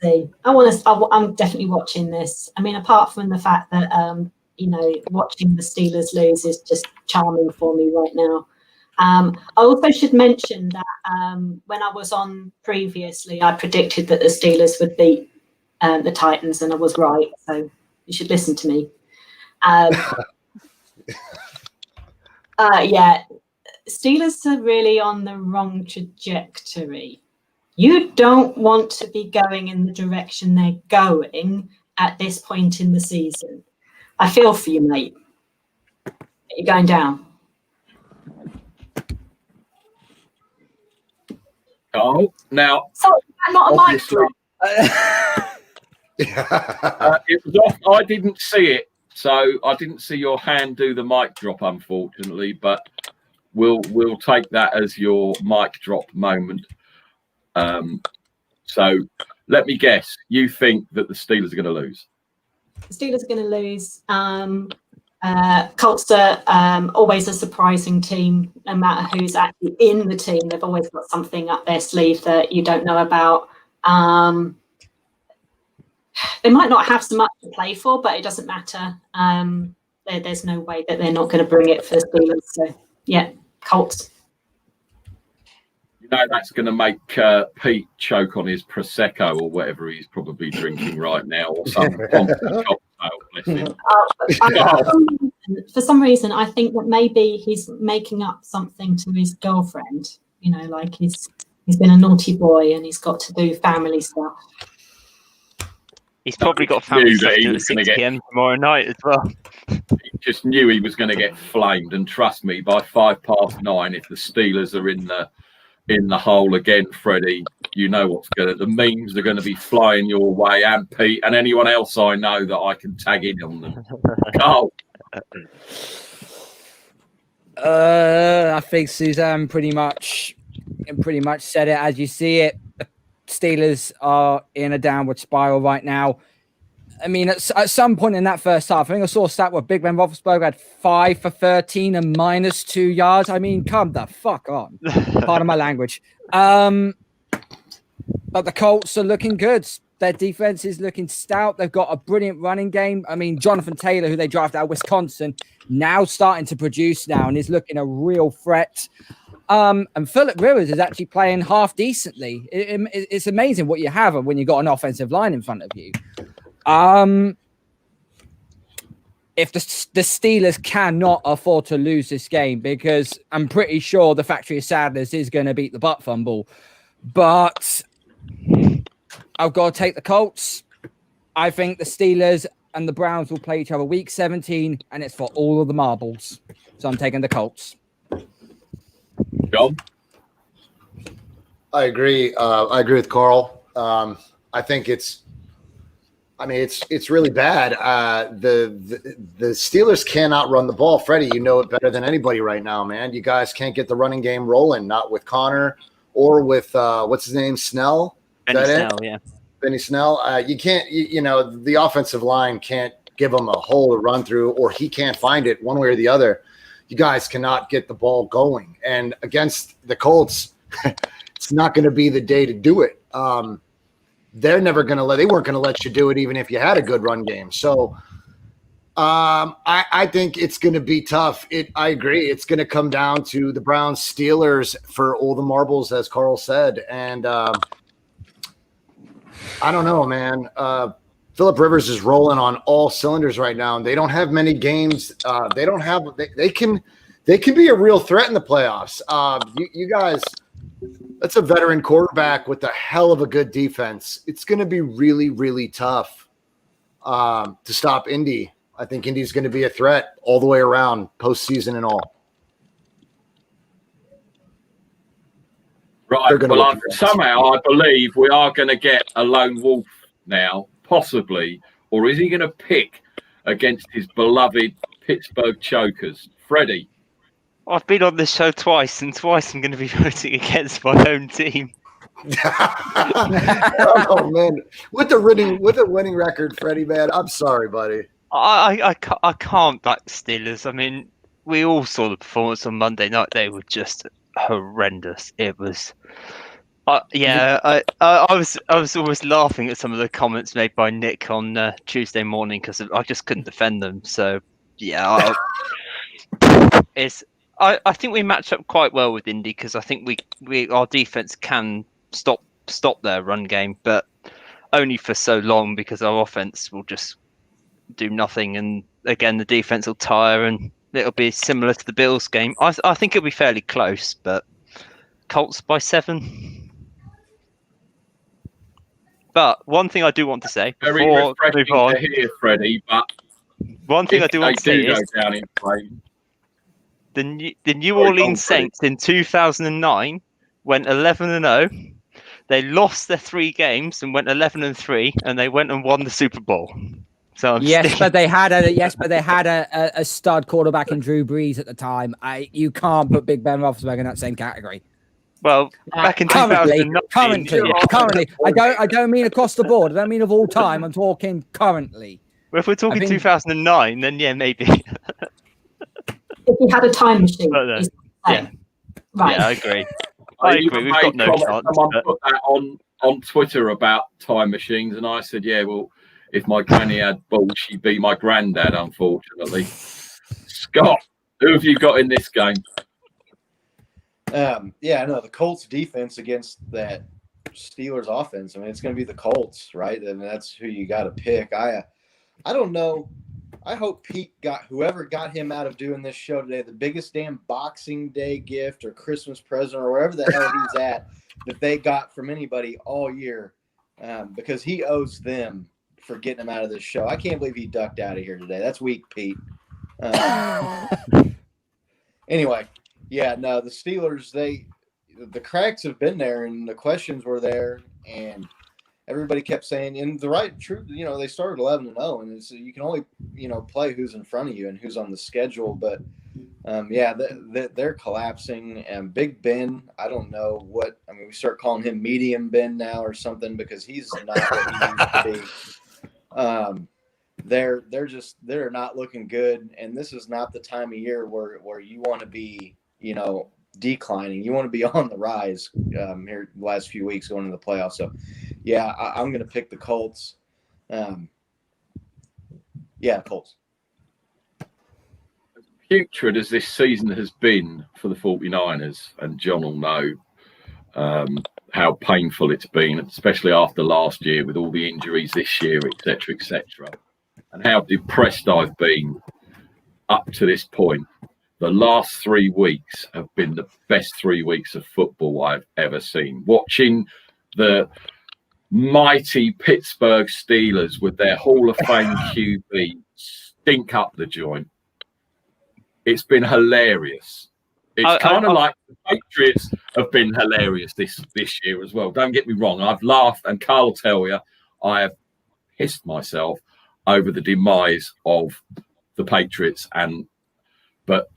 I'm definitely watching this. I mean, apart from the fact that watching the Steelers lose is just charming for me right now. I also should mention that when I was on previously, I predicted that the Steelers would beat the Titans, and I was right. So you should listen to me. Yeah, Steelers are really on the wrong trajectory. You don't want to be going in the direction they're going at this point in the season. I feel for you, mate. You're going down. Oh, now. Sorry, not a mic drop. It was off. I didn't see it, so I didn't see your hand do the mic drop, unfortunately. But we'll take that as your mic drop moment. So let me guess. You think that the Steelers are going to lose? The Steelers are going to lose. Colts are always a surprising team, no matter who's actually in the team. They've always got something up their sleeve that you don't know about. They might not have so much to play for, but it doesn't matter. There's no way that they're not going to bring it for the Steelers. So, yeah, Colts. You know that's going to make Pete choke on his Prosecco or whatever he's probably drinking right now, or some cocktail, bless him. For some reason, I think that maybe he's making up something to his girlfriend. You know, like he's been a naughty boy and he's got to do family stuff. He's probably got family stuff at 6 p.m. tomorrow night as well. He just knew he was going to get flamed, and trust me, by 9:05, if the Steelers are in the hole again, Freddie, you know the memes are going to be flying your way, and Pete and anyone else I know that I can tag in on them. Carl. I think Suzanne pretty much said it as you see it. The Steelers are in a downward spiral right now. I mean, at some point in that first half, I think I saw a stat where Big Ben Roethlisberger had 5 for 13 and -2 yards. I mean, come the fuck on. Pardon my language. But the Colts are looking good. Their defense is looking stout. They've got a brilliant running game. I mean, Jonathan Taylor, who they drafted out of Wisconsin, now starting to produce now and is looking a real threat. And Phillip Rivers is actually playing half decently. It's amazing what you have when you've got an offensive line in front of you. If the Steelers cannot afford to lose this game, because I'm pretty sure the Factory of Sadness is going to beat the butt fumble, but I've got to take the Colts. I think the Steelers and the Browns will play each other week 17, and it's for all of the marbles. So I'm taking the Colts. John? I agree. I agree with Carl. I think it's really bad. The Steelers cannot run the ball. Freddie, you know it better than anybody right now, man. You guys can't get the running game rolling, not with Connor or with what's his name, Snell. Benny Snell, yeah. Benny Snell. You can't. You know, the offensive line can't give him a hole to run through, or he can't find it one way or the other. You guys cannot get the ball going, and against the Colts, it's not going to be the day to do it. They're never going to they weren't going to let you do it even if you had a good run game. So I think it's going to be tough. I agree. It's going to come down to the Browns Steelers for all the marbles, as Carl said. And I don't know, man. Phillip Rivers is rolling on all cylinders right now, and they don't have many games. They can be a real threat in the playoffs. You guys, that's a veteran quarterback with a hell of a good defense. It's going to be really, really tough to stop Indy. I think Indy's going to be a threat all the way around, postseason and all. Right. Well, somehow I believe we are going to get a lone wolf now, possibly. Or is he going to pick against his beloved Pittsburgh Chokers? Freddie. I've been on this show twice, and twice I'm going to be voting against my own team. Oh man, with a winning record, Freddie, man, I'm sorry, buddy. I can't back the Steelers. I mean, we all saw the performance on Monday night. They were just horrendous. It was, I was always laughing at some of the comments made by Nick on Tuesday morning because I just couldn't defend them. So yeah, I think we match up quite well with Indy because I think our defense can stop their run game, but only for so long because our offense will just do nothing, and again the defense will tire, and it'll be similar to the Bills game. I think it'll be fairly close, but Colts by 7. But one thing I do want to say Very before we move on, to hear, Freddie, but one thing I do want to say is down in flames. The New Orleans Saints in 2009 went 11-0. They lost their 3 games and went 11-3, and they went and won the Super Bowl. So but they had a stud quarterback in Drew Brees at the time. You can't put Big Ben Roethlisberger in that same category. Well, back in 2009, currently, I don't mean across the board. I don't mean of all time. I'm talking currently. Well, if we're talking 2009, then yeah, maybe. If he had a time machine, yeah, right. Yeah, I agree. We've got no chance. Someone put that on Twitter about time machines, and I said, yeah, well, if my granny had balls, she'd be my granddad, unfortunately. Scott, who have you got in this game? The Colts defense against that Steelers offense. I mean, it's going to be the Colts, right? And that's who you got to pick. I don't know. I hope Pete got whoever got him out of doing this show today the biggest damn Boxing Day gift or Christmas present or wherever the hell he's at that they got from anybody all year, because he owes them for getting him out of this show. I can't believe he ducked out of here today. That's weak, Pete. Anyway, the Steelers, the cracks have been there and the questions were there, and everybody kept saying, and the right truth, they started 11-0, and so you can only, play who's in front of you and who's on the schedule. But they're collapsing. And Big Ben, I don't know what. I mean, we start calling him Medium Ben now or something because he's not what he used to be. They're not looking good, and this is not the time of year where you want to be, declining. You want to be on the rise here the last few weeks going into the playoffs. So I'm going to pick the Colts. Colts. Putrid as this season has been for the 49ers, and John will know how painful it's been, especially after last year with all the injuries this year, etc., and how depressed I've been up to this point. The last 3 weeks have been the best 3 weeks of football I've ever seen. Watching the mighty Pittsburgh Steelers with their Hall of Fame QB stink up the joint. It's been hilarious. It's kind of like the Patriots have been hilarious this year as well. Don't get me wrong. I've laughed, and Carl will tell you, I have pissed myself over the demise of the Patriots. But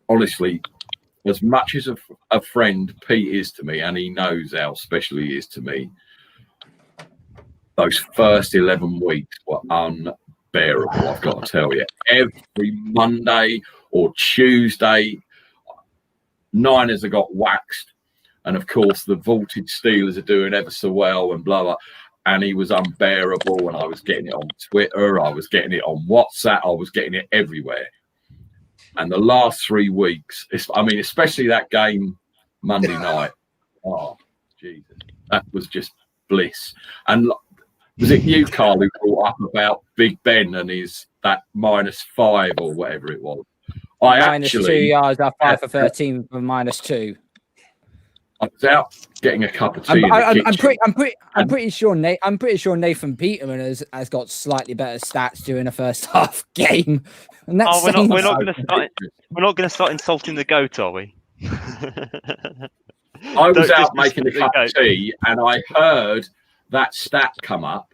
honestly, as much as a friend Pete is to me, and he knows how special he is to me, those first 11 weeks were unbearable, I've got to tell you. Every Monday or Tuesday, Niners have got waxed. And, of course, the vaulted Steelers are doing ever so well and blah, blah. And he was unbearable, and I was getting it on Twitter. I was getting it on WhatsApp. I was getting it everywhere. And the last 3 weeks, especially that game Monday night, oh, Jesus, that was just bliss. And was it you, Carl, who brought up about Big Ben and that -5 or whatever it was? -2 yards, 5 for 13 for -2. I was out getting a cup of tea. I'm pretty sure Nathan Peterman has got slightly better stats during the first half game. And that's we're not going to start insulting the goat, are we? I was out making a cup of tea, and I heard that stat come up,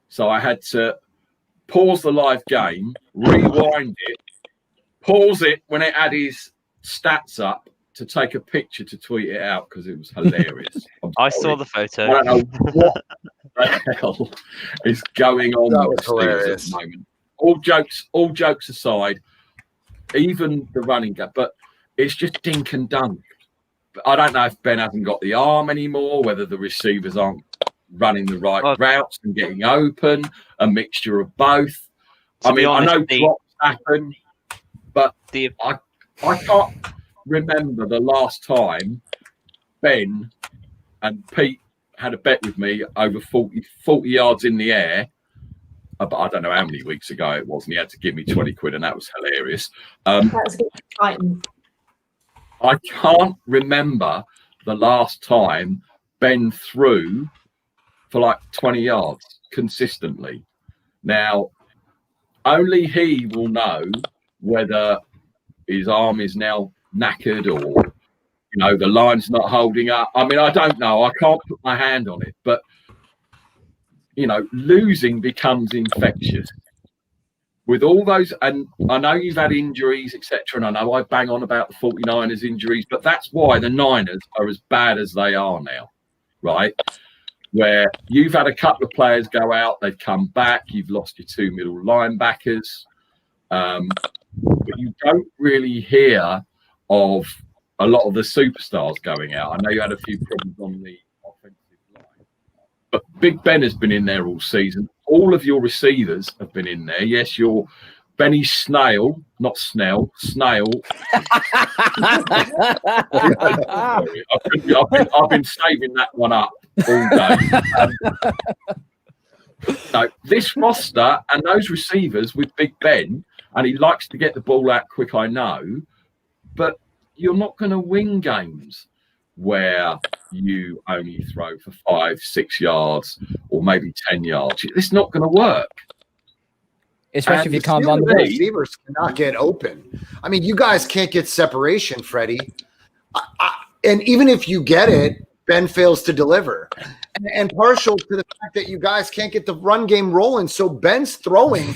so I had to pause the live game, rewind it, pause it when it had his stats up, to take a picture to tweet it out because it was hilarious. I saw the photo. I don't know what the hell is going on That with was the Steelers hilarious. at the moment. All jokes aside, even the running game, but it's just dink and dunk. I don't know if Ben hasn't got the arm anymore, whether the receivers aren't running the right routes and getting open, a mixture of both. I know drops happen, but I can't remember the last time Ben and Pete had a bet with me over 40 yards in the air. But I don't know how many weeks ago it was, and he had to give me 20 quid, and that was hilarious. That was exciting. I can't remember the last time Ben threw for like 20 yards consistently. Now, only he will know whether his arm is now knackered or, the line's not holding up. I don't know. I can't put my hand on it. But, losing becomes infectious. With all those, and I know you've had injuries, etc., and I know I bang on about the 49ers injuries, but that's why the Niners are as bad as they are now, right? Where you've had a couple of players go out, they've come back, you've lost your 2 middle linebackers, but you don't really hear of a lot of the superstars going out. I know you had a few problems on the offensive line, but Big Ben has been in there all season. All of your receivers have been in there. Yes, your Benny Snail, not Snell, Snail. I've been saving that one up all day. So this roster and those receivers with Big Ben, and he likes to get the ball out quick, I know, but you're not going to win games where you only throw for 5-6 yards or maybe 10 yards. It's not going to work. Especially if you can't run the ball. Receivers cannot get open. You guys can't get separation, Freddie. And even if you get it, Ben fails to deliver. And partial to the fact that you guys can't get the run game rolling. So Ben's throwing.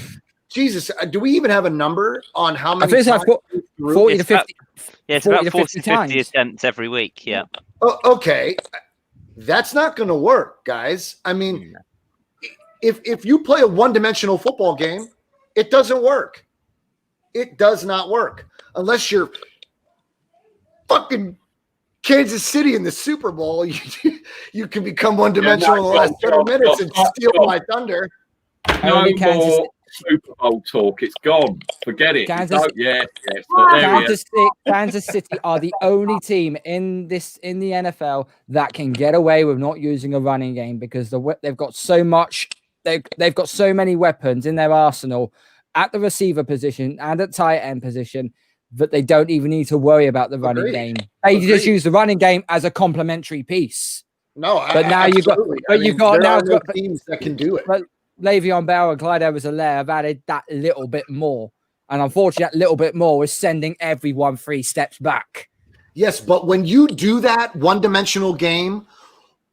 Jesus, do we even have a number on how many? I think it's 40 to 50. It's about 40 to 50 attempts every week. Yeah. Oh, okay. That's not going to work, guys. If you play a one-dimensional football game, it doesn't work. It does not work unless you're fucking Kansas City in the Super Bowl. You can become one-dimensional in the last 30 minutes and steal my thunder. No more Super Bowl talk. It's gone. Forget it. Kansas City are the only team in the NFL that can get away with not using a running game because they've got so much. They've got so many weapons in their arsenal at the receiver position and at tight end position that they don't even need to worry about the running game. They just use the running game as a complementary piece. No, but now you've got teams that can do it. But Le'Veon Bell and Clyde Edwards-Helaire have added that little bit more. And unfortunately, that little bit more is sending everyone 3 steps back. Yes, but when you do that one-dimensional game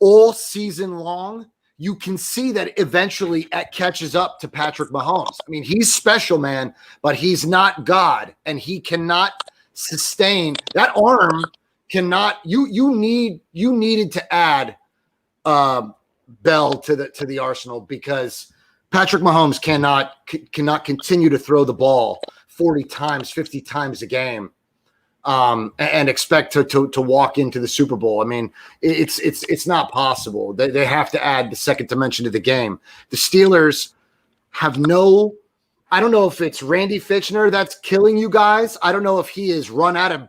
all season long, you can see that eventually it catches up to Patrick Mahomes. I mean, he's special, man, but he's not God, and he cannot sustain that arm. You needed to add Bell to the arsenal, because Patrick Mahomes cannot continue to throw the ball 40 times, 50 times a game, and expect to walk into the Super Bowl. I mean, it's not possible. They have to add the second dimension to the game. The Steelers have no. I don't know if it's Randy Fitchner that's killing you guys. I don't know if he is run out.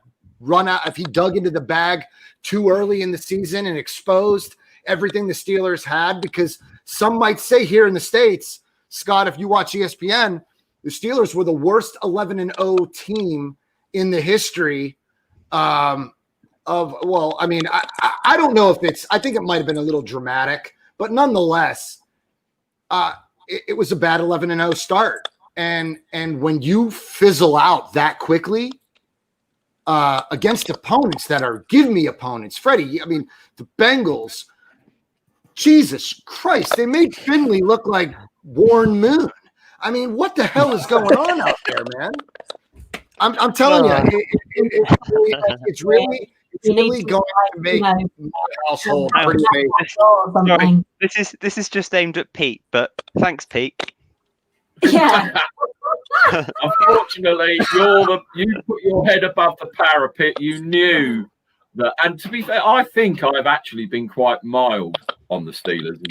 If he dug into the bag too early in the season and exposed everything the Steelers had, because some might say here in the States, Scott, if you watch ESPN, the Steelers were the worst 11-0 team in the history I don't know if I think it might have been a little dramatic, but nonetheless, it was a bad 11-0 start. And when you fizzle out that quickly against opponents that are give me opponents, Freddie, I mean, the Bengals, Jesus Christ, they made Finley look like Warren Moon. I mean, what the hell is going on out there, man? I'm telling you, it's really going to make my household pretty amazing. This is just aimed at Pete, but thanks, Pete. Yeah. Unfortunately, you put your head above the parapet. You knew that, and to be fair, I think I've actually been quite mild on the Steelers.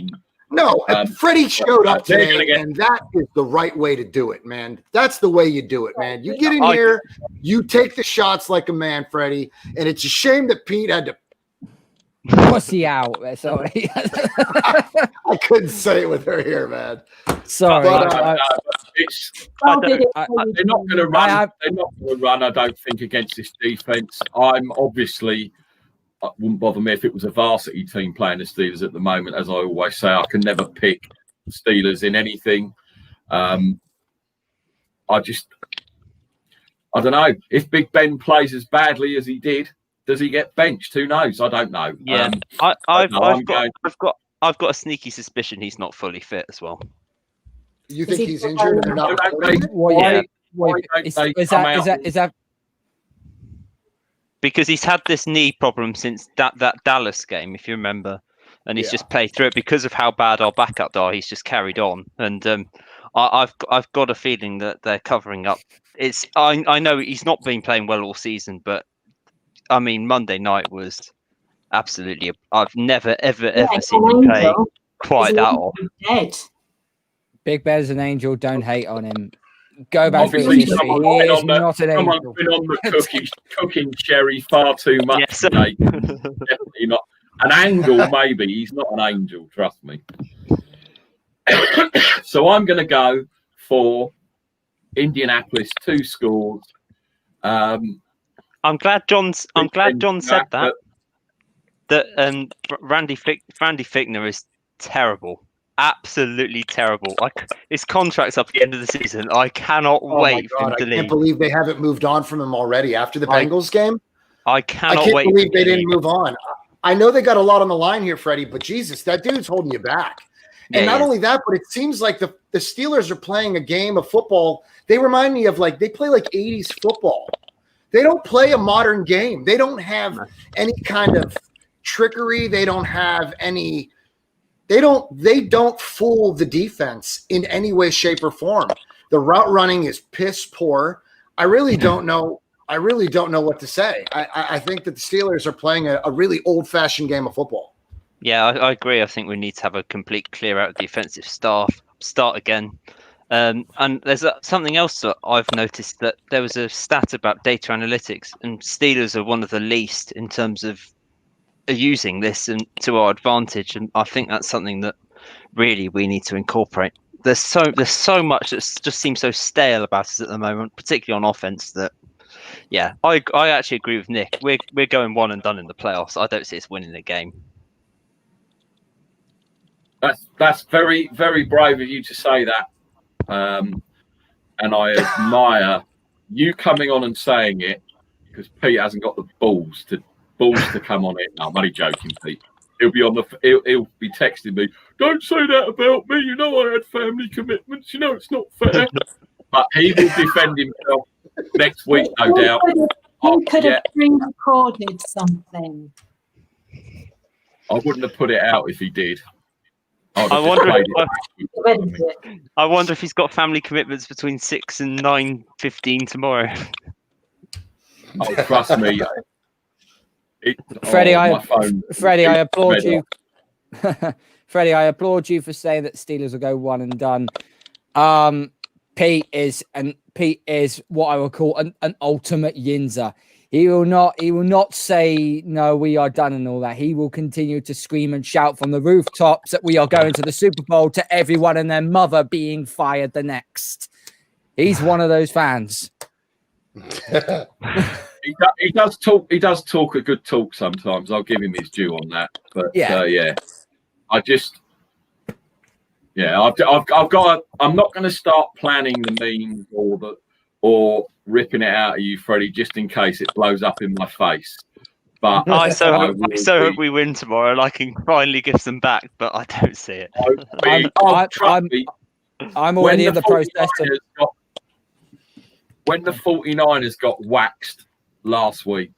No, Freddie showed up today, and that is the right way to do it, man. That's the way you do it, man. You get in here, you take the shots like a man, Freddie, and it's a shame that Pete had to pussy out. Sorry. I couldn't say it with her here, man. Sorry. They're not going to run. They're not going to run, I don't think, against this defense. It wouldn't bother me if it was a varsity team playing the Steelers at the moment. As I always say, I can never pick Steelers in anything. I don't know. If Big Ben plays as badly as he did, does he get benched? Who knows? I don't know. Yeah, I've got a sneaky suspicion he's not fully fit as well. You think he's injured? And they're not Is that because he's had this knee problem since that Dallas game, if you remember, and he's just played through it because of how bad our backup are. He's just carried on, and I've got a feeling that they're covering up. I know he's not been playing well all season, but I mean Monday night was absolutely. I've never ever seen him play quite that often. Big Ben's an angel. Don't hate on him. Go back through Obviously, history. He is not an angel. Someone's been on the cooking cherry far too much today. Definitely not. An angle, maybe. He's not an angel, trust me. So I'm going to go for Indianapolis, 2 scores. I'm glad John said that. Randy Fichtner is terrible. Absolutely terrible. His contract's up at the end of the season. I cannot wait for him to leave. I can't believe they haven't moved on from him already after the Bengals game. I can't believe they didn't move on. I know they got a lot on the line here, Freddie, but Jesus, that dude's holding you back. And not only that, but it seems like the Steelers are playing a game of football. They remind me of they play like 80s football. They don't play a modern game. They don't have any kind of trickery. They don't have any. They don't fool the defense in any way, shape, or form. The route running is piss poor. I really don't know what to say. I think that the Steelers are playing a really old-fashioned game of football. Yeah, I agree. I think we need to have a complete clear out of defensive staff, start again. And there's something else that I've noticed, that there was a stat about data analytics, and Steelers are one of the least in terms of using this and to our advantage, and I think that's something that really we need to incorporate. There's so much that just seems so stale about us at the moment, particularly on offense. That I actually agree with Nick. We're going one and done in the playoffs. I don't see us winning the game. That's very, very brave of you to say that. and I admire you coming on and saying it, because Pete hasn't got the balls to come on it. No, I'm only joking, Pete. He'll be on he'll be texting me, don't say that about me, you know I had family commitments, you know it's not fair. But he will defend himself next week, no doubt. He could have pre-recorded something. I wouldn't have put it out if he did. I wonder if he's got family commitments between 6 and 9:15 tomorrow. Oh, trust me. Freddie, I applaud you. Freddie, I applaud you for saying that Steelers will go one and done. Pete is what I would call an ultimate yinzer. He will not say no, we are done and all that. He will continue to scream and shout from the rooftops that we are going to the Super Bowl to everyone and their mother being fired the next. He's one of those fans. He does talk. He does talk a good talk sometimes. I'll give him his due on that. But yeah, I've got. I'm not going to start planning the memes or ripping it out of you, Freddie, just in case it blows up in my face. But I so hope we win tomorrow and I can finally give them back, but I don't see it. I'm already in the process of. When the 49ers got waxed last week,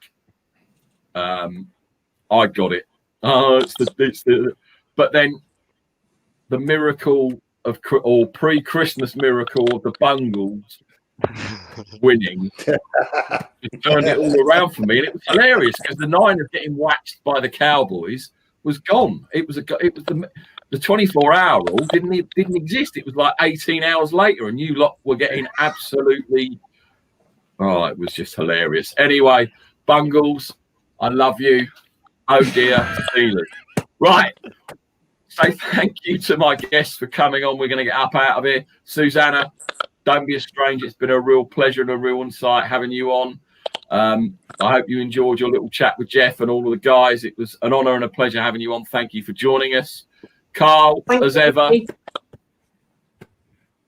I got it. Oh, it's the but then the miracle of or pre-Christmas miracle of the Bungles winning just turned it all around for me, and it was hilarious because the Niners getting waxed by the Cowboys was gone. It was the 24-hour rule didn't exist. It was like 18 hours later, and you lot were getting absolutely. Oh, it was just hilarious. Anyway, Bungles, I love you. Oh dear, Steelers. Right. Say thank you to my guests for coming on. We're going to get up out of here. Susanna, don't be a stranger. It's been a real pleasure and a real insight having you on. I hope you enjoyed your little chat with Jeff and all of the guys. It was an honour and a pleasure having you on. Thank you for joining us. Carl, as ever,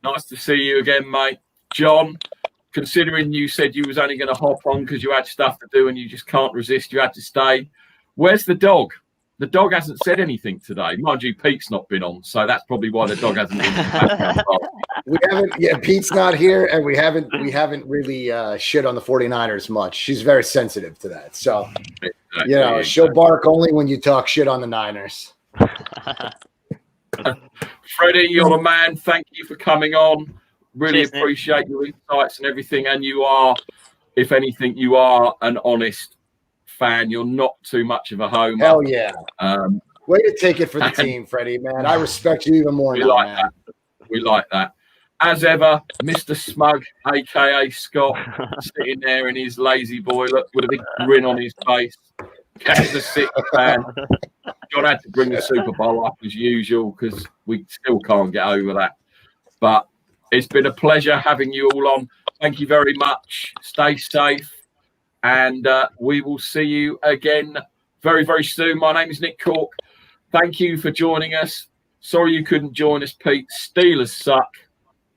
nice to see you again, mate. John, considering you said you was only going to hop on because you had stuff to do and you just can't resist, you had to stay. Where's the dog? The dog hasn't said anything today. Mind you, Pete's not been on, so that's probably why the dog hasn't been. We haven't. Yeah, Pete's not here, and we haven't really shit on the 49ers much. She's very sensitive to that, so she'll bark only when you talk shit on the Niners. Freddie, you're the man. Thank you for coming on. Really appreciate your insights and everything. And you are, if anything, you are an honest fan. You're not too much of a homer. Hell yeah. Way to take it for the team, Freddie, man. I respect you even more now, man. We like that. As ever, Mr. Smug, a.k.a. Scott, sitting there in his lazy boy look with a big grin on his face. Kansas City fan. John had to bring the Super Bowl up as usual because we still can't get over that. But it's been a pleasure having you all on. Thank you very much. Stay safe. And we will see you again very, very soon. My name is Nick Cork. Thank you for joining us. Sorry you couldn't join us, Pete. Steelers suck.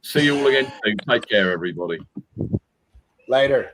See you all again soon. Take care, everybody. Later.